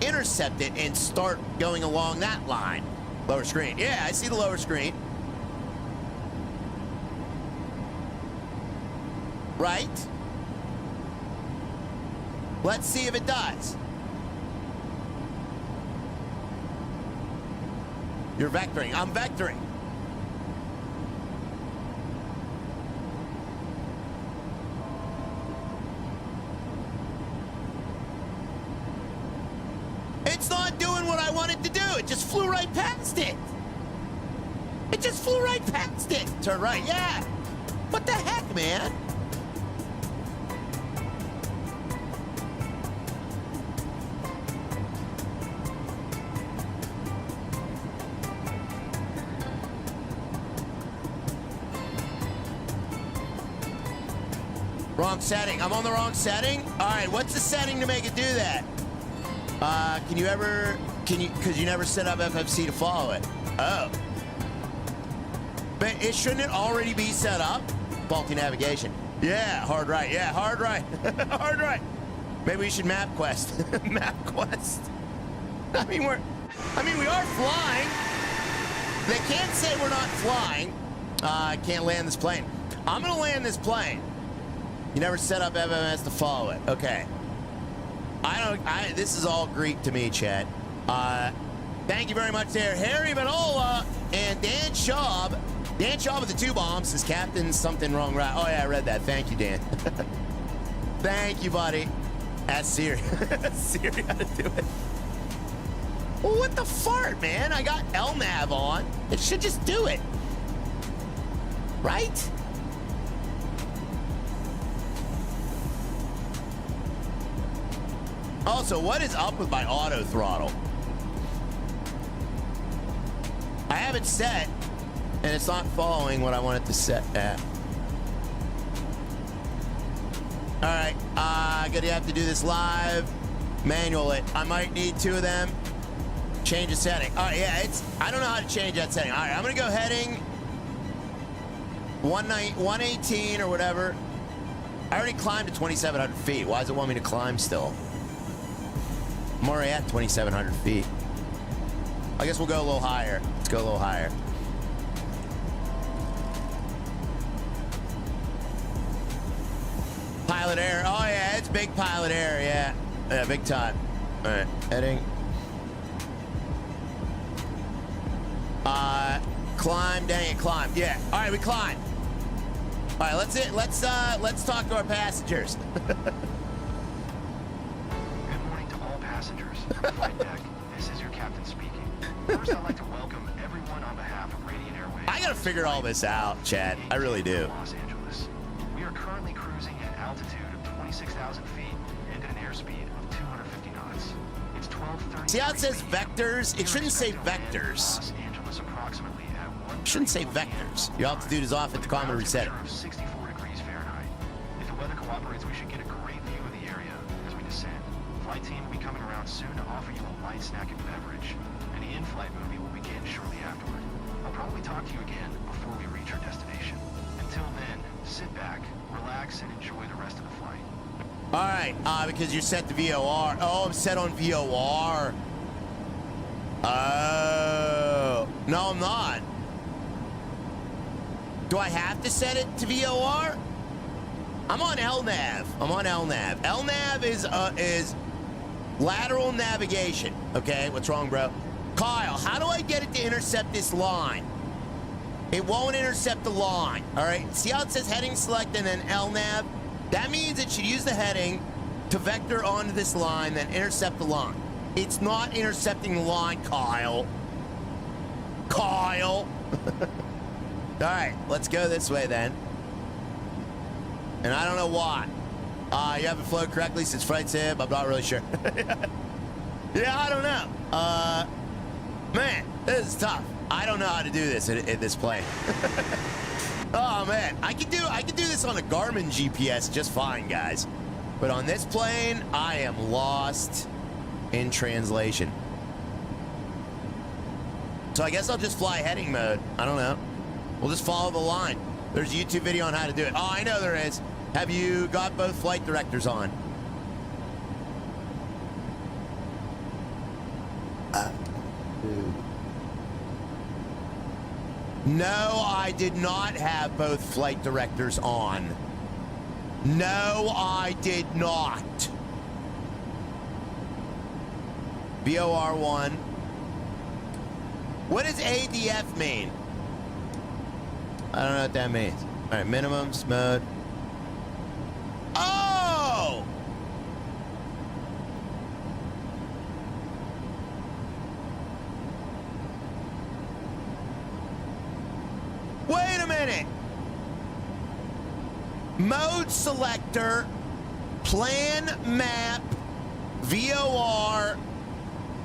intercept it and start going along that line. Lower screen. Yeah, I see the lower screen. Right? Let's see if it does. You're vectoring. I'm vectoring. It's not doing what I wanted to do. It just flew right past it. It just flew right past it. Turn right. Yeah. What the heck, man? Wrong setting. I'm on the wrong setting? All right, what's the setting to make it do that? Because you never set up FFC to follow it. Oh. But shouldn't it already be set up? Faulty navigation. Yeah, hard right. Yeah, hard right. Hard right. Maybe we should map quest. Map quest. I mean, we are flying. They can't say we're not flying. I can't land this plane. I'm gonna land this plane. You never set up FMS to follow it. Okay. This is all Greek to me, chat. Thank you very much there, Harry Vanola and Dan Schaub. Dan Schaub with the 2 bombs says, Captain, something wrong, right? Oh, yeah, I read that. Thank you, Dan. Thank you, buddy. Ask Siri. Siri how to do it. Well, what the fart, man? I got LNAV on. It should just do it. Right? Also, what is up with my auto throttle? I have it set, and it's not following what I want it to set at. All right, gonna have to do this live. Manual it. I might need 2 of them. Change the setting. All right, yeah, I don't know how to change that setting. All right, I'm gonna go heading 118 or whatever. I already climbed to 2,700 feet. Why does it want me to climb still? I'm already at 2,700 feet. I guess we'll go a little higher. Let's go a little higher. Pilot error. Oh, yeah, it's big pilot error. Yeah. Yeah, big time. All right, heading. Climb. Dang it, climb. Yeah. All right, we climb. All right, let's talk to our passengers. Flight deck, this is your captain speaking. First, I'd like to welcome everyone on behalf of Radiant Airways. I gotta figure all this out, Chad. I really do. Los Angeles. We are currently cruising at altitude of 26,000 feet and at an airspeed of 250 knots. It's 12:30. See how it says vectors? It shouldn't say vectors. Los Angeles approximately at 1. It shouldn't say vectors. Your altitude is off at the common reset. 64 degrees Fahrenheit. If the weather cooperates, we should get a great view of the area as we descend. Flight team will be coming around soon to offer you a light snack and beverage. And the in-flight movie will begin shortly afterward. I'll probably talk to you again before we reach our destination. Until then, sit back, relax, and enjoy the rest of the flight. All right, because you're set to VOR. Oh, I'm set on VOR. Oh, no, I'm not. Do I have to set it to VOR? I'm on LNAV. I'm on LNAV. LNAV is lateral navigation. Okay, what's wrong, bro? Kyle, how do I get it to intercept this line? it won't intercept the line. All right. See how it says heading select and then LNAV? That means it should use the heading to vector onto this line, then intercept the line. It's not intercepting the line, Kyle. Kyle. All right, let's go this way then. And I don't know why. You haven't flown correctly since flight sim. I'm not really sure. Yeah, I don't know. Man, this is tough. I don't know how to do this in this plane. Oh man, I can do this on a Garmin GPS just fine, guys. But on this plane, I am lost in translation. So I guess I'll just fly heading mode. I don't know. We'll just follow the line. There's a YouTube video on how to do it. Oh, I know there is. Have you got both flight directors on? No, I did not have both flight directors on. No, I did not. VOR1. What does ADF mean? I don't know what that means. All right, minimums, mode. Oh! Wait a minute. Mode selector, plan map, VOR,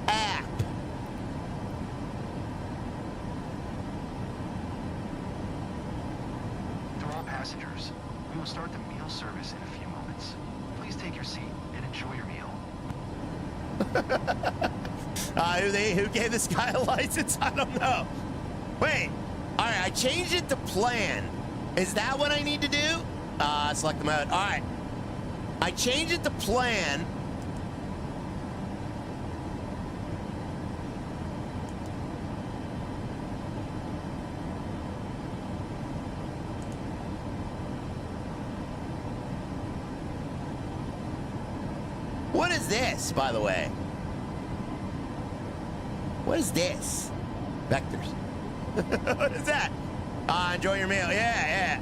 app. To all passengers, we will start the meal service in a few moments. Please take your seat and enjoy your meal. Who gave this guy a license? I don't know. Wait. All right, I changed it to plan. Is that what I need to do? Select the mode. All right. I changed it to plan. What is this, by the way? What is this? Vectors. What is that? Enjoy your meal. Yeah.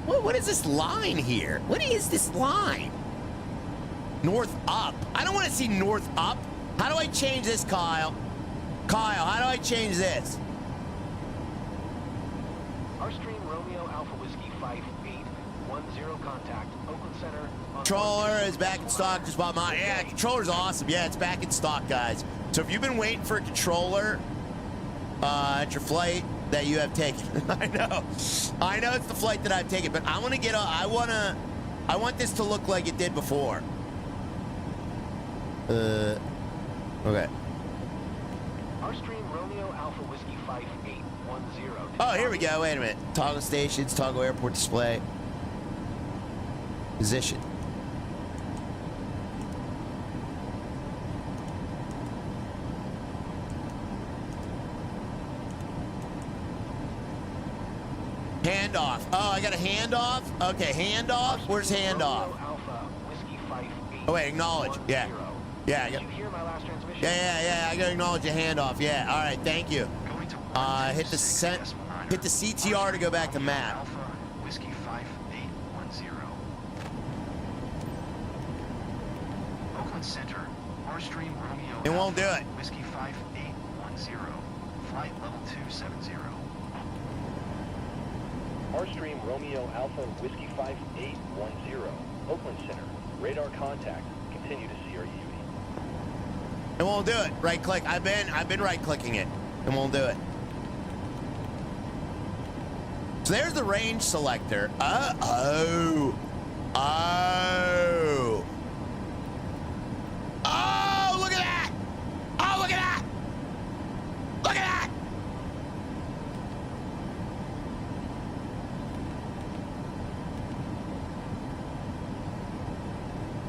What is this line here? What is this line? North up. I don't want to see north up. How do I change this, Kyle? Kyle, how do I change this? Airstream Romeo Alpha Whiskey 5810 contact Oakland Center. Controller is back in stock. Just bought mine. Yeah, controller's awesome. Yeah, it's back in stock, guys. So if you've been waiting for a controller at your flight that you have taken, I know it's the flight that I've taken, but I want to get I want this to look like it did before. Okay. Airstream Romeo Alpha Whiskey 5810. Oh, here we go. Wait a minute. Toggle stations, toggle airport display. Position. Handoff. Oh, I got a handoff? Okay, handoff? Where's handoff? Oh, wait, acknowledge. Yeah. Yeah, I got, yeah, I gotta acknowledge the handoff. Yeah, all right, thank you. Hit the CTR to go back to map. Whiskey 5810. Oakland Center, Airstream Romeo. It won't do it. Whiskey 5810. Flight level 270. Airstream Romeo Alpha Whiskey 5810. Oakland Center. Radar contact. Continue to CRUV. It won't do it. Right click. I've been right clicking it. It won't do it. So there's the range selector. Oh, look at that. Oh, look at that. Look at that.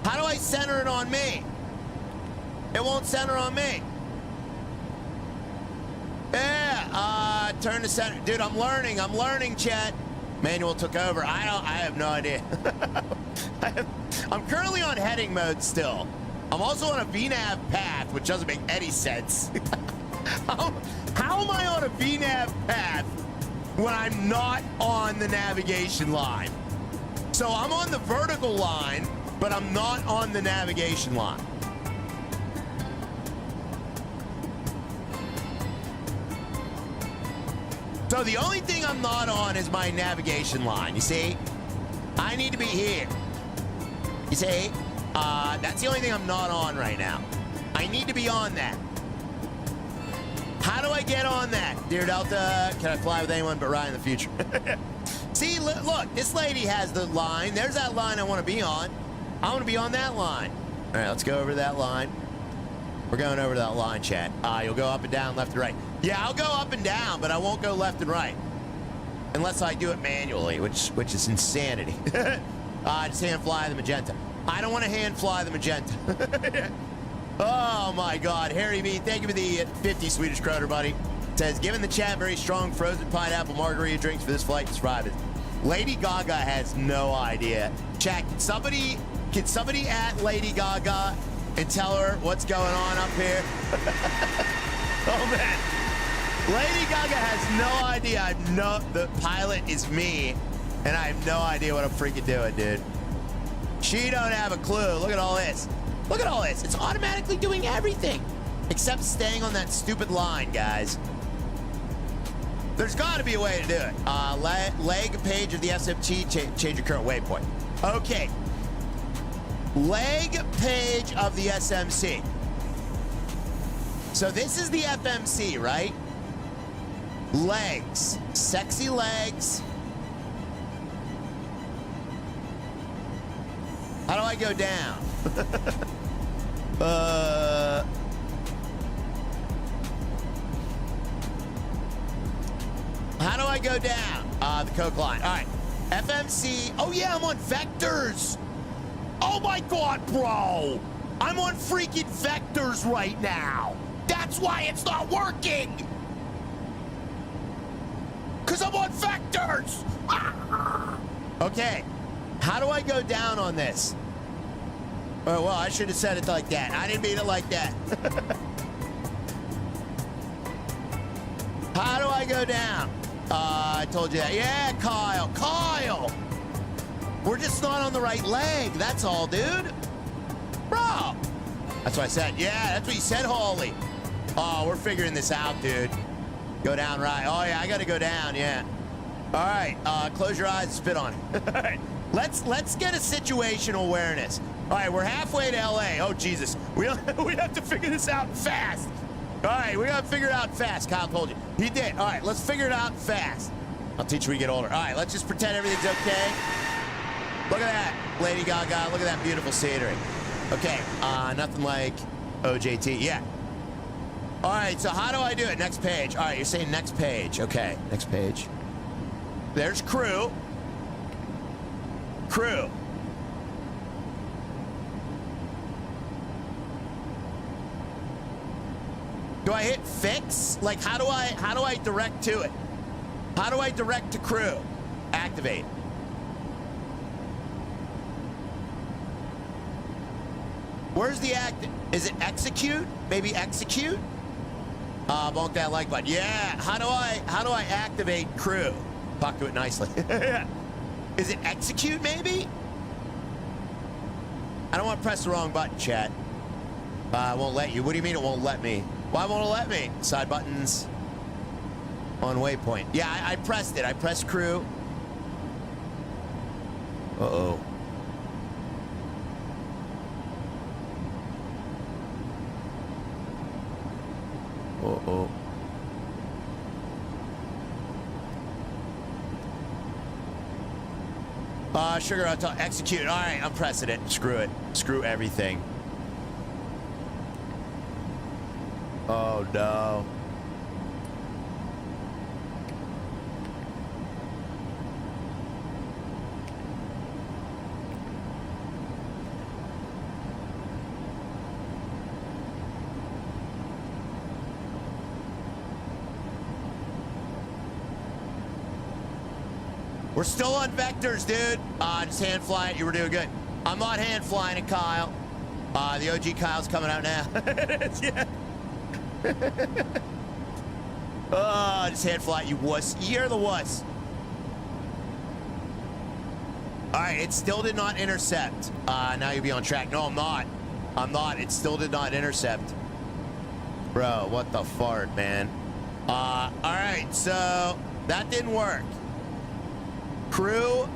How do I center it on me? It won't center on me. Yeah, turn to center. Dude, I'm learning, chat. Manual took over. I have no idea. I'm currently on heading mode still. I'm also on a VNAV path, which doesn't make any sense. How am I on a VNAV path when I'm not on the navigation line. So I'm on the vertical line, but I'm not on the navigation line. So the only thing I'm not on is my navigation line. You see? I need to be here. You see? That's the only thing I'm not on right now. I need to be on that. How do I get on that? Dear Delta, can I fly with anyone but Ryan in the future? See, look, this lady has the line. There's that line I want to be on. I want to be on that line. All right, let's go over to that line. We're going over to that line, chat. You'll go up and down, left and right. Yeah, I'll go up and down, but I won't go left and right. Unless I do it manually, which is insanity. Just hand fly the magenta. I don't want to hand fly the magenta. Oh my God, Harry B, thank you for the 50 Swedish kroner, buddy. Says, given the chat very strong frozen pineapple margarita drinks for this flight, describe it. Lady Gaga has no idea. Chat, can somebody at Lady Gaga and tell her what's going on up here? Oh man, Lady Gaga has no idea. The pilot is me, and I have no idea what I'm freaking doing, dude. She don't have a clue. Look at all this. Look at all this. It's automatically doing everything except staying on that stupid line, guys. There's got to be a way to do it. Leg page of the SMT, change your current waypoint. Okay. Leg page of the SMC. So this is the FMC, right? Legs. Sexy legs. How do I go down? How do I go down? The Coke line. All right. FMC. Oh, yeah, I'm on vectors. Oh, my God, bro. I'm on freaking vectors right now. That's why it's not working. Because I'm on vectors. Okay. How do I go down on this? Oh, well, I should have said it like that. I didn't mean it like that. How do I go down? I told you that. Yeah, Kyle. Kyle! We're just not on the right leg. That's all, dude. Bro! That's what I said. Yeah, that's what you said, Holly. Oh, we're figuring this out, dude. Go down right. Oh, yeah, I got to go down, yeah. All right, close your eyes and spit on it. All right, let's get a situational awareness. All right, we're halfway to LA. Oh, Jesus. We have to figure this out fast. All right, we got to figure it out fast. Kyle told you. He did. All right, let's figure it out fast. I'll teach you when we get older. All right, let's just pretend everything's okay. Look at that, Lady Gaga. Look at that beautiful scenery. Okay, nothing like OJT. Yeah. All right, so how do I do it? Next page. All right, you're saying next page. Okay, next page. There's crew. Crew. Do I hit fix? Like, how do I direct to it? How do I direct to crew? Activate. Where's the act? Is it execute? Maybe execute? Bonk that like button. Yeah. How do I activate crew? Talk to it nicely. Is it execute maybe? I don't want to press the wrong button, chat. I won't let you. What do you mean it won't let me? Why won't it let me? Side buttons on waypoint. Yeah, I pressed it. I pressed crew. Uh-oh. Uh-oh. Sugar, I'll execute. All right, I'm pressing it. Screw it. Screw everything. Oh, no. We're still on vectors, dude. Just hand fly it. You were doing good. I'm not hand flying it, Kyle. The OG Kyle's coming out now. Yeah. Oh, just hand fly, you wuss. You're the wuss. All right, it still did not intercept. Now you'll be on track. No, I'm not. I'm not. It still did not intercept. Bro, what the fart, man? All right, so that didn't work. Crew.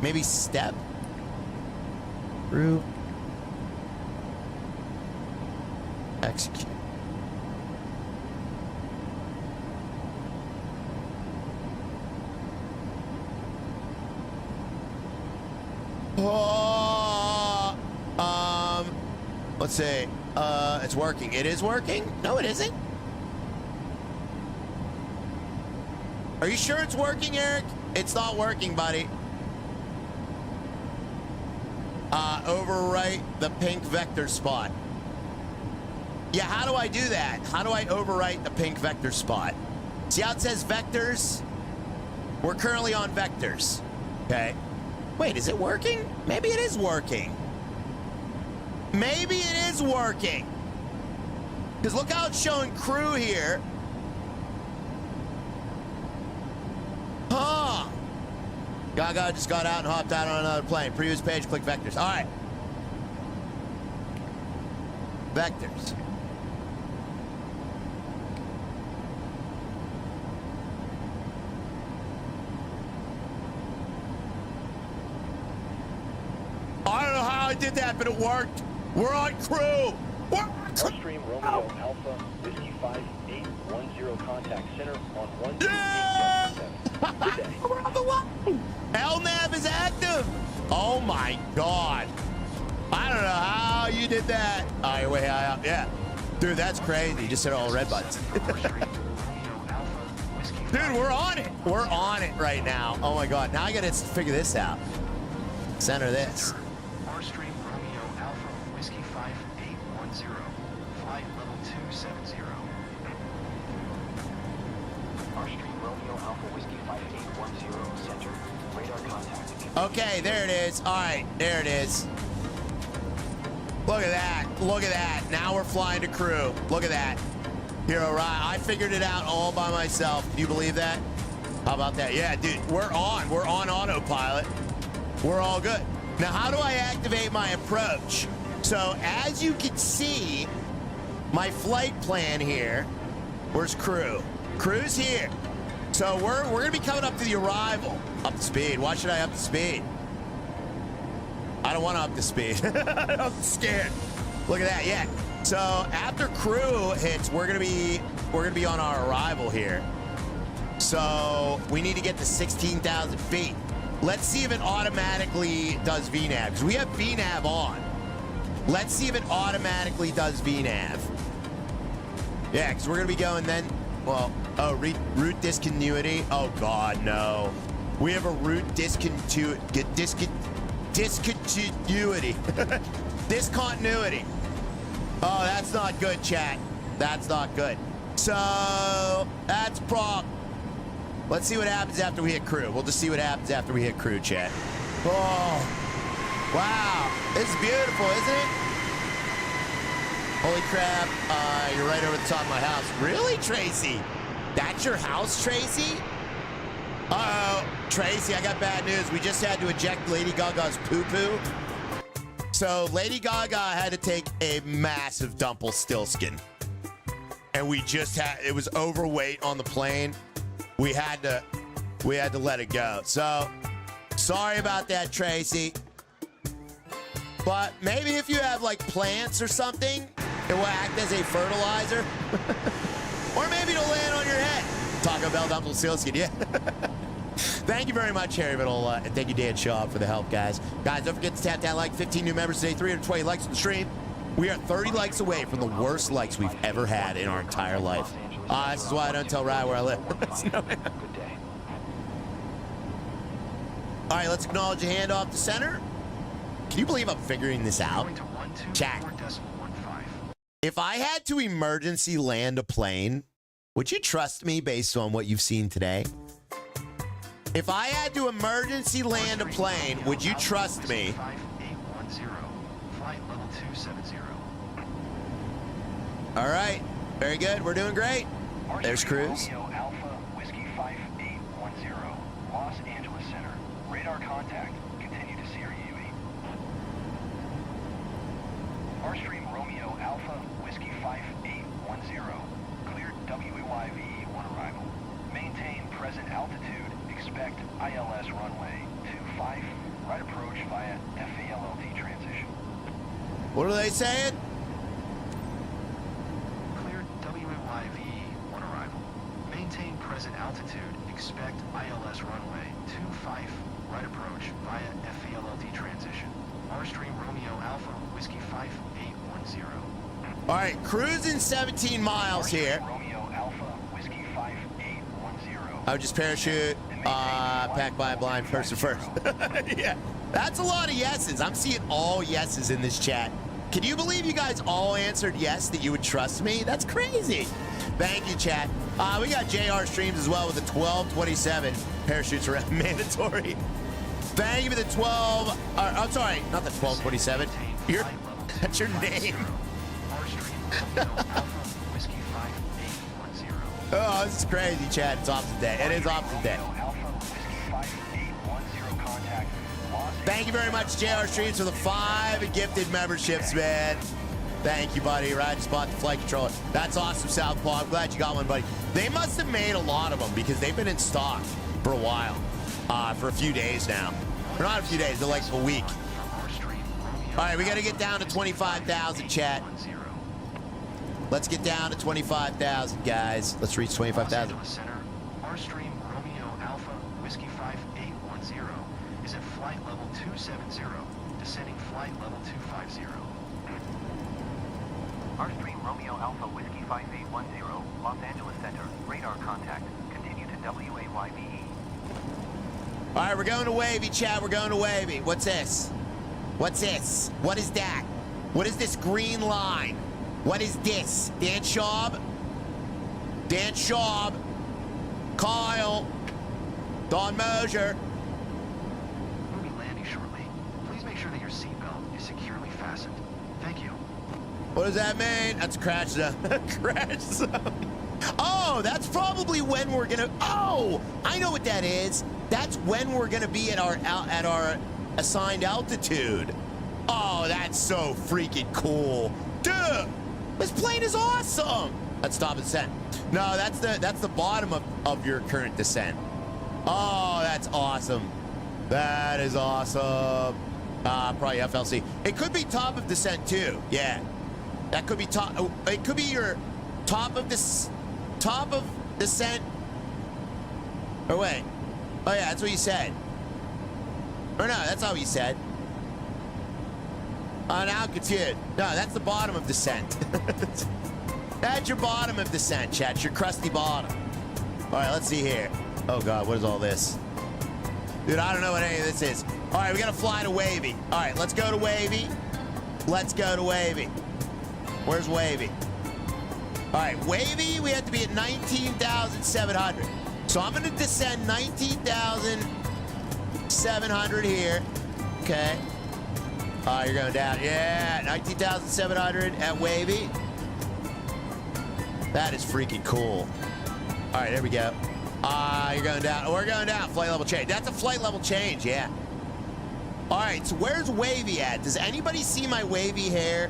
Maybe step. Crew. Execute. Oh, let's see. It's working. It is working? No, it isn't. Are you sure it's working, Eric? It's not working, buddy. Overwrite the pink vector spot. Yeah, how do I do that? How do I overwrite the pink vector spot? See how it says vectors? We're currently on vectors. Okay. Wait, is it working? Maybe it is working. Maybe it is working. Because look how it's showing crew here. Huh. Gaga just got out and hopped out on another plane. Previous page, click vectors. All right. Vectors. I don't know how I did that, but it worked. We're on crew. We're on crew. Upstream Romeo Alpha Whiskey 5810 contact center on 128. Yeah! Good day. We're on the line. LNAV is active. Oh my God. I don't know how you did that. Oh, you're way high up. Yeah. Dude, that's crazy. You just hit all the red buttons. Dude, we're on it. We're on it right now. Oh my God. Now I gotta figure this out. Center this. Stream Romeo Alpha Whiskey 5810, flight level 270. Stream Romeo Alpha Whiskey 5810 center, radar contact. Okay, there it is. All right, there it is. Look at that. Look at that. Now we're flying to crew. Look at that. Hero Ride. I figured it out all by myself. Do you believe that? How about that? Yeah, dude, we're on. We're on autopilot. We're all good. Now, how do I activate my approach? So, as you can see, my flight plan here, where's crew? Crew's here. So, we're going to be coming up to the arrival. Up the speed. Why should I up the speed? I don't want to up the speed. I'm scared. Look at that. Yeah. So, after crew hits, we're going to be on our arrival here. So, we need to get to 16,000 feet. Let's see if it automatically does VNAV, because we have VNAV on. Let's see if it automatically does VNAV. Yeah, because we're going to be going then, well, oh, route discontinuity. Oh, God, no. We have a route discontinuity. Discontinuity. Discontinuity. Oh, that's not good, chat. That's not good. So, that's prop. Let's see what happens after we hit crew. We'll just see what happens after we hit crew, chat. Oh, wow. This is beautiful, isn't it? Holy crap. You're right over the top of my house. Really, Tracy? That's your house, Tracy? Uh-oh. Tracy, I got bad news. We just had to eject Lady Gaga's poo-poo. So Lady Gaga had to take a massive dumple stillskin. And we just had, it was overweight on the plane. We had to let it go. So, sorry about that, Tracy. But maybe if you have like plants or something, it will act as a fertilizer. Or maybe it'll land on your head. Taco Bell Dumple Sealskin, yeah. Thank you very much, Harry Biddle, and thank you, Dan Shaw, for the help, guys. Guys, don't forget to tap that like. 15 new members today, 320 likes on the stream. We are 30 likes away from the worst likes we've ever had in our entire life. This is why I don't tell Ryan where I live. All right, let's acknowledge the handoff to center. Can you believe I'm figuring this out? Chat. If I had to emergency land a plane, would you trust me based on what you've seen today? If I had to emergency land a plane, would you trust me? All right. Very good. We're doing great. There's Cruz. Romeo Alpha Whiskey 5810, Los Angeles Center. Radar contact. Continue to Sierra UE. Airstream Romeo Alpha Whiskey 5810. Cleared WAYV on arrival. Maintain present altitude. Expect ILS runway 25. Right approach via FALLT transition. What are they saying? Cleared WAYV on arrival. Maintain present altitude. Expect ILS runway 25. Right approach via FALLT transition. Airstream Romeo Alpha Whiskey 5810. All right, cruising 17 miles here. Romeo Alpha Whiskey 5810. I would just parachute, pack by a blind person first. Yeah, that's a lot of yeses. I'm seeing all yeses in this chat. Can you believe you guys all answered yes, that you would trust me? That's crazy. Thank you, chat. We got JR streams as well with the 1227. Parachutes are mandatory. Thank you for the 12. I'm sorry, not the 1227. That's your name. Oh, this is crazy, chat. It's opposite day. It is opposite day. Thank you very much, JR Streams, for the 5 gifted memberships, man. Thank you, buddy. Right, spot the flight controller. That's awesome, Southpaw. I'm glad you got one, buddy. They must have made a lot of them because they've been in stock for a while, for a few days now. Or not a few days, they're like a week. All right, we got to get down to 25,000, chat. Let's get down to 25,000, guys. Let's reach 25,000. Airstream Romeo Alpha Whiskey 5810 is at flight level 270, descending flight level 250. Airstream Romeo Alpha Whiskey 5810, Los Angeles Center. Radar contact. Continue to WAYVE. All right, we're going to wavy, chat. We're going to wavy. What's this? What's this? What is that? What is this green line? What is this? Dan Schaub? Dan Schaub? Kyle? Don Mosier? We'll be landing shortly. Please make sure that your seatbelt is securely fastened. Thank you. What does that mean? That's a crash zone. Crash zone. Oh, that's probably when we're gonna. Oh, I know what that is. That's when we're gonna be at our assigned altitude. Oh, that's so freaking cool, dude. This plane is awesome. Let's stop and descent. No, that's the bottom of your current descent. Oh, that's awesome. That is awesome. Probably FLC. It could be top of descent too. Yeah, that could be top. It could be your top of descent. Or wait. Oh yeah, that's what you said. Or no, that's not what you said. Oh, now I'm confused. No, that's the bottom of descent. That's your bottom of descent, chat. Your crusty bottom. All right, let's see here. Oh God, what is all this? Dude, I don't know what any of this is. All right, we gotta fly to Wavy. All right, let's go to Wavy. Let's go to Wavy. Where's Wavy? All right, Wavy, we have to be at 19,700. So I'm gonna descend 19,700 here. Okay. You're going down. Yeah, 19,700 at Wavy. That is freaking cool. All right, there we go. You're going down. We're going down. Flight level change. That's a flight level change, yeah. All right, so where's Wavy at? Does anybody see my Wavy hair?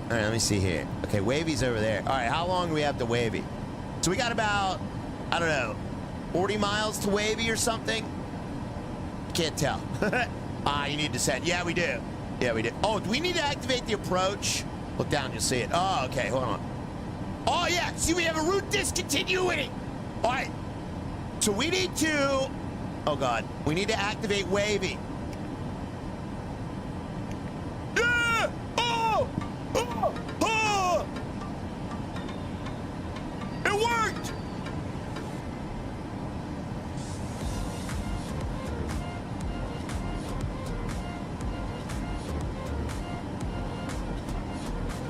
All right, let me see here. Okay, Wavy's over there. All right, how long do we have to Wavy? So we got about, I don't know, 40 miles to Wavy or something? Can't tell. You need to descend. Yeah, we do. Yeah, we do. Oh, do we need to activate the approach? Look down, you'll see it. Oh, okay, hold on. Oh, yeah, see, we have a route discontinuity. All right, so we need to, oh, God, we need to activate Wavy. Yeah! Oh! Oh! Oh! It worked!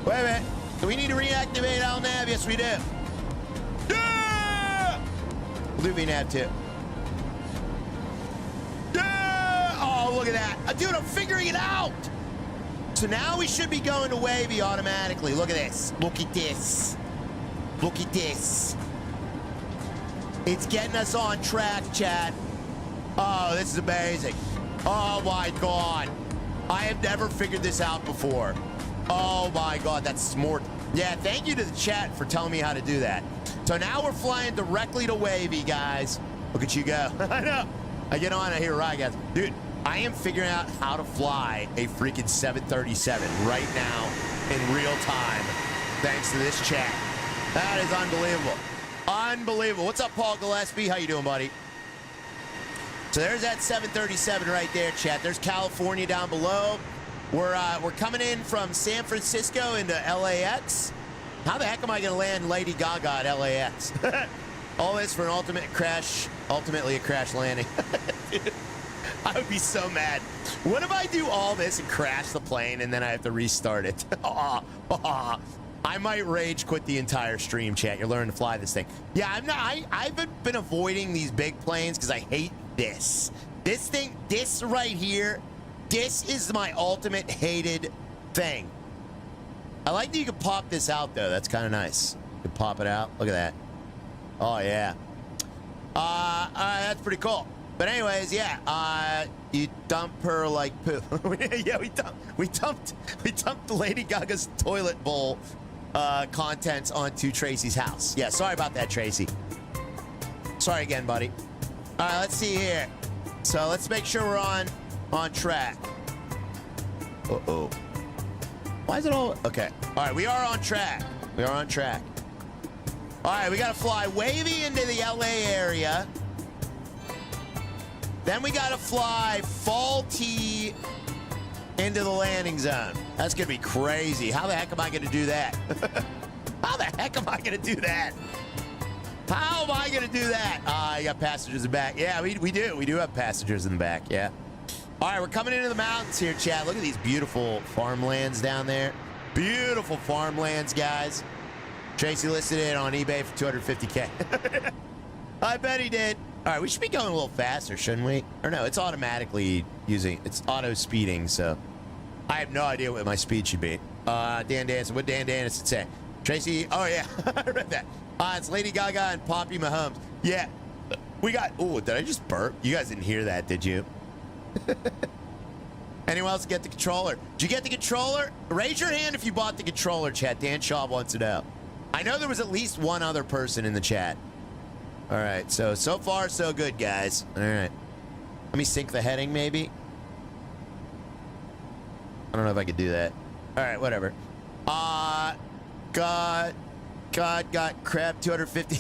Wait a minute. Do we need to reactivate LNAV? Yes, we do. Yeah! We'll do VNAV too. Yeah! Oh, look at that. Dude, I'm figuring it out. So now we should be going to Wavy automatically. Look at this. Look at this. Look at this. It's getting us on track, chat. Oh, this is amazing. Oh my God. I have never figured this out before. Oh my God, that's smart. Yeah, thank you to the chat for telling me how to do that. So now we're flying directly to Wavy, guys. Look at you go. I know. I get on, I hear right, guys. Dude, I am figuring out how to fly a freaking 737 right now in real time, thanks to this chat. That is unbelievable. Unbelievable. What's up, Paul Gillespie? How you doing, buddy? So there's that 737 right there, chat. There's California down below. We're coming in from San Francisco into LAX. How the heck am I going to land Lady Gaga at LAX? All this for an ultimately a crash landing. I would be so mad. What if I do all this and crash the plane and then I have to restart it? I might rage quit the entire stream, chat. You're learning to fly this thing. Yeah, I've been avoiding these big planes because I hate this. This right here, this is my ultimate hated thing. I like that you can pop this out, though. That's kind of nice. You can pop it out. Look at that. Oh, yeah. That's pretty cool. But anyways, yeah, you dump her like poo. Yeah, we dumped Lady Gaga's toilet bowl contents onto Tracy's house. Yeah, sorry about that, Tracy. Sorry again, buddy. All right, let's see here. So let's make sure we're on track. Uh-oh. Why is it all... Okay. All right, we are on track. We are on track. All right, we got to fly Wavy into the LA area. Then we got to fly faulty into the landing zone. That's going to be crazy. How the heck am I going to do that? How the heck am I going to do that? How am I going to do that? You got passengers in the back. Yeah, we do. We do have passengers in the back, yeah. All right, we're coming into the mountains here, chat. Look at these beautiful farmlands down there. Beautiful farmlands, guys. Tracy listed it on eBay for $250K. I bet he did. All right, we should be going a little faster, shouldn't we? Or no, it's automatically it's auto speeding, so I have no idea what my speed should be. Dan Danson, what Dan Danson say? Tracy, oh yeah, I read that. It's Lady Gaga and Poppy Mahomes. Yeah, we got, oh, did I just burp? You guys didn't hear that, did you? Anyone else get the controller? Did you get the controller? Raise your hand if you bought the controller, chat. Dan Shaw wants to know. I know there was at least one other person in the chat. All right, so far so good, guys. All right, let me sync the heading, maybe. I don't know if I could do that. All right, whatever. God got crap 250.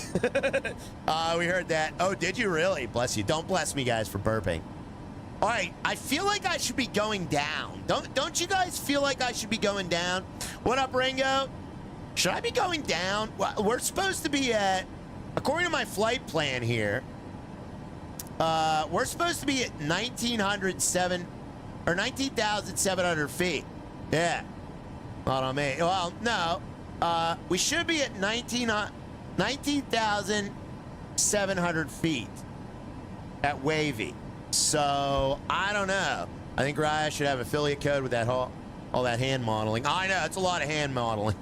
We heard that. Oh, did you really? Bless you. Don't bless me, guys, for burping. All right, I feel like I should be going down. Don't you guys feel like I should be going down? What up, Ringo? Should I be going down? Well, we're supposed to be at, according to my flight plan here, we're supposed to be at 19,700 feet. Yeah. Not on me. Well, no. We should be at 19,700 feet at Wavy. So, I don't know. I think Raya should have affiliate code with that all that hand modeling. I know, it's a lot of hand modeling.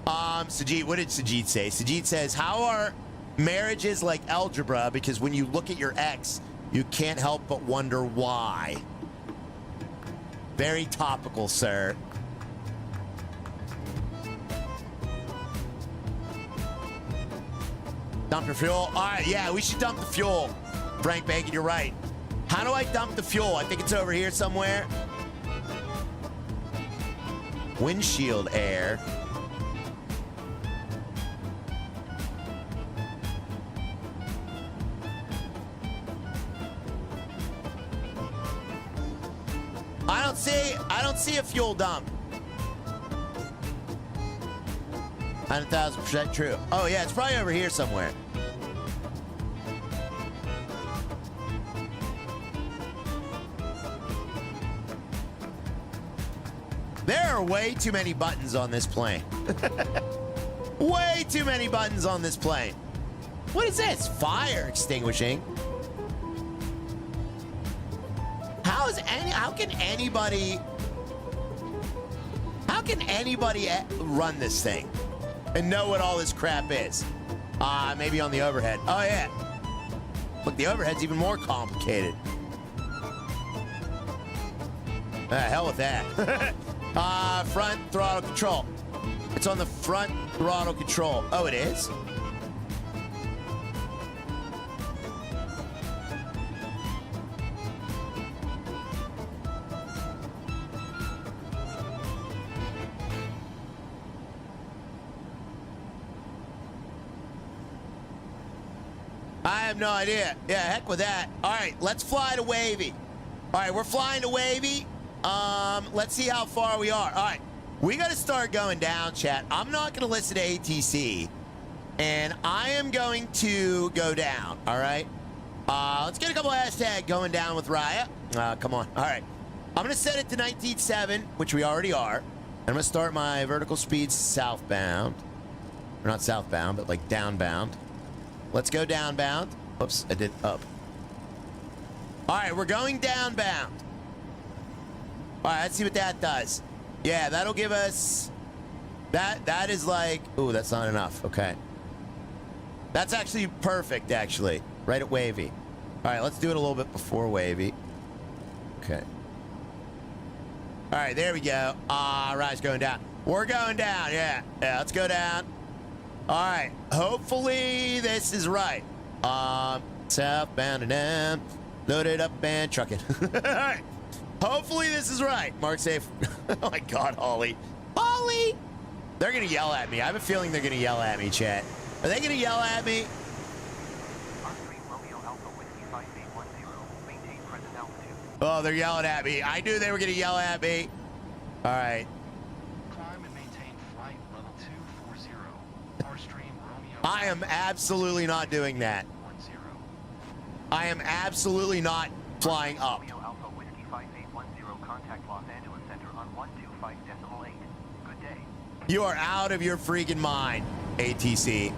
Sajid, what did Sajid say? Sajid says, how are marriages like algebra? Because when you look at your ex, you can't help but wonder why. Very topical, sir. Dump your fuel? All right, yeah, we should dump the fuel. Frank Bacon, you're right. How do I dump the fuel? I think it's over here somewhere. Windshield air. I don't see a fuel dump. 100,000% true. Oh yeah, it's probably over here somewhere. There are way too many buttons on this plane. Way too many buttons on this plane. What is this? Fire extinguishing. How can anybody run this thing? and know what all this crap is. Maybe on the overhead. Oh, yeah. Look, the overhead's even more complicated. Hell with that. Front throttle control. It's on the front throttle control. Oh, it is? I have no idea. Yeah, heck with that. All right, let's fly to Wavy. All right, we're flying to Wavy. Let's see how far we are. All right, we got to start going down, chat. I'm not going to listen to ATC, and I am going to go down, all right? Let's get a couple of hashtag going down with Raya. Come on. All right. I'm going to set it to 19.7, which we already are. And I'm going to start my vertical speeds southbound. Or not southbound, but like downbound. Let's go downbound. Oops, I did up. All right, we're going downbound. All right, let's see what that does. Yeah, that'll give us... That is like... Ooh, that's not enough. Okay. That's actually perfect, actually. Right at Wavy. All right, let's do it a little bit before Wavy. Okay. All right, there we go. Ride's going down. We're going down, yeah. Yeah, let's go down. All right, hopefully this is right. Southbound and down, loaded up and trucking. All right, hopefully this is right. Mark safe. Oh my God, Holly. Holly! They're gonna yell at me. I have a feeling they're gonna yell at me, chat. Are they gonna yell at me? Oh, they're yelling at me. I knew they were gonna yell at me. All right. Climb and maintain flight level 240. Starstream Romeo. I am absolutely not doing that. 10. I am absolutely not flying up. Romeo Alpha Whiskey 5810, contact Los Angeles Center on 125.8. Good day. You are out of your freaking mind, ATC.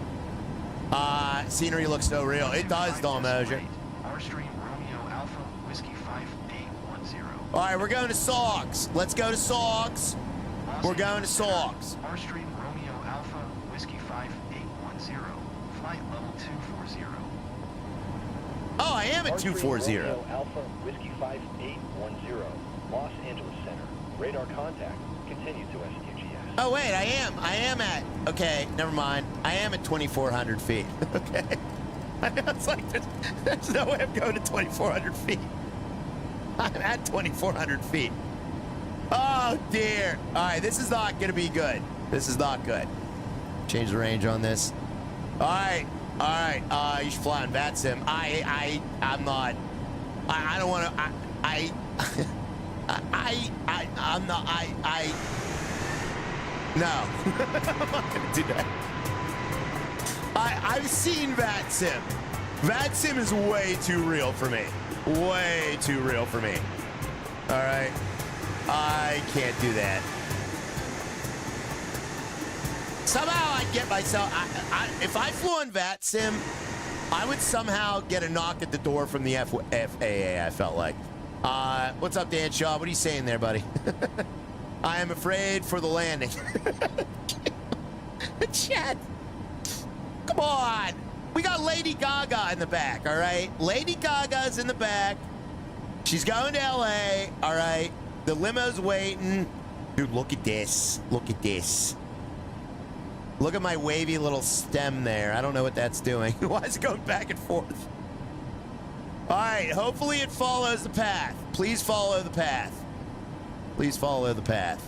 Scenery looks so real. It does, Dom Mosier. Starstream Romeo Alpha Whiskey 5810. All right, we're going to Saugs. Let's go to Saugs. We're going to Saugs. Starstream Romeo Alpha Whiskey 5810. Flight level 240. Oh, I am at 240. Romeo Alpha Whiskey 5810, Los Angeles Center. Radar contact. Continue to STGS. Oh, wait, I am at, okay, never mind. I am at 2,400 feet. Okay. It's like, there's no way I'm going to 2,400 feet. I'm at 2,400 feet. Oh, dear. All right, this is not going to be good. This is not good. Change the range on this. All right. All right. You should fly on VATSIM. I'm not. I don't want to. I'm not. No. I'm not going to do that. I've seen VATSIM. VATSIM is way too real for me. Way too real for me. All right. I can't do that. Somehow I get myself... if I flew on VATSIM, I would somehow get a knock at the door from the FAA, I felt like. What's up, Dan Shaw? What are you saying there, buddy? I am afraid for the landing. Chat. Come on. We got Lady Gaga in the back, all right? Lady Gaga's in the back. She's going to LA, all right? The limo's waiting. Dude, look at this. Look at this. Look at my wavy little stem there. I don't know what that's doing. Why is it going back and forth? All right, hopefully it follows the path. Please follow the path. Please follow the path.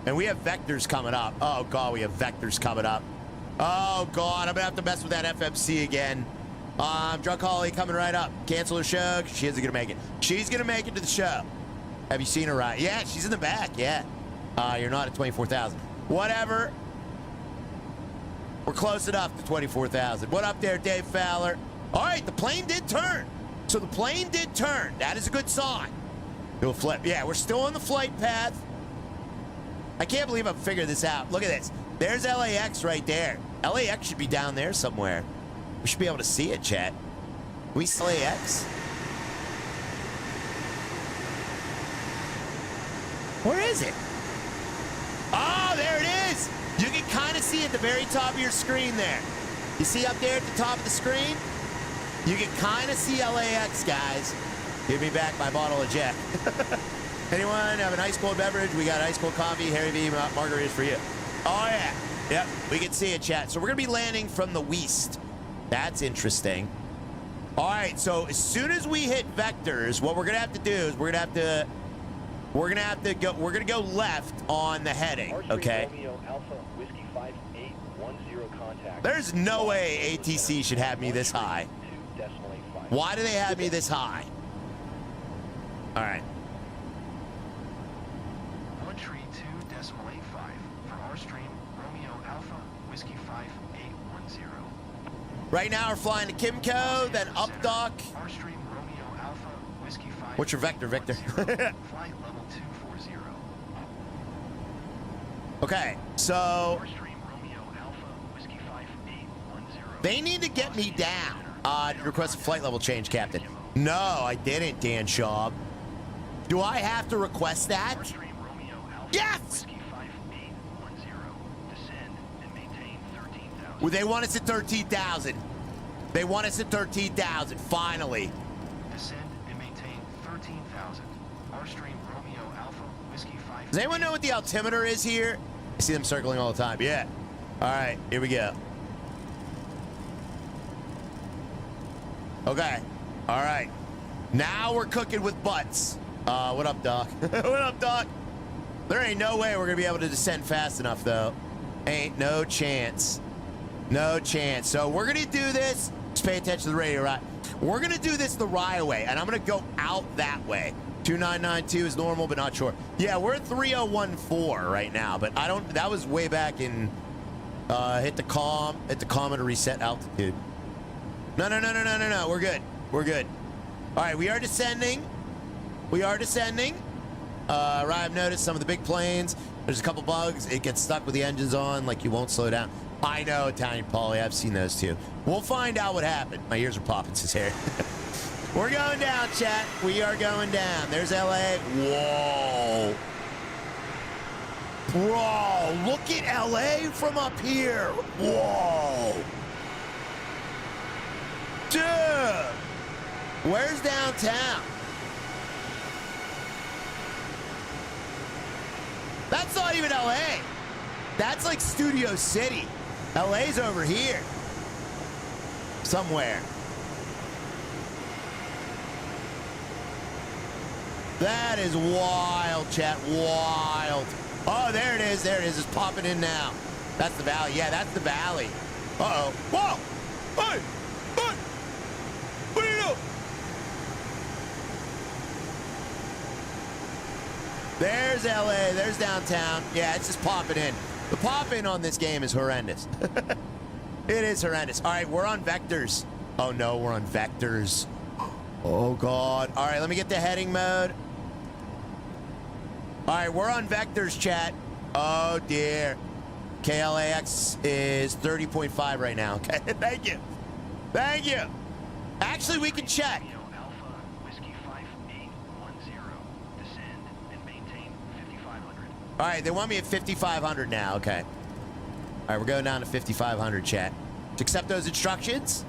And we have vectors coming up. Oh, God, we have vectors coming up. Oh, God, I'm going to have to mess with that FMC again. Drunk Holly coming right up. Cancel her show. She isn't going to make it. She's going to make it to the show. Have you seen her right? Yeah, she's in the back. Yeah. You're not at 24,000. Whatever. We're close enough to 24,000. What up there, Dave Fowler? All right, the plane did turn. So the plane did turn. That is a good sign. It'll flip. Yeah, we're still on the flight path. I can't believe I'm figuring this out. Look at this. There's LAX right there. LAX should be down there somewhere. We should be able to see it, chat. Can we see LAX? Where is it? Oh, there it is. You can kind of see at the very top of your screen there. You see up there at the top of the screen? You can kind of see LAX, guys. Give me back my bottle of Jack. Anyone have an ice cold beverage? We got ice cold coffee, Harry V, margaritas for you. Oh, yeah. Yep, we can see it, chat. So we're going to be landing from the west. That's interesting. All right, so as soon as we hit vectors, what we're going to have to do is we're going to go left on the heading, okay? Romeo Alpha Whiskey 5810 contact. There's no way ATC should have me this high. Why do they have me this high? All right. 132.85 for our stream Romeo Alpha Whiskey 5810. Right now we're flying to Kimco, then up dock. Our stream Romeo Alpha Whiskey 5810. What's your vector, Victor? Flight level 240. Okay, so Our stream Romeo Alpha Whiskey 5810. they need to get me down. Request a flight level change, Captain. No, I didn't, Dan Shaw. Do I have to request that? Our stream Romeo Alpha Yes! Whiskey 5810. Descend and maintain 13,000. Well, they want us at 13,000. They want us at 13,000, finally. Descend and maintain 13,000. Our stream Romeo Alpha Whiskey 5. Does anyone know what the altimeter is here? I see them circling all the time. Yeah. All right, here we go. Okay. All right. Now we're cooking with butts. What up, Doc? What up, Doc? There ain't no way we're going to be able to descend fast enough, though. Ain't no chance. No chance. So we're going to do this. Just pay attention to the radio, right? We're going to do this the right way, and I'm going to go out that way. 2992 is normal, but not sure. Yeah, we're at 3014 right now, but I don't... That was way back in... hit the comm to reset altitude. No. We're good. We're good. All right, we are descending. We are descending. I've noticed some of the big planes. There's a couple bugs. It gets stuck with the engines on, like you won't slow down. I know, Italian Polly. I've seen those too. We'll find out what happened. My ears are popping, says Harry. We're going down, chat. We are going down. There's LA. Whoa. Bro, look at LA from up here. Whoa. Dude. Where's downtown? That's not even LA. That's like Studio City. LA's over here. Somewhere. That is wild, chat. Wild. Oh, there it is. There it is. It's popping in now. That's the valley. Yeah, that's the valley. Uh-oh. Whoa. Hey. Hey. What do you do? There's LA. There's downtown. Yeah, it's just popping in. The pop-in on this game is horrendous. It is horrendous. All right, we're on vectors. Oh, no, we're on vectors. Oh, God. All right, let me get the heading mode. All right, we're on vectors, chat. Oh, dear. KLAX is 30.5 right now. Okay, thank you. Thank you. Actually, we can check. Alpha Whiskey 5810. Descend and maintain 5,500. All right, they want me at 5,500 now. Okay. All right, we're going down to 5,500, chat. To accept those instructions.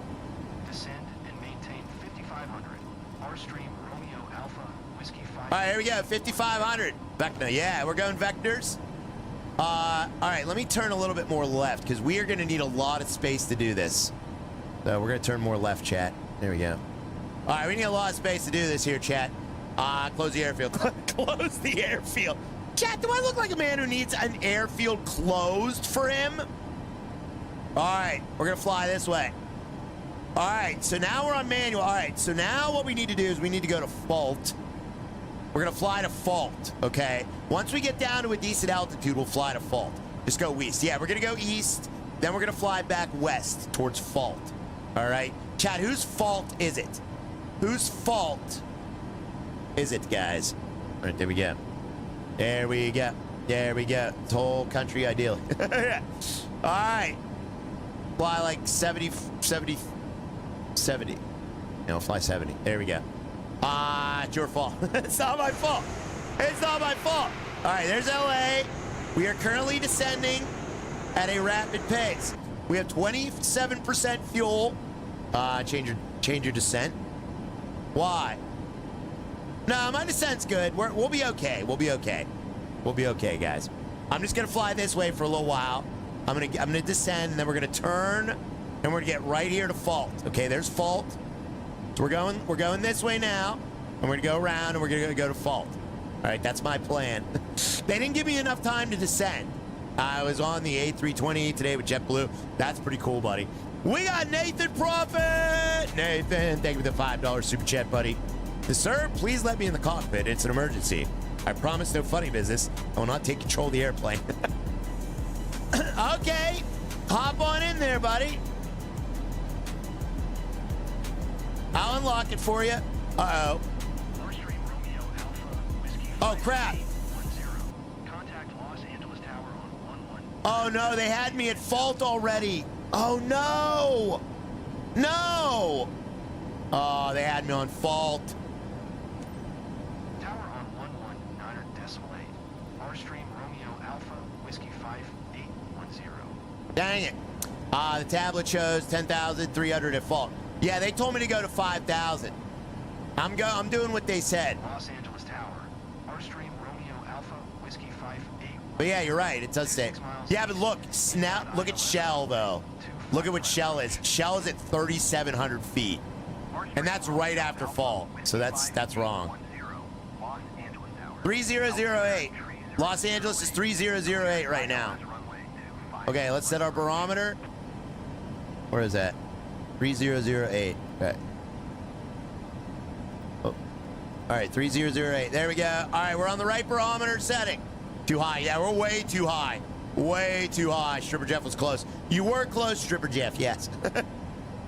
Descend and maintain 5,500. Our stream Romeo Alpha Whiskey 5. All right, here we go. 5,500. Vector. Yeah, we're going vectors. All right, let me turn a little bit more left because we are going to need a lot of space to do this. So we're going to turn more left, chat. There we go. All right, we need a lot of space to do this here, chat. Close the airfield. Close the airfield. Chat, do I look like a man who needs an airfield closed for him? All right, we're going to fly this way. All right, so now we're on manual. All right, so now what we need to do is we need to go to fault. We're going to fly to fault, okay? Once we get down to a decent altitude, we'll fly to fault. Just go east. Yeah, we're going to go east. Then we're going to fly back west towards fault. All right? Chat, whose fault is it? Whose fault is it, guys? All right, there we go. There we go. There we go. It's whole country ideally. All right. Fly like 70. No, fly 70. There we go. It's your fault. It's not my fault. It's not my fault. All right, there's LA. We are currently descending at a rapid pace. We have 27% fuel. Change your descent. Why? No, my descent's good. We'll be okay. We'll be okay. We'll be okay, guys. I'm just gonna fly this way for a little while. I'm gonna descend, and then we're gonna turn, and we're gonna get right here to fault. Okay, there's fault. So we're going this way now, and we're gonna go around, and we're gonna go to fault. All right, that's my plan. They didn't give me enough time to descend. I was on the A320 today with JetBlue. That's pretty cool, buddy. We got Nathan Profit. Nathan, thank you for the $5 super chat, buddy. Sir, please let me in the cockpit. It's an emergency. I promise no funny business. I will not take control of the airplane. Okay, hop on in there, buddy. I'll unlock it for you. Uh-oh. Oh, crap. Oh, no, they had me at fault already. Oh, no. No. Oh, they had me on fault. Tower on 11.9.8. Airstream Romeo Alpha Whiskey 5810. Dang it. The tablet shows 10,300 at fault. Yeah, they told me to go to 5,000. I'm doing what they said. Los Angeles Tower. Airstream Romeo Alpha Whiskey 58. But yeah, you're right. It does say. Yeah, but look, look at Shell though. Look at what Shell is. Shell is at 3,700 feet, and that's right after fault. So that's wrong. 3008. Los Angeles is 3008 right now. Okay, let's set our barometer. Where is that? 3008. Okay. Oh. All right, 3008. There we go. All right, we're on the right barometer setting. Too high. Yeah, we're way too high. Way too high. Stripper Jeff was close. You were close, Stripper Jeff. Yes.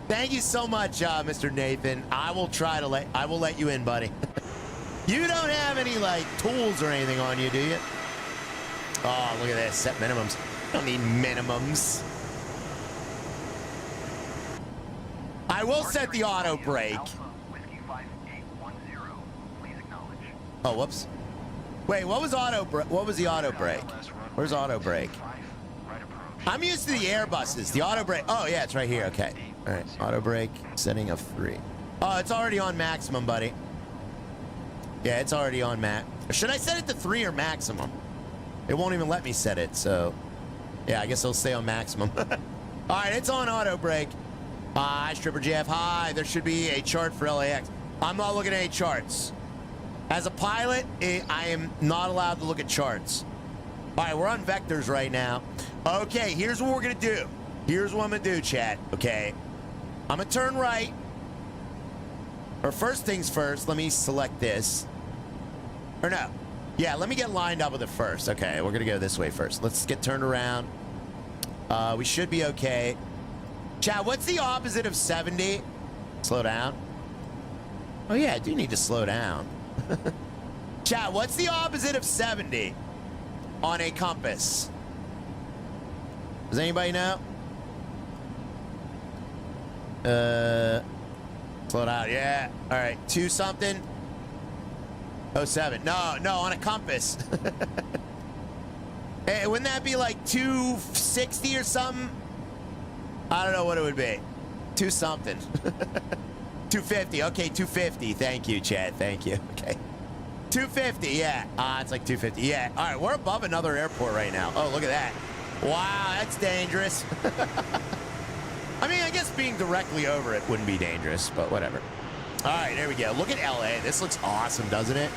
Thank you so much, Mr. Nathan. I will let you in, buddy. You don't have any like tools or anything on you, do you? Oh, look at this. Set minimums. Don't need minimums. I will set the auto brake. Oh, whoops. Wait, what was the auto brake? Where's auto brake? I'm used to the Airbuses. The auto brake. Oh, yeah, it's right here. Okay. All right. Auto brake setting of 3. Oh, it's already on maximum, buddy. Yeah, it's already on max. Should I set it to 3 or maximum? It won't even let me set it, so yeah, I guess it'll stay on maximum. All right, it's on auto brake. Hi, Stripper Jeff. Hi, there should be a chart for LAX. I'm not looking at any charts. As a pilot, I am not allowed to look at charts. All right, we're on vectors right now. Okay, here's what we're gonna do. Here's what I'm gonna do, chat, okay? I'm gonna turn right. Or first things first, let me select this. Or no. Yeah, let me get lined up with it first. Okay, we're gonna go this way first. Let's get turned around. We should be okay. Chat, what's the opposite of 70? Slow down. Oh yeah, I do need to slow down. Chat, what's the opposite of 70 on a compass? Does anybody know? Slow down, yeah. All right, 2 something. 07. No, on a compass. Hey, wouldn't that be like 260 or something? I don't know what it would be. 2 something. 250. Okay, 250. Thank you, Chad. Thank you. Okay. 250, yeah. It's like 250. Yeah. All right, we're above another airport right now. Oh, look at that. Wow, that's dangerous. I mean, I guess being directly over it wouldn't be dangerous, but whatever. All right, there we go. Look at LA. This looks awesome, doesn't it?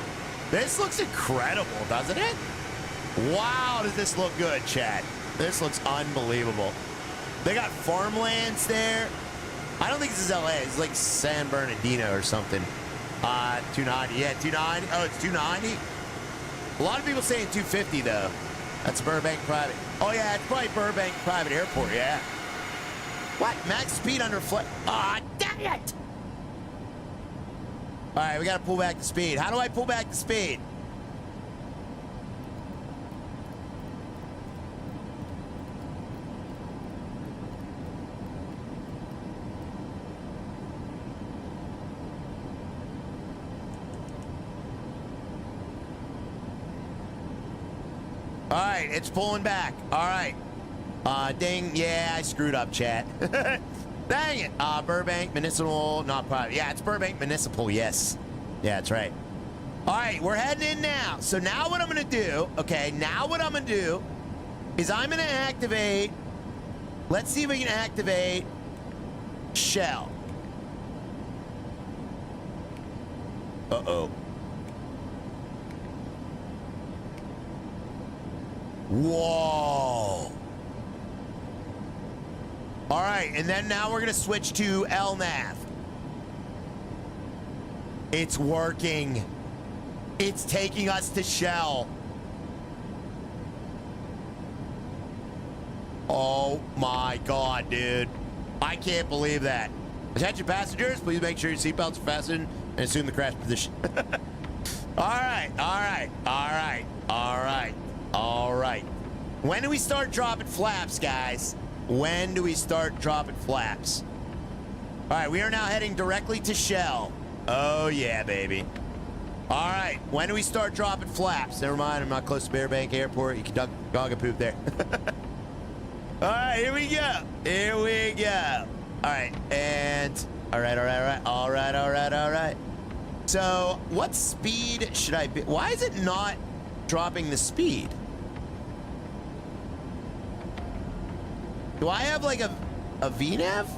This looks incredible, doesn't it? Wow, does this look good, Chad? This looks unbelievable. They got farmlands there. I don't think this is LA. It's like San Bernardino or something. 290. Yeah, 290. Oh, it's 290? A lot of people saying 250, though. That's Burbank Private. Oh, yeah, it's probably Burbank Private Airport, yeah. What? Max speed under flight. Ah, dang it! All right, we got to pull back the speed. How do I pull back the speed? All right, it's pulling back. All right. Ding. Yeah, I screwed up, chat. Dang it. Burbank Municipal, not private. Yeah, it's Burbank Municipal, yes. Yeah, that's right. All right, we're heading in now. So now what I'm going to do, okay, now what I'm going to do is I'm going to activate, let's see if we can activate Shell. Uh-oh. Whoa. All right, and then now we're going to switch to LNAV. It's working. It's taking us to Shell. Oh my God, dude. I can't believe that. Attention passengers, please make sure your seatbelts are fastened and assume the crash position. All right, all right, all right, all right, all right. When do we start dropping flaps, guys? When do we start dropping flaps? All right, we are now heading directly to Shell. Oh, yeah, baby. All right, when do we start dropping flaps? Never mind, I'm not close to Burbank Airport. You can dog and poop there. All right, here we go. Here we go. All right, and all right, all right, all right, all right, all right, all right. So what speed should I be? Why is it not dropping the speed? Do I have like a VNAV?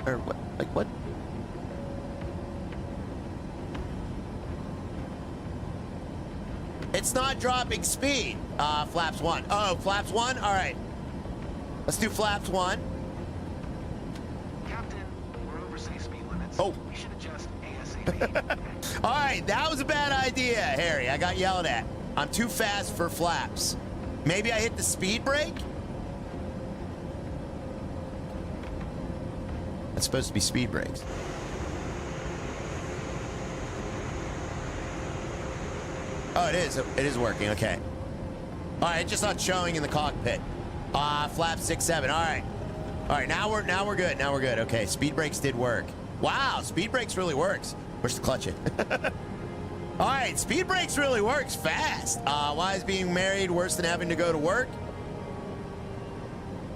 Or what? Like what? It's not dropping speed. Flaps 1. Oh, flaps 1? All right. Let's do flaps 1. Captain, we're over city speed limits. Oh. We should adjust ASAP. All right, that was a bad idea, Harry. I got yelled at. I'm too fast for flaps. Maybe I hit the speed brake? That's supposed to be speed brakes. Oh, it is. It is working. Okay. All right, it's just not showing in the cockpit. Flap 6, 7. All right. All right, now we're good. Now we're good. Okay, speed brakes did work. Wow, speed brakes really works. Where's the clutch it? All right, speed brakes really works fast. Why is being married worse than having to go to work?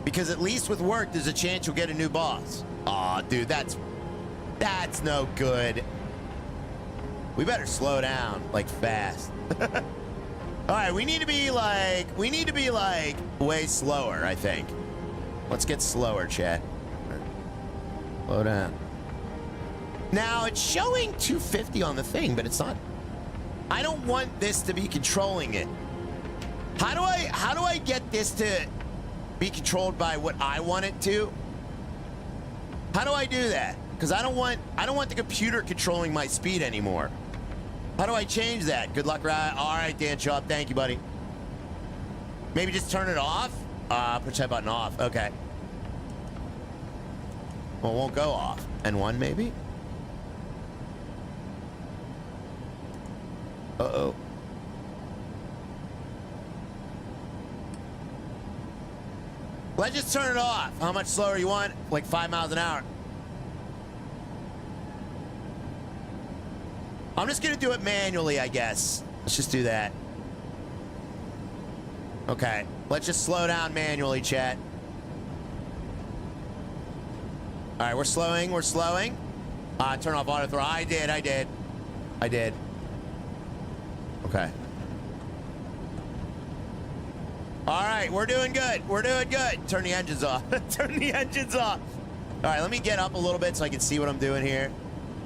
Because at least with work, there's a chance you'll get a new boss. Aw, dude, that's no good. We better slow down, like, fast. All right, we need to be like way slower, I think. Let's get slower, chat. Slow down. Now, it's showing 250 on the thing, but it's not. I don't want this to be controlling it. How do I get this to be controlled by what I want it to? How do I do that? Because I don't want the computer controlling my speed anymore. How do I change that? Good luck, Ryan. All right, Dan Shaw. Thank you, buddy. Maybe just turn it off? Put that button off. Okay. Well, it won't go off. N1, maybe? Uh-oh. Let's just turn it off. How much slower you want? Like 5 miles an hour. I'm just gonna do it manually, I guess. Let's just do that. Okay, let's just slow down manually, chat. All right, we're slowing. Turn off auto throttle. I did. Okay. All right, we're doing good. Turn the engines off. Turn the engines off. All right, let me get up a little bit so I can see what I'm doing here.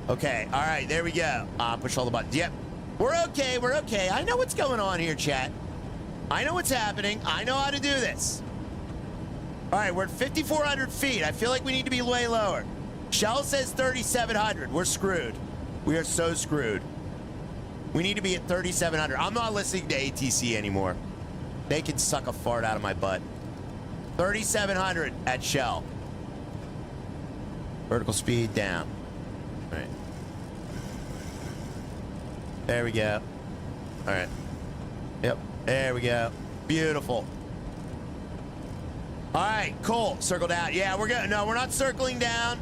Okay, all right, there we go. Push all the buttons. Yep, we're okay. I know what's going on here, chat. I know what's happening. I know how to do this. All right, we're at 5,400 feet. I feel like we need to be way lower. Shell says 3,700. We're screwed. We are so screwed. We need to be at 3,700. I'm not listening to ATC anymore. They can suck a fart out of my butt. 3,700 at Shell. Vertical speed down. All right. There we go. All right. Yep. There we go. Beautiful. All right, cool. Circle down. Yeah, we're good. No, we're not circling down.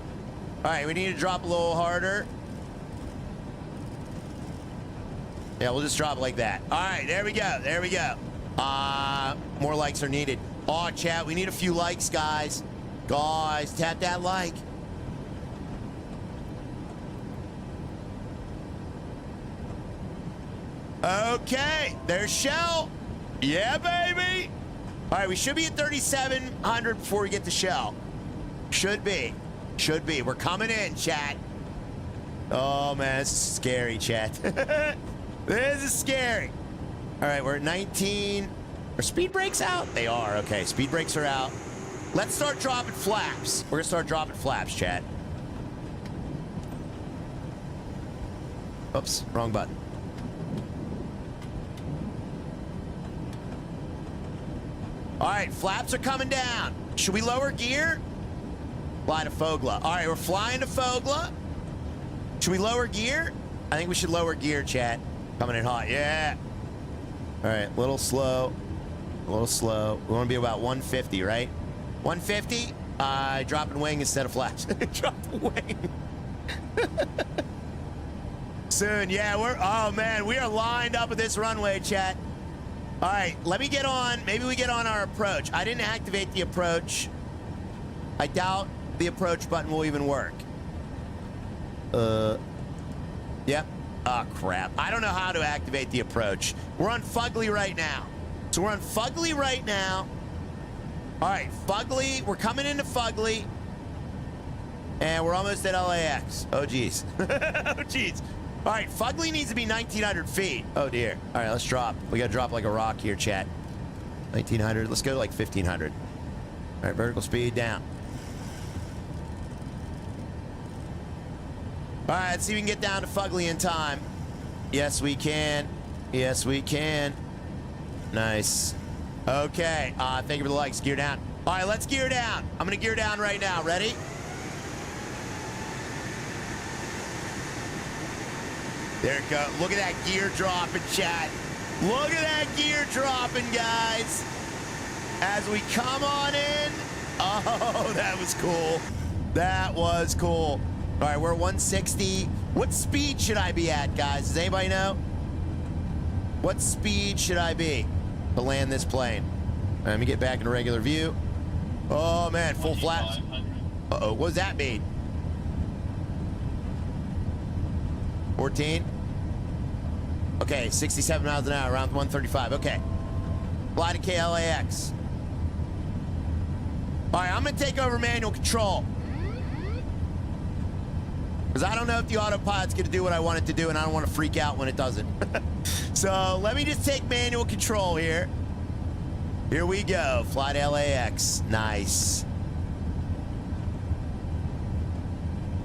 All right, we need to drop a little harder. Yeah, we'll just drop like that. All right, there we go. More likes are needed. Oh, chat, we need a few likes, guys. Guys, tap that like. Okay, there's Shell. Yeah, baby. All right, we should be at 3,700 before we get to Shell. Should be. Should be. We're coming in, chat. Oh, man, this is scary, chat. This is scary. All right, we're at 19. Are speed brakes out? They are. Okay, speed brakes are out. Let's start dropping flaps. We're going to start dropping flaps, chat. Oops, wrong button. All right, flaps are coming down. Should we lower gear? Fly to Fogla. All right, we're flying to Fogla. Should we lower gear? I think we should lower gear, chat. Coming in hot. Yeah. All right, a little slow. A little slow. We want to be about 150, right? 150. Dropping wing instead of flaps. Dropping wing. Soon. Yeah, oh, man, we are lined up with this runway, chat. All right, let me get on. Maybe we get on our approach. I didn't activate the approach. I doubt the approach button will even work. Yep. Oh, crap. I don't know how to activate the approach. We're on Fugly right now. So we're on Fugly right now. All right, Fugly. We're coming into Fugly. And we're almost at LAX. Oh, geez. Oh, geez. All right, Fugly needs to be 1,900 feet. Oh, dear. All right, let's drop. We got to drop like a rock here, chat. 1,900. Let's go to like 1,500. All right, vertical speed down. All right, let's see if we can get down to Fugly in time. Yes, we can. Yes, we can. Nice. Okay. Thank you for the likes. Gear down. All right, let's gear down. I'm going to gear down right now. Ready? There it goes. Look at that gear dropping, chat. Look at that gear dropping, guys. As we come on in. Oh, that was cool. That was cool. All right, we're 160. What speed should I be at, guys? Does anybody know? What speed should I be to land this plane? All right, let me get back into regular view. Oh, man, full flaps. Uh-oh, what does that mean? 14. Okay, 67 miles an hour, around 135. Okay. Fly to KLAX. All right, I'm going to take over manual control. Because I don't know if the autopilot's going to do what I want it to do, and I don't want to freak out when it doesn't. So let me just take manual control here. Here we go. Fly to LAX. Nice.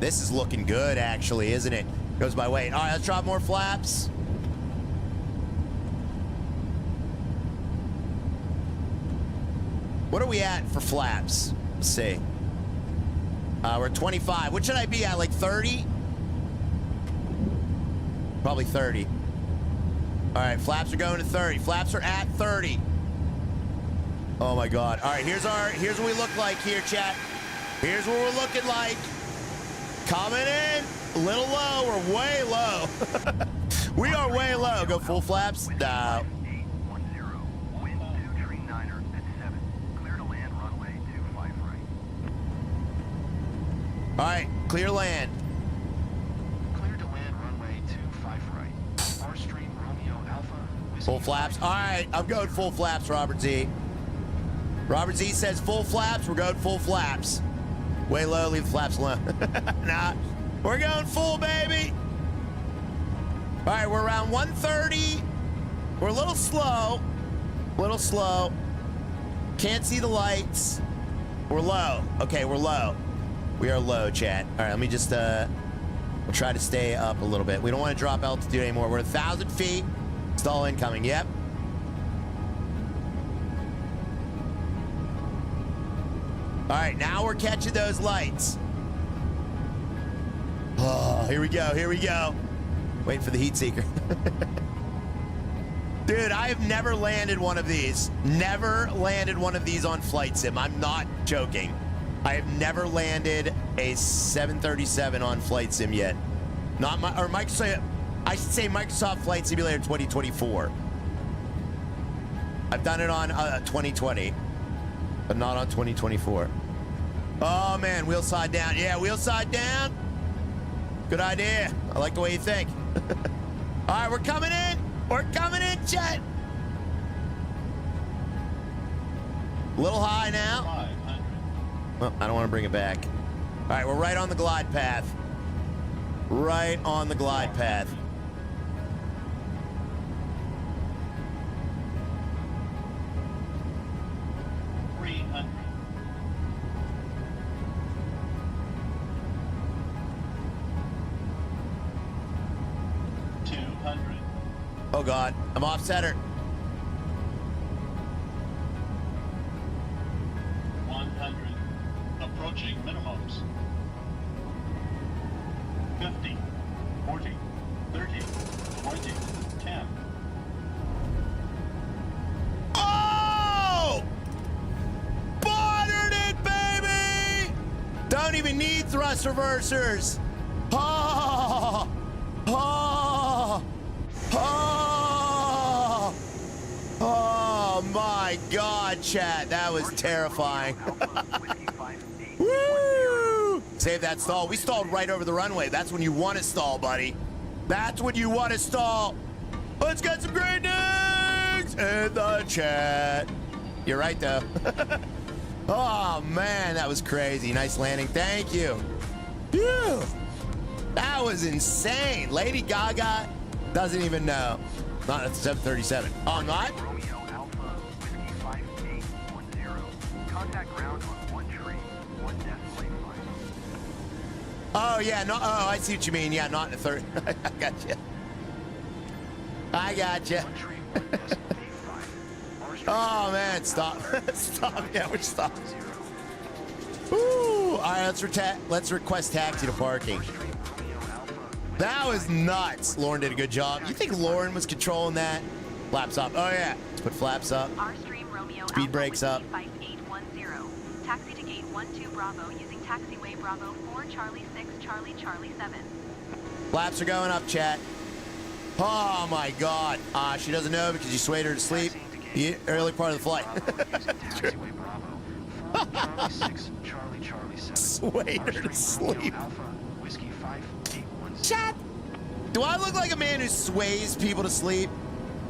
This is looking good, actually, isn't it? Goes by weight. All right, let's drop more flaps. What are we at for flaps? Let's see. We're at 25. What should I be at, like 30? Probably 30. All right, flaps are going to 30. Flaps are at 30. Oh, my God. All right, here's what we look like here, chat. Here's what we're looking like. Coming in. A little low. We're way low. We are way low. Go full flaps. No. All right, clear land. Clear to land runway 25 right. R stream Romeo Alpha. Full flaps. All right, I'm going full flaps, Robert Z. Robert Z says full flaps. We're going full flaps. Way low, leave the flaps alone. Nah, we're going full, baby. All right, we're around 130. We're a little slow. A little slow. Can't see the lights. We're low. Okay, we're low. We are low, chat. All right, let me just, we'll try to stay up a little bit. We don't want to drop altitude anymore. We're 1,000 feet. Stall incoming. Yep. All right, now we're catching those lights. Oh, here we go. Here we go. Waiting for the heat seeker. Dude, I have never landed one of these. Never landed one of these on Flight Sim. I'm not joking. I have never landed a 737 on Flight Sim yet. Not my, or Microsoft, I should say Microsoft Flight Simulator 2024. I've done it on 2020, but not on 2024. Oh, man, wheel side down. Yeah, wheel side down. Good idea. I like the way you think. All right, we're coming in. We're coming in, Chet. A little high now. Well, I don't want to bring it back. All right, we're right on the glide path. Right on the glide path. Oh, God. I'm off center. 100. Approaching minimums. 50. 40. 30. 20. 10. Oh! Buttered it, baby! Don't even need thrust reversers. Oh! Oh! Oh! Oh my God, chat. That was terrifying. Woo! Save that stall. We stalled right over the runway. That's when you want to stall, buddy. That's when you want to stall. Let's get some great news in the chat. You're right, though. Oh, man, that was crazy. Nice landing. Thank you. Phew. That was insane. Lady Gaga doesn't even know. Not at 737. Oh, not? Romeo Alpha, Whiskey 5810. Contact ground on 1 tree, 1 decimal line. Oh, yeah. No, oh, I see what you mean. Yeah, not in the third. I got you. I got you. 1 tree, 1 decimal 85. Oh, man. Stop. Stop. Yeah, we're stopping. Ooh. All right, let's request taxi to parking. That was nuts. Lauren did a good job. You think Lauren was controlling that? Flaps up. Oh, yeah. Let's put flaps up. Speed brakes up. 5810. Taxi to gate 12 Bravo using taxiway Bravo 4 Charlie 6 Charlie Charlie 7. Flaps are going up, chat. Oh, my God. She doesn't know because you swayed her to sleep. The early part of the flight. Swayed her to sleep. Chat. Do I look like a man who sways people to sleep?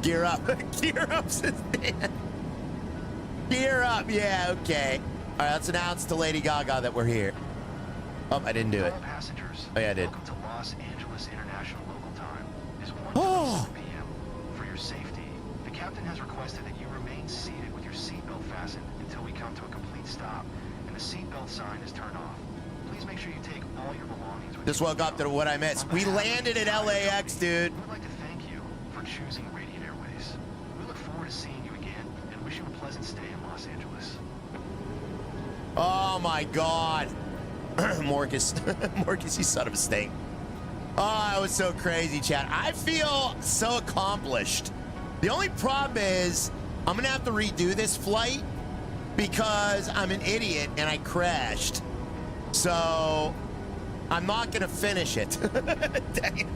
Gear up. Gear up, says Dan. Gear up. Yeah, okay. All right, let's announce to Lady Gaga that we're here. Oh, I didn't do it. Oh, yeah, I did. Welcome to Los Angeles International Local Time. Is 1:00 p.m. For your safety, the captain has requested that you remain seated with your seatbelt fastened until we come to a complete stop and the seatbelt sign is turned off. Please make sure you take all your belongings with you. Just woke up to what I missed. We landed at LAX, dude. We'd like to thank you for choosing Radiant Airways. We look forward to seeing you again and wish you a pleasant stay in Los Angeles. Oh, my God. Morcus. Morcus, you son of a steak. Oh, that was so crazy, chat. I feel so accomplished. The only problem is I'm going to have to redo this flight because I'm an idiot and I crashed. So I'm not going to finish it. Dang it.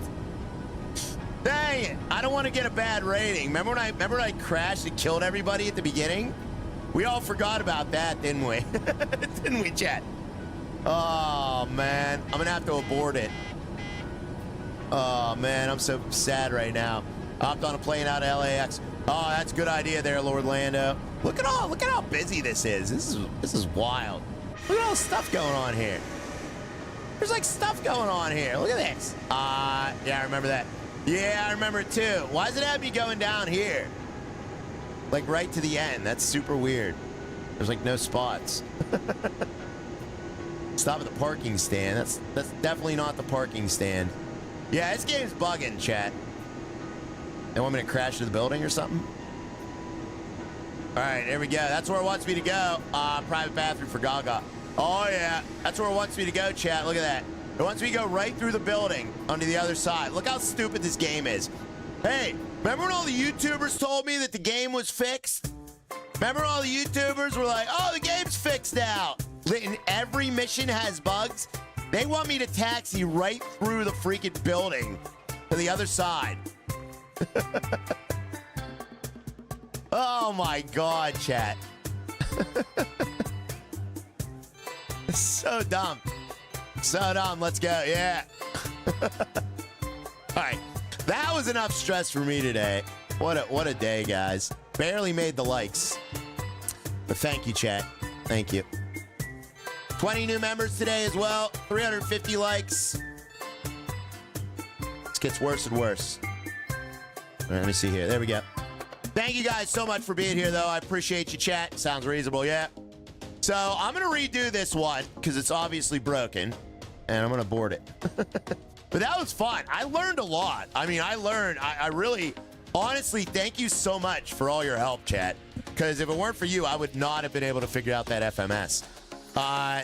Dang it. I don't want to get a bad rating. Remember when I crashed and killed everybody at the beginning? We all forgot about that, didn't we? Didn't we, chat? Oh, man. I'm going to have to abort it. Oh, man. I'm so sad right now. I hopped on a plane out of LAX. Oh, that's a good idea there, Lord Lando. Look at how busy this is. This is wild. Look at all the stuff going on here. There's like stuff going on here. Look at this. Yeah, I remember that. Yeah, I remember it too. Why does it have me going down here? Like right to the end. That's super weird. There's like no spots. Stop at the parking stand. That's definitely not the parking stand. Yeah, this game's bugging, chat. They want me to crash into the building or something? All right, there we go. That's where it wants me to go. Private bathroom for Gaga. Oh, yeah. That's where it wants me to go, chat. Look at that. It wants me to go right through the building onto the other side. Look how stupid this game is. Hey, remember when all the YouTubers told me that the game was fixed? Remember all the YouTubers were like, oh, the game's fixed now. And every mission has bugs. They want me to taxi right through the freaking building to the other side. Oh my God, chat. So dumb. So dumb. Let's go. Yeah. All right. That was enough stress for me today. What a day, guys. Barely made the likes. But thank you, chat. Thank you. 20 new members today as well. 350 likes. This gets worse and worse. All right, let me see here. There we go. Thank you guys so much for being here, though. I appreciate you, chat. Sounds reasonable, yeah. So I'm going to redo this one because it's obviously broken, and I'm going to board it. But that was fun. I learned a lot. I mean, I really, honestly, thank you so much for all your help, chat. Because if it weren't for you, I would not have been able to figure out that FMS.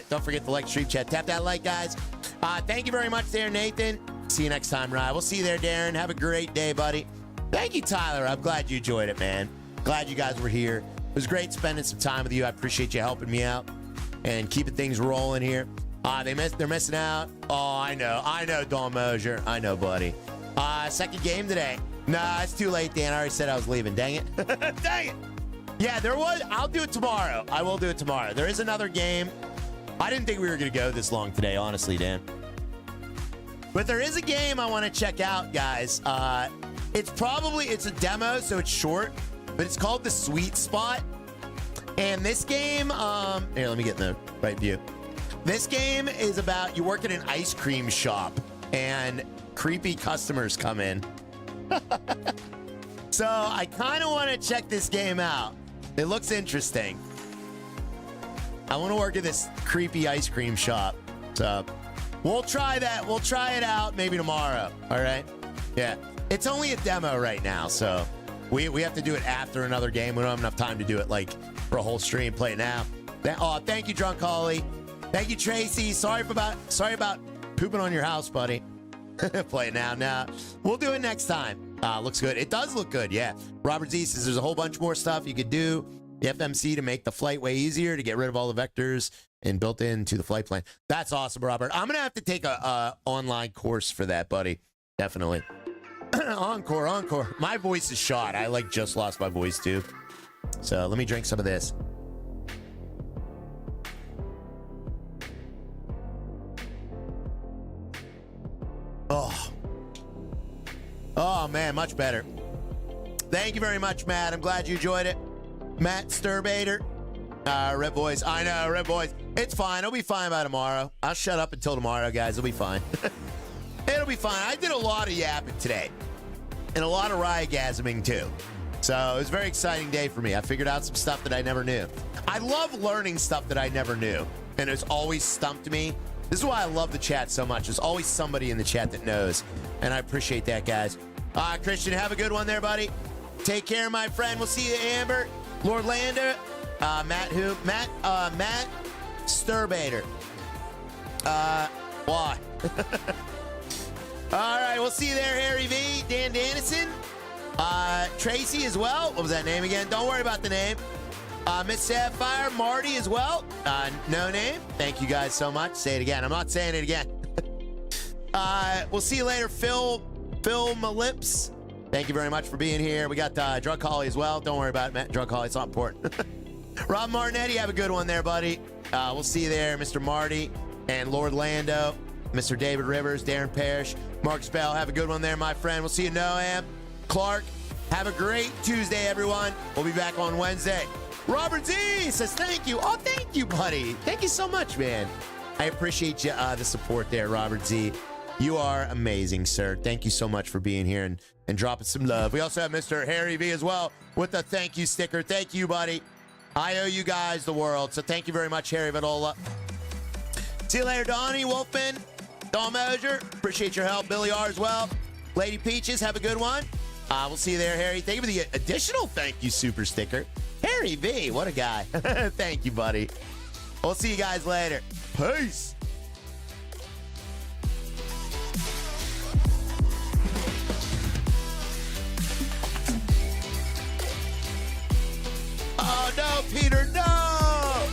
Don't forget to like stream chat. Tap that like, guys. Thank you very much there, Nathan. See you next time, Ryan. We'll see you there, Darren. Have a great day, buddy. Thank you, Tyler. I'm glad you enjoyed it, man. Glad you guys were here. It was great spending some time with you. I appreciate you helping me out and keeping things rolling here. They're missing out. Oh, I know, Dawn Mosier. I know, buddy. Second game today. Nah, it's too late, Dan. I already said I was leaving. Dang it. Dang it. Yeah, there was. I'll do it tomorrow. I will do it tomorrow. There is another game. I didn't think we were going to go this long today, honestly, Dan. But there is a game I want to check out, guys. It's a demo, so it's short, but it's called The Sweet Spot. And this game, here, let me get in the right view. This game is about you work at an ice cream shop and creepy customers come in. So I kind of want to check this game out. It looks interesting. I want to work at this creepy ice cream shop. So we'll try that. We'll try it out maybe tomorrow. All right. Yeah. It's only a demo right now. So we have to do it after another game. We don't have enough time to do it like for a whole stream. Play it now. Thank you, Drunk Holly. Thank you, Tracy. Sorry about pooping on your house, buddy. Play it now. Now we'll do it next time. Looks good. It does look good. Yeah. Robert Z says there's a whole bunch more stuff you could do. The FMC to make the flight way easier, to get rid of all the vectors and built into the flight plan. That's awesome, Robert. I'm gonna have to take a online course for that, buddy. Definitely. Encore. My voice is shot. I just lost my voice too. So let me drink some of this. Oh man, much better. Thank you very much, Matt. I'm glad you enjoyed it. Matt Sturbader. Red Boys. I know, Red Boys. It's fine. It'll be fine by tomorrow. I'll shut up until tomorrow, guys. It'll be fine. It'll be fine. I did a lot of yapping today. And a lot of riot-gasming, too. So it was a very exciting day for me. I figured out some stuff that I never knew. I love learning stuff that I never knew. And it's always stumped me. This is why I love the chat so much. There's always somebody in the chat that knows. And I appreciate that, guys. Christian, have a good one there, buddy. Take care, my friend. We'll see you, Amber. Lord Lander. Matt Sturbader. Why? All right, we'll see you there, Harry V. Dan Dannison. Tracy as well. What was that name again? Don't worry about the name. Miss Sapphire, Marty as well. No name. Thank you guys so much. Say it again. I'm not saying it again. We'll see you later, Phil Malips. Thank you very much for being here. We got Drunk Holly as well. Don't worry about it, Matt. Drunk Holly, it's not important. Rob Martinetti, have a good one there, buddy. We'll see you there, Mr. Marty and Lord Lando, Mr. David Rivers, Darren Parrish, Mark Spell. Have a good one there, my friend. We'll see you, Noam. Clark, have a great Tuesday, everyone. We'll be back on Wednesday. Robert Z says thank you. Oh, thank you, buddy. Thank you so much, man. I appreciate you, the support there, Robert Z. You are amazing, sir. Thank you so much for being here and dropping some love. We also have Mr. Harry V as well with the thank you sticker. Thank you, buddy. I owe you guys the world, so thank you very much, Harry Vitola. See you later, Donnie, Wolfman, Dawn Mosier. Appreciate your help. Billy R as well. Lady Peaches, have a good one. We'll see you there, Harry. Thank you for the additional thank you super sticker. Harry V, what a guy. Thank you, buddy. We'll see you guys later. Peace. Oh, no, Peter, no! All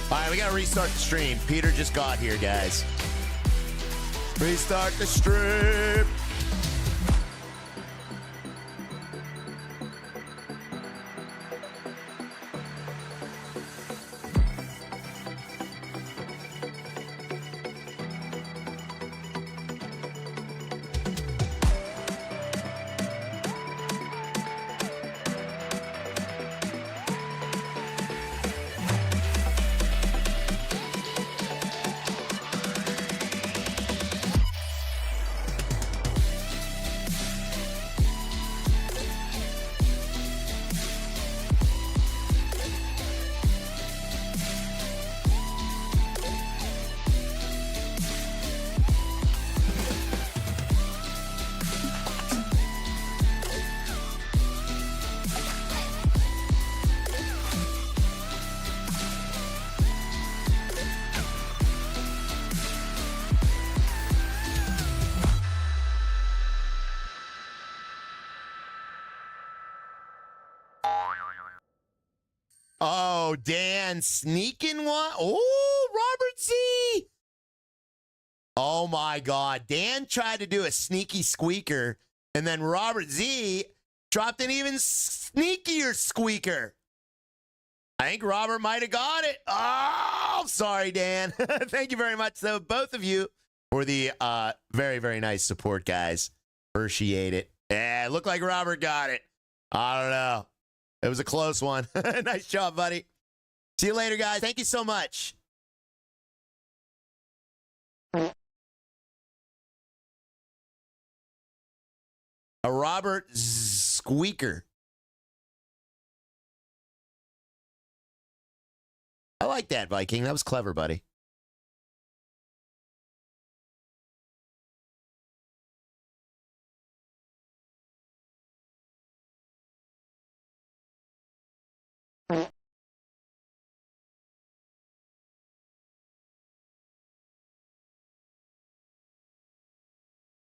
right, we got to restart the stream. Peter just got here, guys. Restart the stream. Oh, Dan sneaking one. Oh, Robert Z. Oh, my God. Dan tried to do a sneaky squeaker, and then Robert Z dropped an even sneakier squeaker. I think Robert might have got it. Oh, sorry, Dan. Thank you very much, though, both of you, for the very, very nice support, guys. Appreciate it. Yeah, it looked like Robert got it. I don't know. It was a close one. Nice job, buddy. See you later, guys. Thank you so much. A Robert squeaker. I like that, Viking. That was clever, buddy.